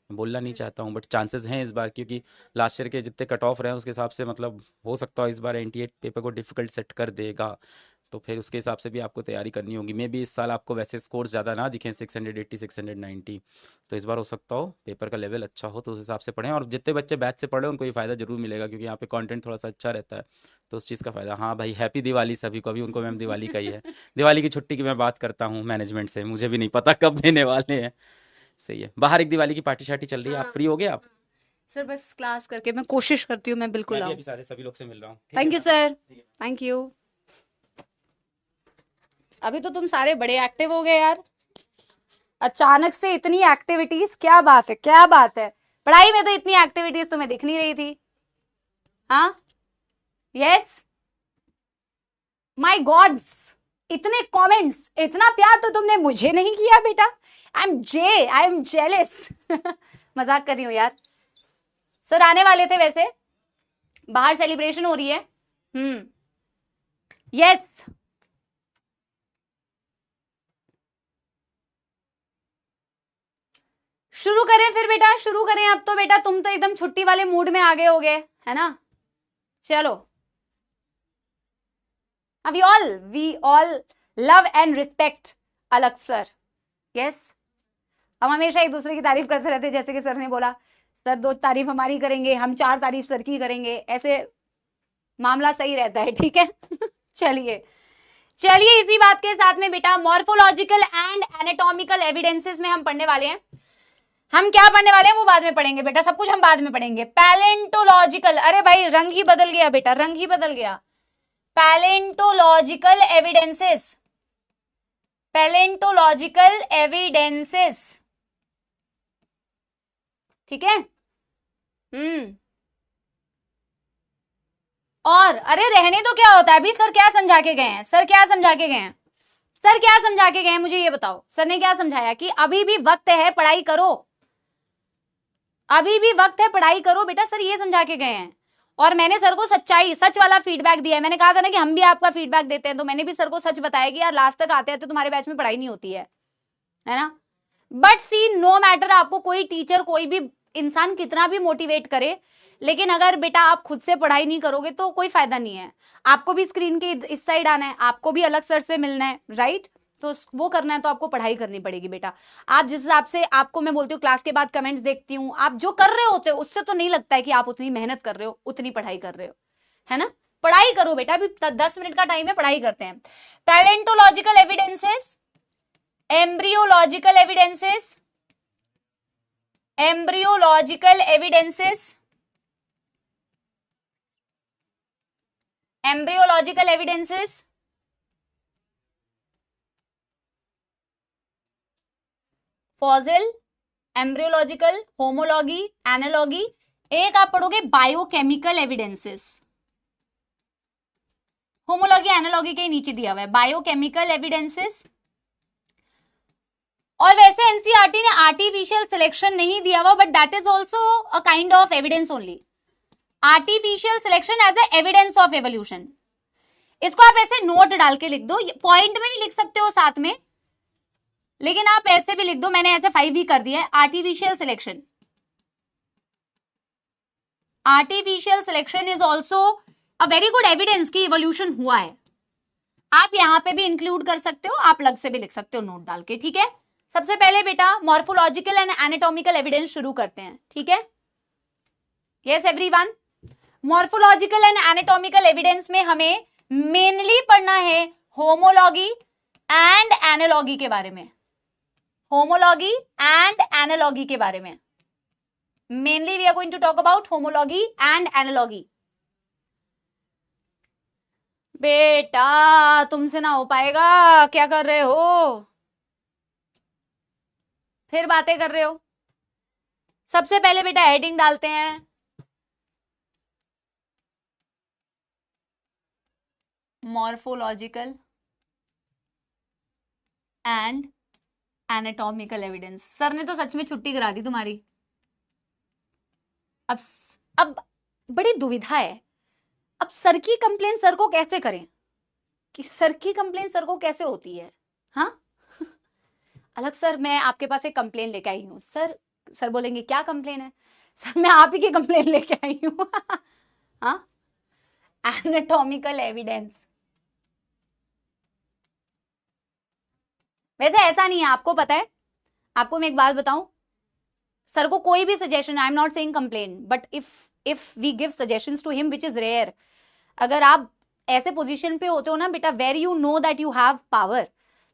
मैं बोलना नहीं चाहता हूँ, बट चांसेस हैं इस बार, क्योंकि लास्ट ईयर के जितने कट ऑफ रहे हैं उसके हिसाब से मतलब हो सकता हो इस बार NTA पेपर को डिफिकल्ट सेट कर देगा। तो फिर उसके हिसाब से भी आपको तैयारी करनी होगी। मे भी इस साल आपको वैसे स्कोर्स ज़्यादा ना दिखें, 680 690, तो इस बार हो सकता हो पेपर का लेवल अच्छा हो, तो उस हिसाब से पढ़ें। और जितने बच्चे बैच से पढ़े उनको ये फ़ायदा जरूर मिलेगा, क्योंकि यहाँ पे कंटेंट थोड़ा सा अच्छा रहता है, तो उस चीज़ का फ़ायदा। हाँ भाई, हैप्पी दिवाली सभी को। अभी उनको मैम दिवाली का ही है। दिवाली की छुट्टी की मैं बात करता हूँ मैनेजमेंट से, मुझे भी नहीं पता कब देने वाले हैं। सही है, बाहर एक दिवाली की पार्टी शार्टी चल रही है। आप फ्री हो गए आप? सर बस क्लास करके मैं कोशिश करती हूँ, मैं बिल्कुल मैं भी आऊँ। अभी सारे सभी लोग से मिल रहा हूँ। Thank you sir, thank you. अभी तो तुम सारे बड़े एक्टिव हो गए यार, अचानक से इतनी एक्टिविटीज। क्या बात है, क्या बात है। पढ़ाई में तो इतनी एक्टिविटीज तुम्हें दिख नहीं रही थी। हाँ, यस, माय गॉड्स, इतने कमेंट्स, इतना प्यार तो तुमने मुझे नहीं किया बेटा। I am jealous. मजाक कर रही हूँ यार। सर आने वाले थे वैसे, बाहर सेलिब्रेशन हो रही है। यस, शुरू करें फिर बेटा, शुरू करें अब तो। बेटा तुम तो एकदम छुट्टी वाले मूड में आ गए होगे, है ना? चलो, अब we all love and respect अलग सर। यस, हम हमेशा एक दूसरे की तारीफ करते रहते हैं, जैसे कि सर ने बोला, सर 2 तारीफ हमारी करेंगे, हम 4 तारीफ सर की करेंगे, ऐसे मामला सही रहता है। ठीक है। चलिए चलिए, इसी बात के साथ में बेटा मॉर्फोलॉजिकल एंड एनाटॉमिकल एविडेंसेस में हम पढ़ने वाले हैं। हम क्या पढ़ने वाले हैं वो बाद में पढ़ेंगे बेटा, सब कुछ हम बाद में पढ़ेंगे। पैलेंटोलॉजिकल, अरे भाई रंग ही बदल गया बेटा, रंग ही बदल गया। पैलेंटोलॉजिकल एविडेंसेस, पैलेंटोलॉजिकल एविडेंसेस, ठीक है। और अरे रहने तो क्या होता है अभी, सर क्या समझा के गए हैं, सर क्या समझा के गए हैं, सर क्या समझा के गए हैं, मुझे ये बताओ, सर ने क्या समझाया कि अभी भी वक्त है पढ़ाई करो, अभी भी वक्त है पढ़ाई करो बेटा, सर ये समझा के गए हैं। और मैंने सर को सच्चाई, सच वाला फीडबैक दिया है। मैंने कहा था ना कि हम भी आपका फीडबैक देते हैं, तो मैंने भी सर को सच बताया कि यार लास्ट तक आते हैं तो तुम्हारे बैच में पढ़ाई नहीं होती है ना। बट सी नो मैटर, आपको कोई टीचर कोई भी इंसान कितना भी मोटिवेट करे, लेकिन अगर बेटा आप खुद से पढ़ाई नहीं करोगे तो कोई फायदा नहीं है। आपको भी स्क्रीन के इस साइड आना है, आपको भी अलग सर से मिलना है, राइट? तो वो करना है तो आपको पढ़ाई करनी पड़ेगी बेटा। आप जिस हिसाब से, आपको मैं बोलती हूँ क्लास के बाद कमेंट्स देखती हूँ, आप जो कर रहे होते हो उससे तो नहीं लगता है कि आप उतनी मेहनत कर रहे हो, उतनी पढ़ाई कर रहे हो, है ना। पढ़ाई करो बेटा, अभी 10 मिनट का टाइम है, पढ़ाई करते हैं। Palaeontological evidences, embryological evidences, embryological evidences, embryological evidences, fossil, embryological, homology, analogy. एक आप पढ़ोगे बायोकेमिकल एविडेंसेस, होमोलॉगी एनालॉगी के नीचे दिया हुआ है बायोकेमिकल एविडेंसेस। और वैसे एनसीईआरटी ने आर्टिफिशियल सिलेक्शन नहीं दिया हुआ, but that is also a kind of evidence only. Artificial selection as a evidence of evolution, इसको आप ऐसे नोट डाल के लिख दो, पॉइंट में भी लिख सकते हो साथ में, लेकिन आप ऐसे भी लिख दो, मैंने ऐसे 5 भी कर दिया है। Artificial selection, artificial selection is also a very good evidence कि इवोल्यूशन हुआ है। आप यहां पे भी इंक्लूड कर सकते हो, आप अलग से भी लिख सकते हो नोट डाल के, ठीक है। सबसे पहले बेटा मॉर्फोलॉजिकल एंड एनाटॉमिकल एविडेंस शुरू करते हैं, ठीक है। Yes everyone, morphological and anatomical evidence में हमें मेनली पढ़ना है होमोलॉगी एंड एनालॉगी के बारे में, होमोलॉगी एंड एनालॉगी के बारे में। Mainly we are going to talk about homology and analogy. बेटा तुमसे ना हो पाएगा, क्या कर रहे हो, फिर बातें कर रहे हो। सबसे पहले बेटा हेडिंग डालते हैं, morphological and anatomical evidence. Sir ने तो सच में छुट्टी करा दी तुम्हारी। अब बड़ी दुविधा है, अब सर की कंप्लेन सर को कैसे करें, कि सर की कंप्लेन सर को कैसे होती है। हाँ अलग सर, मैं आपके पास एक कंप्लेन लेके आई हूँ। सर, सर बोलेंगे क्या कंप्लेन है, सर मैं आप ही की कंप्लेन लेके आई हूँ। हाँ, एनाटॉमिकल एविडेंस। वैसे ऐसा नहीं है, आपको पता है, आपको मैं एक बात बताऊं, सर को कोई भी suggestion, I am not saying complain, but if we give suggestions to him which is rare, अगर आप ऐसे पोजीशन पे होते हो ना बेटा, where you know that you have power,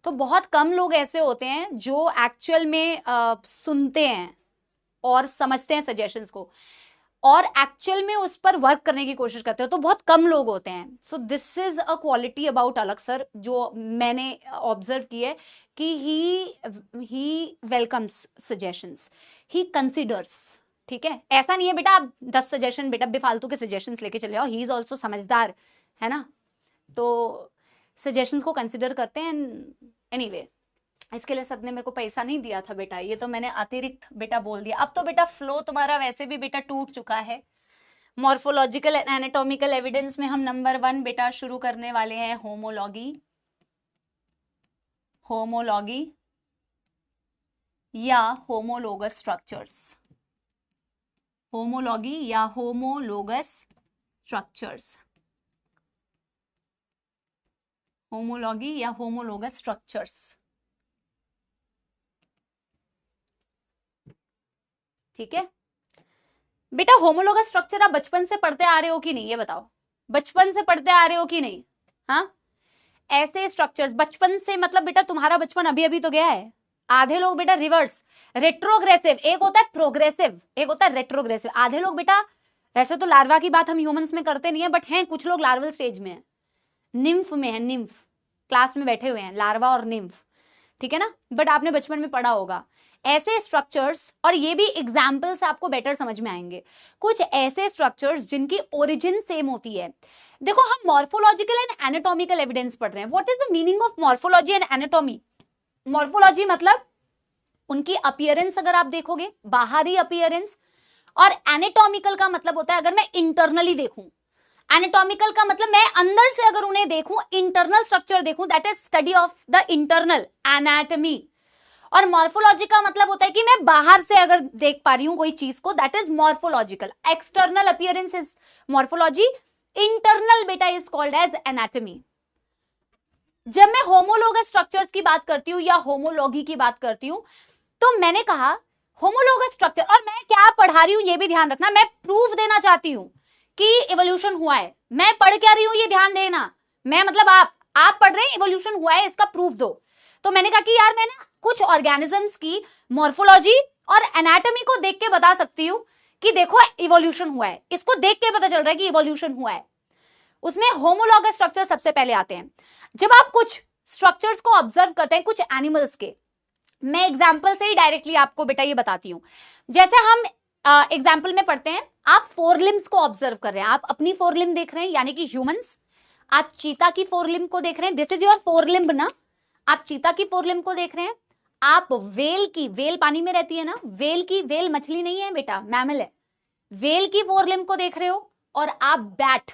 तो बहुत कम लोग ऐसे होते हैं जो एक्चुअल में सुनते हैं और समझते हैं सजेशंस को, और एक्चुअल में उस पर वर्क करने की कोशिश करते हो, तो बहुत कम लोग होते हैं। So this is a quality about अलग सर जो मैंने ऑब्जर्व की है, कि ही वेलकम्स सजेशंस, ही कंसिडर्स, ठीक है। ऐसा नहीं है बेटा आप 10 सजेशन बेटा बेफालतू के सजेशंस लेके चले आओ, ही इज ऑल्सो समझदार, है ना, तो सजेशंस को कंसिडर करते हैं। एनीवे, इसके लिए सर ने मेरे को पैसा नहीं दिया था बेटा, ये तो मैंने अतिरिक्त बेटा बोल दिया। अब तो बेटा फ्लो तुम्हारा वैसे भी बेटा टूट चुका है। मॉर्फोलॉजिकल एंड एनाटॉमिकल एविडेंस में हम नंबर 1 बेटा शुरू करने वाले हैं होमोलॉगी, होमोलॉगी या होमोलोगस स्ट्रक्चर्स, होमोलॉगी या होमोलोगस स्ट्रक्चर्स, होमोलॉगी या होमोलोगस स्ट्रक्चर्स, ठीक है बेटा। होमोलोगस स्ट्रक्चर आप बचपन से पढ़ते आ रहे हो कि नहीं, ये बताओ, बचपन से पढ़ते आ रहे हो कि नहीं। हाँ, ऐसे स्ट्रक्चर्स बचपन से, मतलब बेटा तुम्हारा बचपन अभी अभी तो गया है। आधे लोग बेटा रिवर्स, रेट्रोग्रेसिव, एक होता है प्रोग्रेसिव, एक होता है रेट्रोग्रेसिव। आधे लोग बेटा, वैसे तो लार्वा की बात हम ह्यूमंस में करते नहीं है, बट हैं कुछ लोग लार्वल स्टेज में है, निम्फ में है, निम्फ क्लास में बैठे हुए हैं, लार्वा और निम्फ, ठीक है ना। बट आपने बचपन में पढ़ा होगा, ऐसे स्ट्रक्चर्स, और ये भी एग्जाम्पल से आपको बेटर समझ में आएंगे, कुछ ऐसे स्ट्रक्चर्स जिनकी ओरिजिन सेम होती है। देखो हम मॉर्फोलॉजिकल एंड एनाटॉमिकल एविडेंस पढ़ रहे हैं। What is the meaning of morphology and anatomy? Morphology मतलब उनकी अपीयरेंस, अगर आप देखोगे बाहरी अपीयरेंस, और एनाटॉमिकल का मतलब होता है अगर मैं इंटरनली देखूं। एनाटॉमिकल का मतलब मैं अंदर से अगर उन्हें देखूं, इंटरनल स्ट्रक्चर देखूं, that is study of the internal anatomy. और मॉर्फोलॉजी का मतलब होता है कि मैं बाहर से अगर देख पा रही हूं कोई चीज को, that is morphological. External appearance is morphology, internal बेटा इज कॉल्ड एज एनाटॉमी। जब मैं होमोलोगस स्ट्रक्चर्स की बात करती हूं या होमोलॉगी की बात करती हूं, तो मैंने कहा होमोलोगस स्ट्रक्चर, और मैं क्या पढ़ा रही हूं ये भी ध्यान रखना, मैं प्रूफ देना चाहती हूं कि इवोल्यूशन हुआ है। मैं पढ़ क्या रही हूं ये ध्यान देना, मैं मतलब आप पढ़ रहे हैं इवोल्यूशन हुआ है, इसका प्रूफ दो। तो मैंने कहा कि यार मैं ना कुछ ऑर्गेनिजम्स की मॉर्फोलॉजी और एनाटॉमी को देख के बता सकती हूं कि देखो इवोल्यूशन हुआ है, इसको देख के पता चल रहा है कि इवोल्यूशन हुआ है। उसमें होमोलॉगस स्ट्रक्चर सबसे पहले आते हैं। जब आप कुछ स्ट्रक्चर्स को ऑब्जर्व करते हैं कुछ एनिमल्स के, मैं एग्जाम्पल से ही डायरेक्टली आपको बेटा ये बताती हूं। जैसे हम एग्जाम्पल में पढ़ते हैं, आप फोर लिम्स को ऑब्जर्व कर रहे हैं, आप अपनी फोर लिम्ब देख रहे हैं यानी कि ह्यूमंस, आप चीता की फोर लिम्ब को देख रहे हैं, this is your four limb ना, आप चीता की फोर लिम्ब को देख रहे हैं। आप वेल पानी में रहती है ना, वेल मछली नहीं है बेटा, मैमल है, वेल की फोर लिम्ब को देख रहे हो। और आप बैट,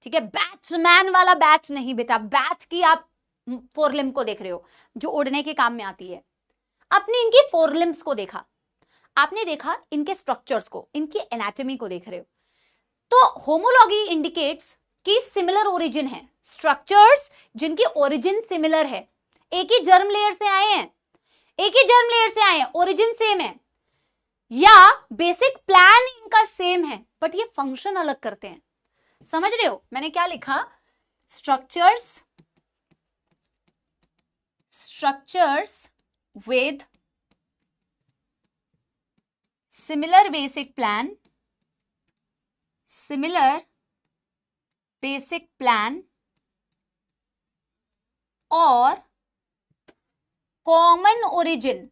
ठीक है, बैट्समैन वाला बैट नहीं बेटा, बैट की आप फोर लिम्ब को देख रहे हो जो उड़ने के काम में आती है। आपने इनकी फोर लिम्ब्स को देखा, आपने देखा इनके स्ट्रक्चर्स को, इनकी एनाटॉमी को देख रहे हो। तो होमोलॉगी इंडिकेट्स कि सिमिलर ओरिजिन है, स्ट्रक्चर्स जिनकी ओरिजिन सिमिलर है, एक ही जर्म लेयर से आए हैं, ओरिजिन सेम है, या बेसिक प्लान इनका सेम है, बट ये फंक्शन अलग करते हैं। समझ रहे हो मैंने क्या लिखा? Structures with similar basic plan और common origin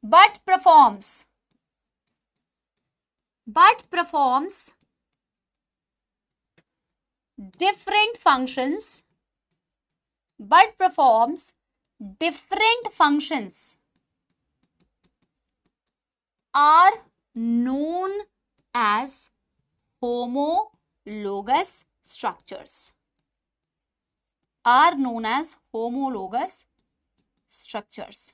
but performs different functions are known as homologous structures. Are known as homologous structures.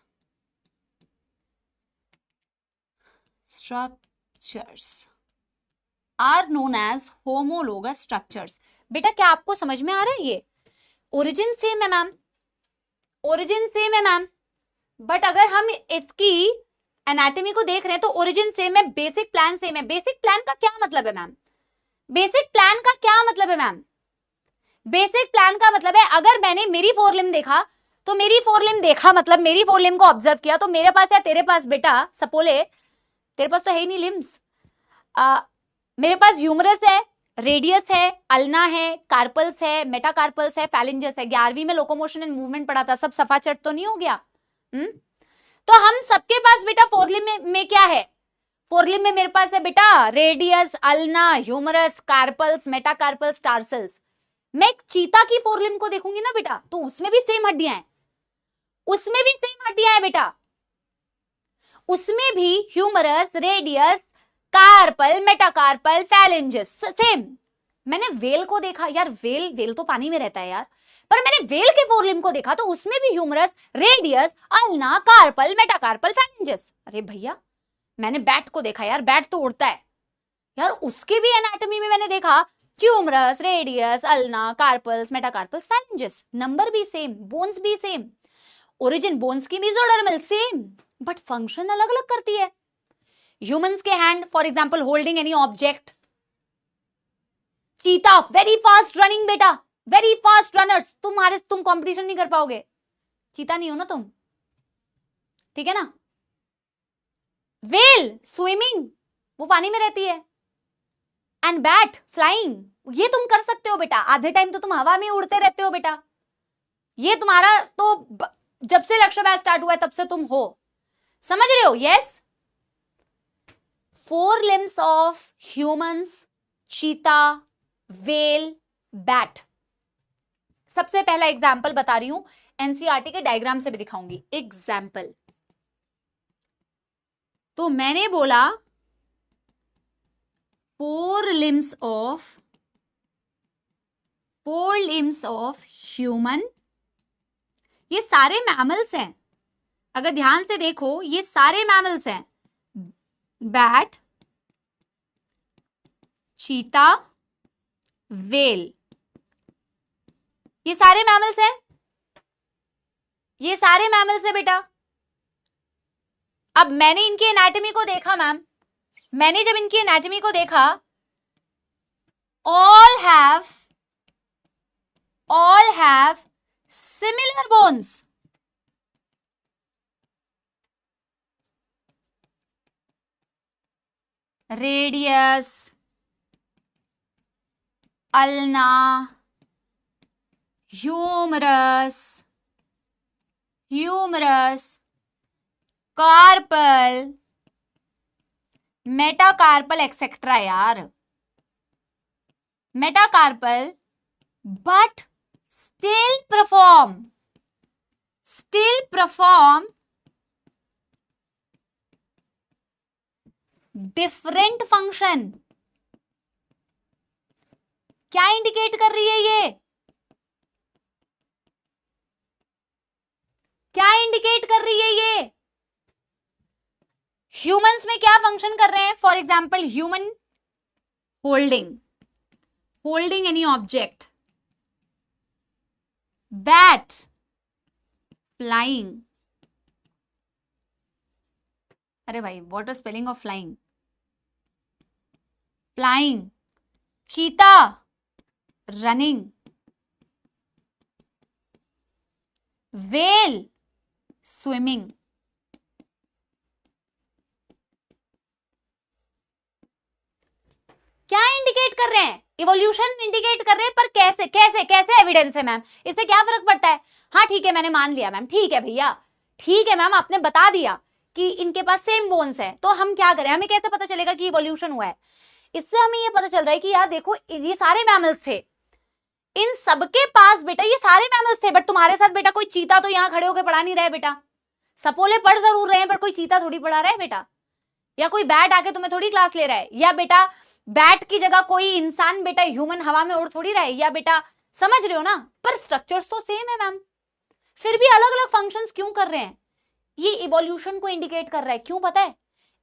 Are known as homologous structures. बेटा क्या आपको समझ में आ रहा है? ये ओरिजिन सेम है मैम, ओरिजिन सेम है मैम, बट अगर हम इसकी एनाटॉमी को देख रहे हैं तो ओरिजिन सेम है, बेसिक प्लान सेम है। बेसिक प्लान का क्या मतलब है मैम? बेसिक प्लान का क्या मतलब है मैम? बेसिक प्लान का मतलब है अगर मैंने मेरी फोर लिम्ब देखा तो मेरी फोर लिम्ब देखा मतलब मेरी फोर लिम्ब को ऑब्जर्व किया, तो मेरे पास या तेरे पास बेटा, सपोले तेरे पास तो है ही नहीं लिम्ब्स, मेरे पास ह्यूमरस है, रेडियस है, अल्ना है, कार्पल्स है, मेटाकार्पल्स है, फैलिंजस है। 11वीं में लोकोमोशन एंड मूवमेंट पढ़ा था, सब सफा चट तो नहीं हो गया? तो हम सबके पास बेटा फोर लिम्ब में क्या है? फोर लिम्ब में मेरे पास है बेटा radius, ulna, humerus, carpals, metacarpals, tarsals. मैं एक चीता की फोर लिम्ब को देखूंगी ना बेटा, तो उसमें भी सेम हड्डियां हैं, उसमें भी सेम हड्डियां हैं बेटा, उसमें भी humerus, radius, carpal, metacarpal, phalanges same. मैंने वेल को देखा यार, वेल तो पानी में रहता है यार, पर मैंने वेल के फोर लिम्ब को देखा तो उसमें भी humerus, radius, ulna, carpal, metacarpal, phalanges. अरे भैया मैंने बैट को देखा यार, बैट तो उड़ता है यार, उसके भी एनाटॉमी में मैंने देखा ह्यूमरस, रेडियस, अल्ना, कार्पल्स, मेटाकार्पल्स, फैलेंजेस। नंबर भी सेम, बोन्स भी सेम, ओरिजिन बोन्स की मेसोडर्मल सेम, बट फंक्शन अलग अलग करती है। ह्यूमंस के hand for example holding any object, चीता वेरी फास्ट रनिंग बेटा, वेरी फास्ट रनर्स, तुम कंपटीशन नहीं कर पाओगे, चीता नहीं हो ना तुम, ठीक है ना। वेल स्विमिंग, वो पानी में रहती है, एंड बैट फ्लाइंग, ये तुम कर सकते हो बेटा, आधे टाइम तो तुम हवा में उड़ते रहते हो बेटा, ये तुम्हारा तो जब से लक्ष्य बैच स्टार्ट हुआ है तब से तुम हो, समझ रहे हो? यस, 4 limbs ऑफ ह्यूमंस, चीता, वेल, बैट। सबसे पहला एग्जाम्पल बता रही हूं, एनसीईआरटी के डायग्राम से भी दिखाऊंगी एग्जाम्पल। तो मैंने बोला 4 limbs ऑफ ह्यूमन, ये सारे मैमल्स हैं, अगर ध्यान से देखो ये सारे मैमल्स हैं, बैट, चीता, वेल, ये सारे मैमल्स हैं, ये सारे मैमल्स हैं बेटा। अब मैंने इनकी एनाटॉमी को देखा मैम, मैंने जब इनकी एनाटॉमी को देखा, all have similar bones, radius, ulna, humerus, carpal, metacarpal et cetera यार, metacarpal, but still perform different function। क्या इंडिकेट कर रही है ये? क्या इंडिकेट कर रही है ये? ह्यूमंस में क्या फंक्शन कर रहे हैं? For example human holding any object, bat flying, अरे भाई what is spelling of flying? Flying, चीता रनिंग, वेल स्विमिंग। क्या इंडिकेट कर रहे हैं? इवोल्यूशन इंडिकेट कर रहे हैं, पर कैसे कैसे कैसे एविडेंस है मैम? इससे क्या फर्क पड़ता है? हाँ ठीक है, मैंने मान लिया मैम, ठीक है भैया, ठीक है मैम, आपने बता दिया कि इनके पास सेम बोन्स है, तो हम क्या करें? हमें कैसे पता चलेगा कि इवोल्यूशन हुआ है? इससे हमें ये पता चल रहा है कि यार देखो ये सारे मैमल्स थे, इन सबके पास बेटा ये सारे मैमल्स थे, बट तुम्हारे साथ बेटा कोई चीता तो यहाँ खड़े होकर पढ़ा नहीं रहे बेटा, सपोले पढ़ जरूर रहे हैं पर कोई चीता थोड़ी पढ़ा रहा है बेटा, या कोई बैट आके तुम्हें थोड़ी क्लास ले रहा है, या बेटा बैट की जगह कोई इंसान बेटा ह्यूमन हवा में उड़ थोड़ी रहा है, या बेटा समझ रहे हो ना? पर स्ट्रक्चर्स तो सेम है मैम, फिर भी अलग अलग फंक्शंस क्यों कर रहे हैं? ये इवोल्यूशन को इंडिकेट कर रहा है, क्यों पता है?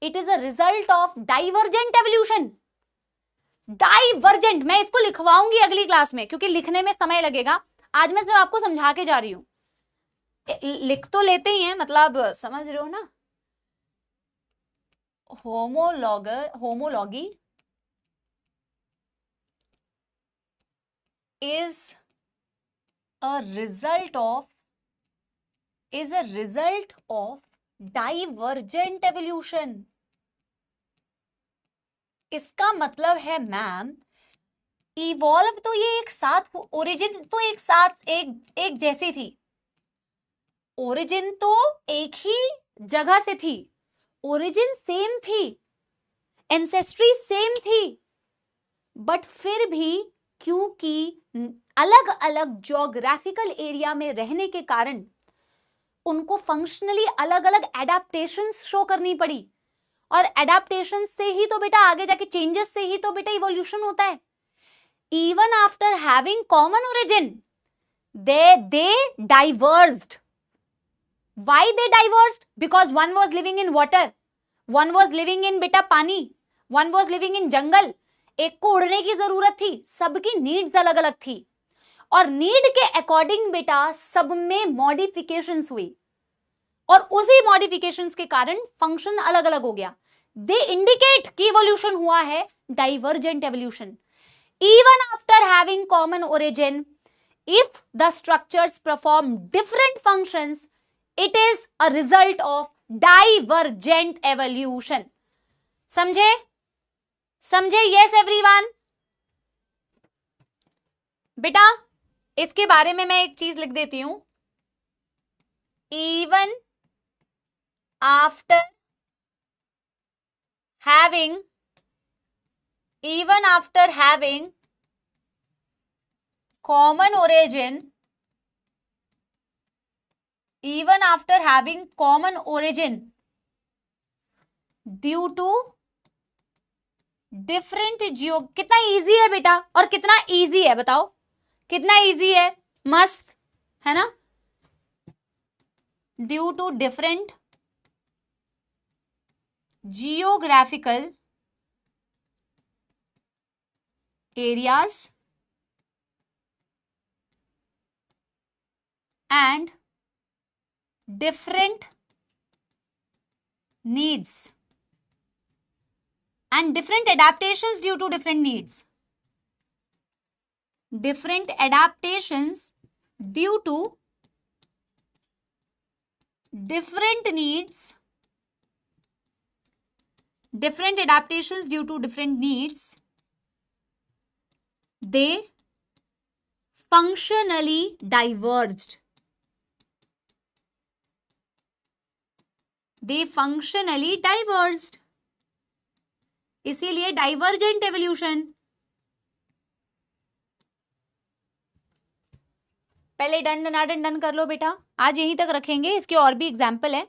It is a result of divergent evolution. Divergent, मैं इसको लिखवाऊंगी अगली क्लास में क्योंकि लिखने में समय लगेगा, आज मैं सिर्फ आपको समझा के जा रही हूं, लिख तो लेते ही हैं, मतलब समझ रहे हो ना? Homology is a result of divergent evolution। इसका मतलब है मैम इवॉल्व तो ये एक साथ, ओरिजिन तो एक साथ एक जैसी थी, ओरिजिन तो एक ही जगह से थी, ओरिजिन सेम थी, एंसेस्ट्री सेम थी, बट फिर भी क्योंकि अलग अलग ज्योग्राफिकल एरिया में रहने के कारण उनको फंक्शनली अलग अलग एडाप्टेशंस शो करनी पड़ी, और एडाप्टेशन से ही तो बेटा आगे जाके चेंजेस से ही तो बेटा इवोल्यूशन होता है। Even after having common origin they divorced. Why they divorced? Because one was living in water, one was living in बेटा पानी, वन वॉज लिविंग इन जंगल, एक को उड़ने की जरूरत थी, सबकी नीड्स अलग अलग थी, और नीड के अकॉर्डिंग बेटा सब में मॉडिफिकेशंस हुई, और उसी मॉडिफिकेशंस के कारण फंक्शन अलग अलग हो गया। दे इंडिकेट कि इवोल्यूशन हुआ है divergent evolution. Even after having common origin, if the structures perform different functions, it is a result of divergent evolution. समझे? समझे? Yes everyone? बेटा इसके बारे में मैं एक चीज लिख देती हूं, even after having common origin, due to different कितना इजी है बेटा, और कितना इजी है बताओ, कितना इजी है, मस्त है ना, due to different geographical areas and different needs and different adaptations due to different needs, different adaptations due to different needs, different adaptations due to different needs, they functionally diverged. They functionally diverged. इसीलिए डाइवर्जेंट एवोल्यूशन। पहले डन डनाडन डन कर लो बेटा, आज यहीं तक रखेंगे, इसके और भी एग्जाम्पल है।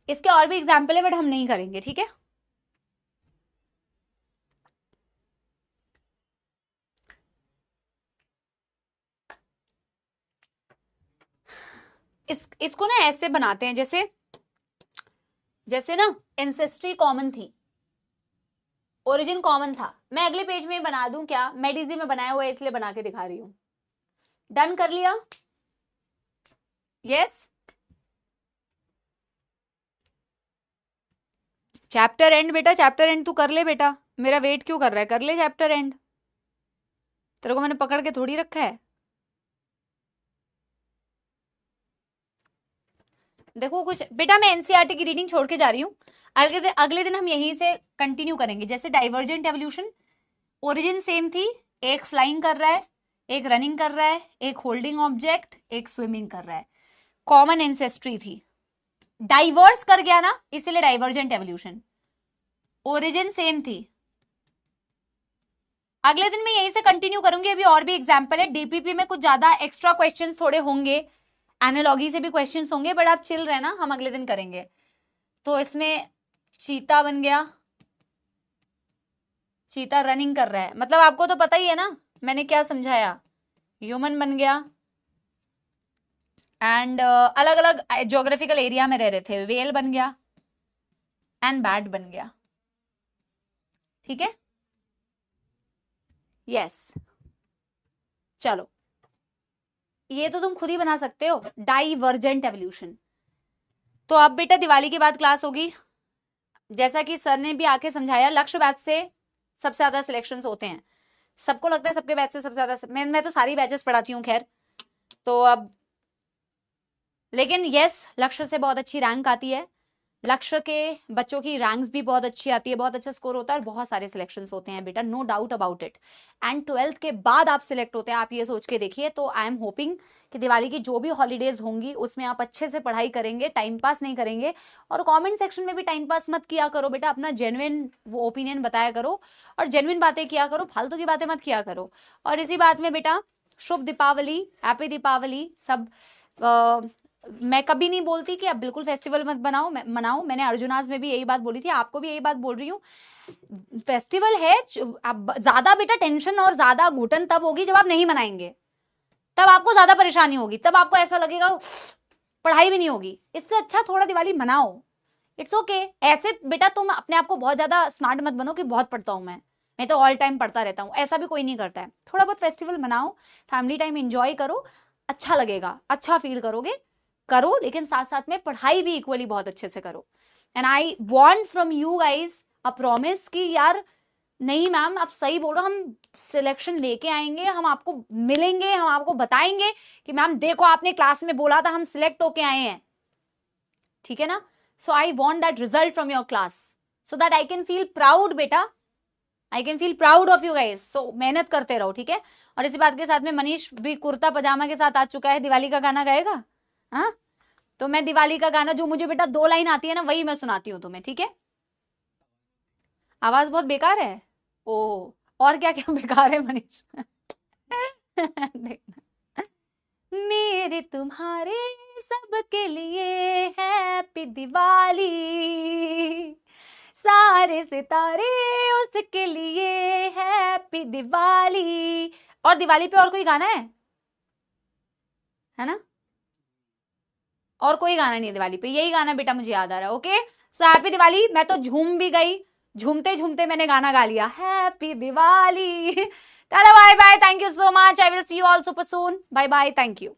इसके और भी एग्जाम्पल है बट हम नहीं करेंगे, ठीक है। इसको ना ऐसे बनाते हैं, जैसे ना एंसेस्ट्री कॉमन थी, ओरिजिन कॉमन था। मैं अगले पेज में बना दूं क्या, मेडिजी में बनाया हुआ है इसलिए बना के दिखा रही हूं। डन कर लिया? यस। चैप्टर एंड बेटा, चैप्टर एंड तू कर ले बेटा, मेरा वेट क्यों कर रहा है, कर ले चैप्टर एंड। तेरे को मैंने पकड़ के थोड़ी रखा है। देखो कुछ बेटा, मैं एनसीईआरटी की रीडिंग छोड़ के जा रही हूँ, अगले दिन हम यहीं से कंटिन्यू करेंगे। जैसे डाइवर्जेंट एवोल्यूशन, ओरिजिन सेम थी, एक फ्लाइंग कर रहा है, एक रनिंग कर रहा है, एक होल्डिंग ऑब्जेक्ट, एक स्विमिंग कर रहा है, कॉमन एंसेस्ट्री थी, डाइवर्स कर गया ना, इसीलिए डाइवर्जेंट एवोल्यूशन। ओरिजिन सेम थी। अगले दिन मैं यहीं से कंटिन्यू करूंगी, अभी और भी एग्जाम्पल है। डीपीपी में कुछ ज्यादा एक्स्ट्रा क्वेश्चंस थोड़े होंगे, एनालॉगी से भी क्वेश्चंस होंगे, बट आप चिल रहना, हम अगले दिन करेंगे। तो इसमें चीता बन गया, चीता रनिंग कर रहा है, मतलब आपको तो पता ही है ना मैंने क्या समझाया। ह्यूमन बन गया, एंड अलग अलग ज्योग्राफिकल एरिया में रह रहे थे, वेल बन गया एंड बैट बन गया, ठीक है। यस चलो, ये तो तुम खुद ही बना सकते हो, डाइवर्जेंट एवोल्यूशन। तो अब बेटा दिवाली के बाद क्लास होगी, जैसा कि सर ने भी आके समझाया, लक्ष्य बैच से सबसे ज्यादा सिलेक्शंस होते हैं। सबको लगता है सबके बैच से सबसे ज्यादा, मैं तो सारी बैचेस पढ़ाती हूँ खैर। तो अब लेकिन यस, लक्ष्य से बहुत अच्छी रैंक आती है, लक्ष्य के बच्चों की रैंक्स भी बहुत अच्छी आती है, बहुत अच्छा स्कोर होता है, और बहुत सारे सिलेक्शंस होते हैं बेटा, no doubt about it. And 12th के बाद आप सिलेक्ट होते हैं, आप ये सोच के देखिए। तो आई एम होपिंग कि दिवाली की जो भी हॉलीडेज होंगी उसमें आप अच्छे से पढ़ाई करेंगे, टाइम पास नहीं करेंगे, और कमेंट सेक्शन में भी टाइम पास मत किया करो बेटा, अपना जेन्युइन वो ओपिनियन बताया करो और जेन्युइन बातें किया करो, फालतू की बातें मत किया करो। और इसी बात में बेटा, शुभ दीपावली, हैप्पी दीपावली सब। मैं कभी नहीं बोलती कि आप बिल्कुल फेस्टिवल मत मनाओ, मैंने अर्जुनाज में भी यही बात बोली थी, आपको भी यही बात बोल रही हूँ। फेस्टिवल है, आप ज्यादा बेटा टेंशन और ज्यादा घुटन तब होगी जब आप नहीं मनाएंगे, तब आपको ज्यादा परेशानी होगी, तब आपको ऐसा लगेगा पढ़ाई भी नहीं होगी। इससे अच्छा थोड़ा दिवाली मनाओ, इट्स ओके। ऐसे बेटा तुम अपने आप को बहुत ज्यादा स्मार्ट मत बनो कि बहुत पढ़ता हूं मैं तो ऑल टाइम पढ़ता रहता हूँ, ऐसा भी कोई नहीं करता है। थोड़ा बहुत फेस्टिवल मनाओ, फैमिली टाइम एंजॉय करो, अच्छा लगेगा, अच्छा फील करोगे, करो, लेकिन साथ साथ में पढ़ाई भी इक्वली बहुत अच्छे से करो। And I want from you guys a promise कि यार नहीं मैम आप सही बोलो, हम सिलेक्शन लेके आएंगे, हम आपको मिलेंगे, हम आपको बताएंगे कि मैम देखो आपने क्लास में बोला था, हम सिलेक्ट होके आए हैं, ठीक है ना। So I want that result from your class, so that I can feel proud बेटा, I can feel proud of you guys. So मेहनत करते रहो, ठीक है। और इसी बात के साथ में मनीष भी कुर्ता पजामा के साथ आ चुका है, दिवाली का गाना गाएगा। हाँ, तो मैं दिवाली का गाना जो मुझे बेटा 2 लाइन आती है ना, वही मैं सुनाती हूँ तुम्हें, ठीक है। आवाज बहुत बेकार है। ओ, और क्या क्या बेकार है मनीष? देखना, मेरे तुम्हारे सबके लिए हैप्पी दिवाली, सारे सितारे उसके लिए हैप्पी दिवाली। और दिवाली पे और कोई गाना है ना? और कोई गाना नहीं है दिवाली पे, यही गाना बेटा मुझे याद आ रहा है। Okay, so happy Diwali. मैं तो झूम भी गई, झूमते झूमते मैंने गाना गा लिया, happy Diwali. Bye bye, thank you so much, I will see you all super soon, bye bye, thank you.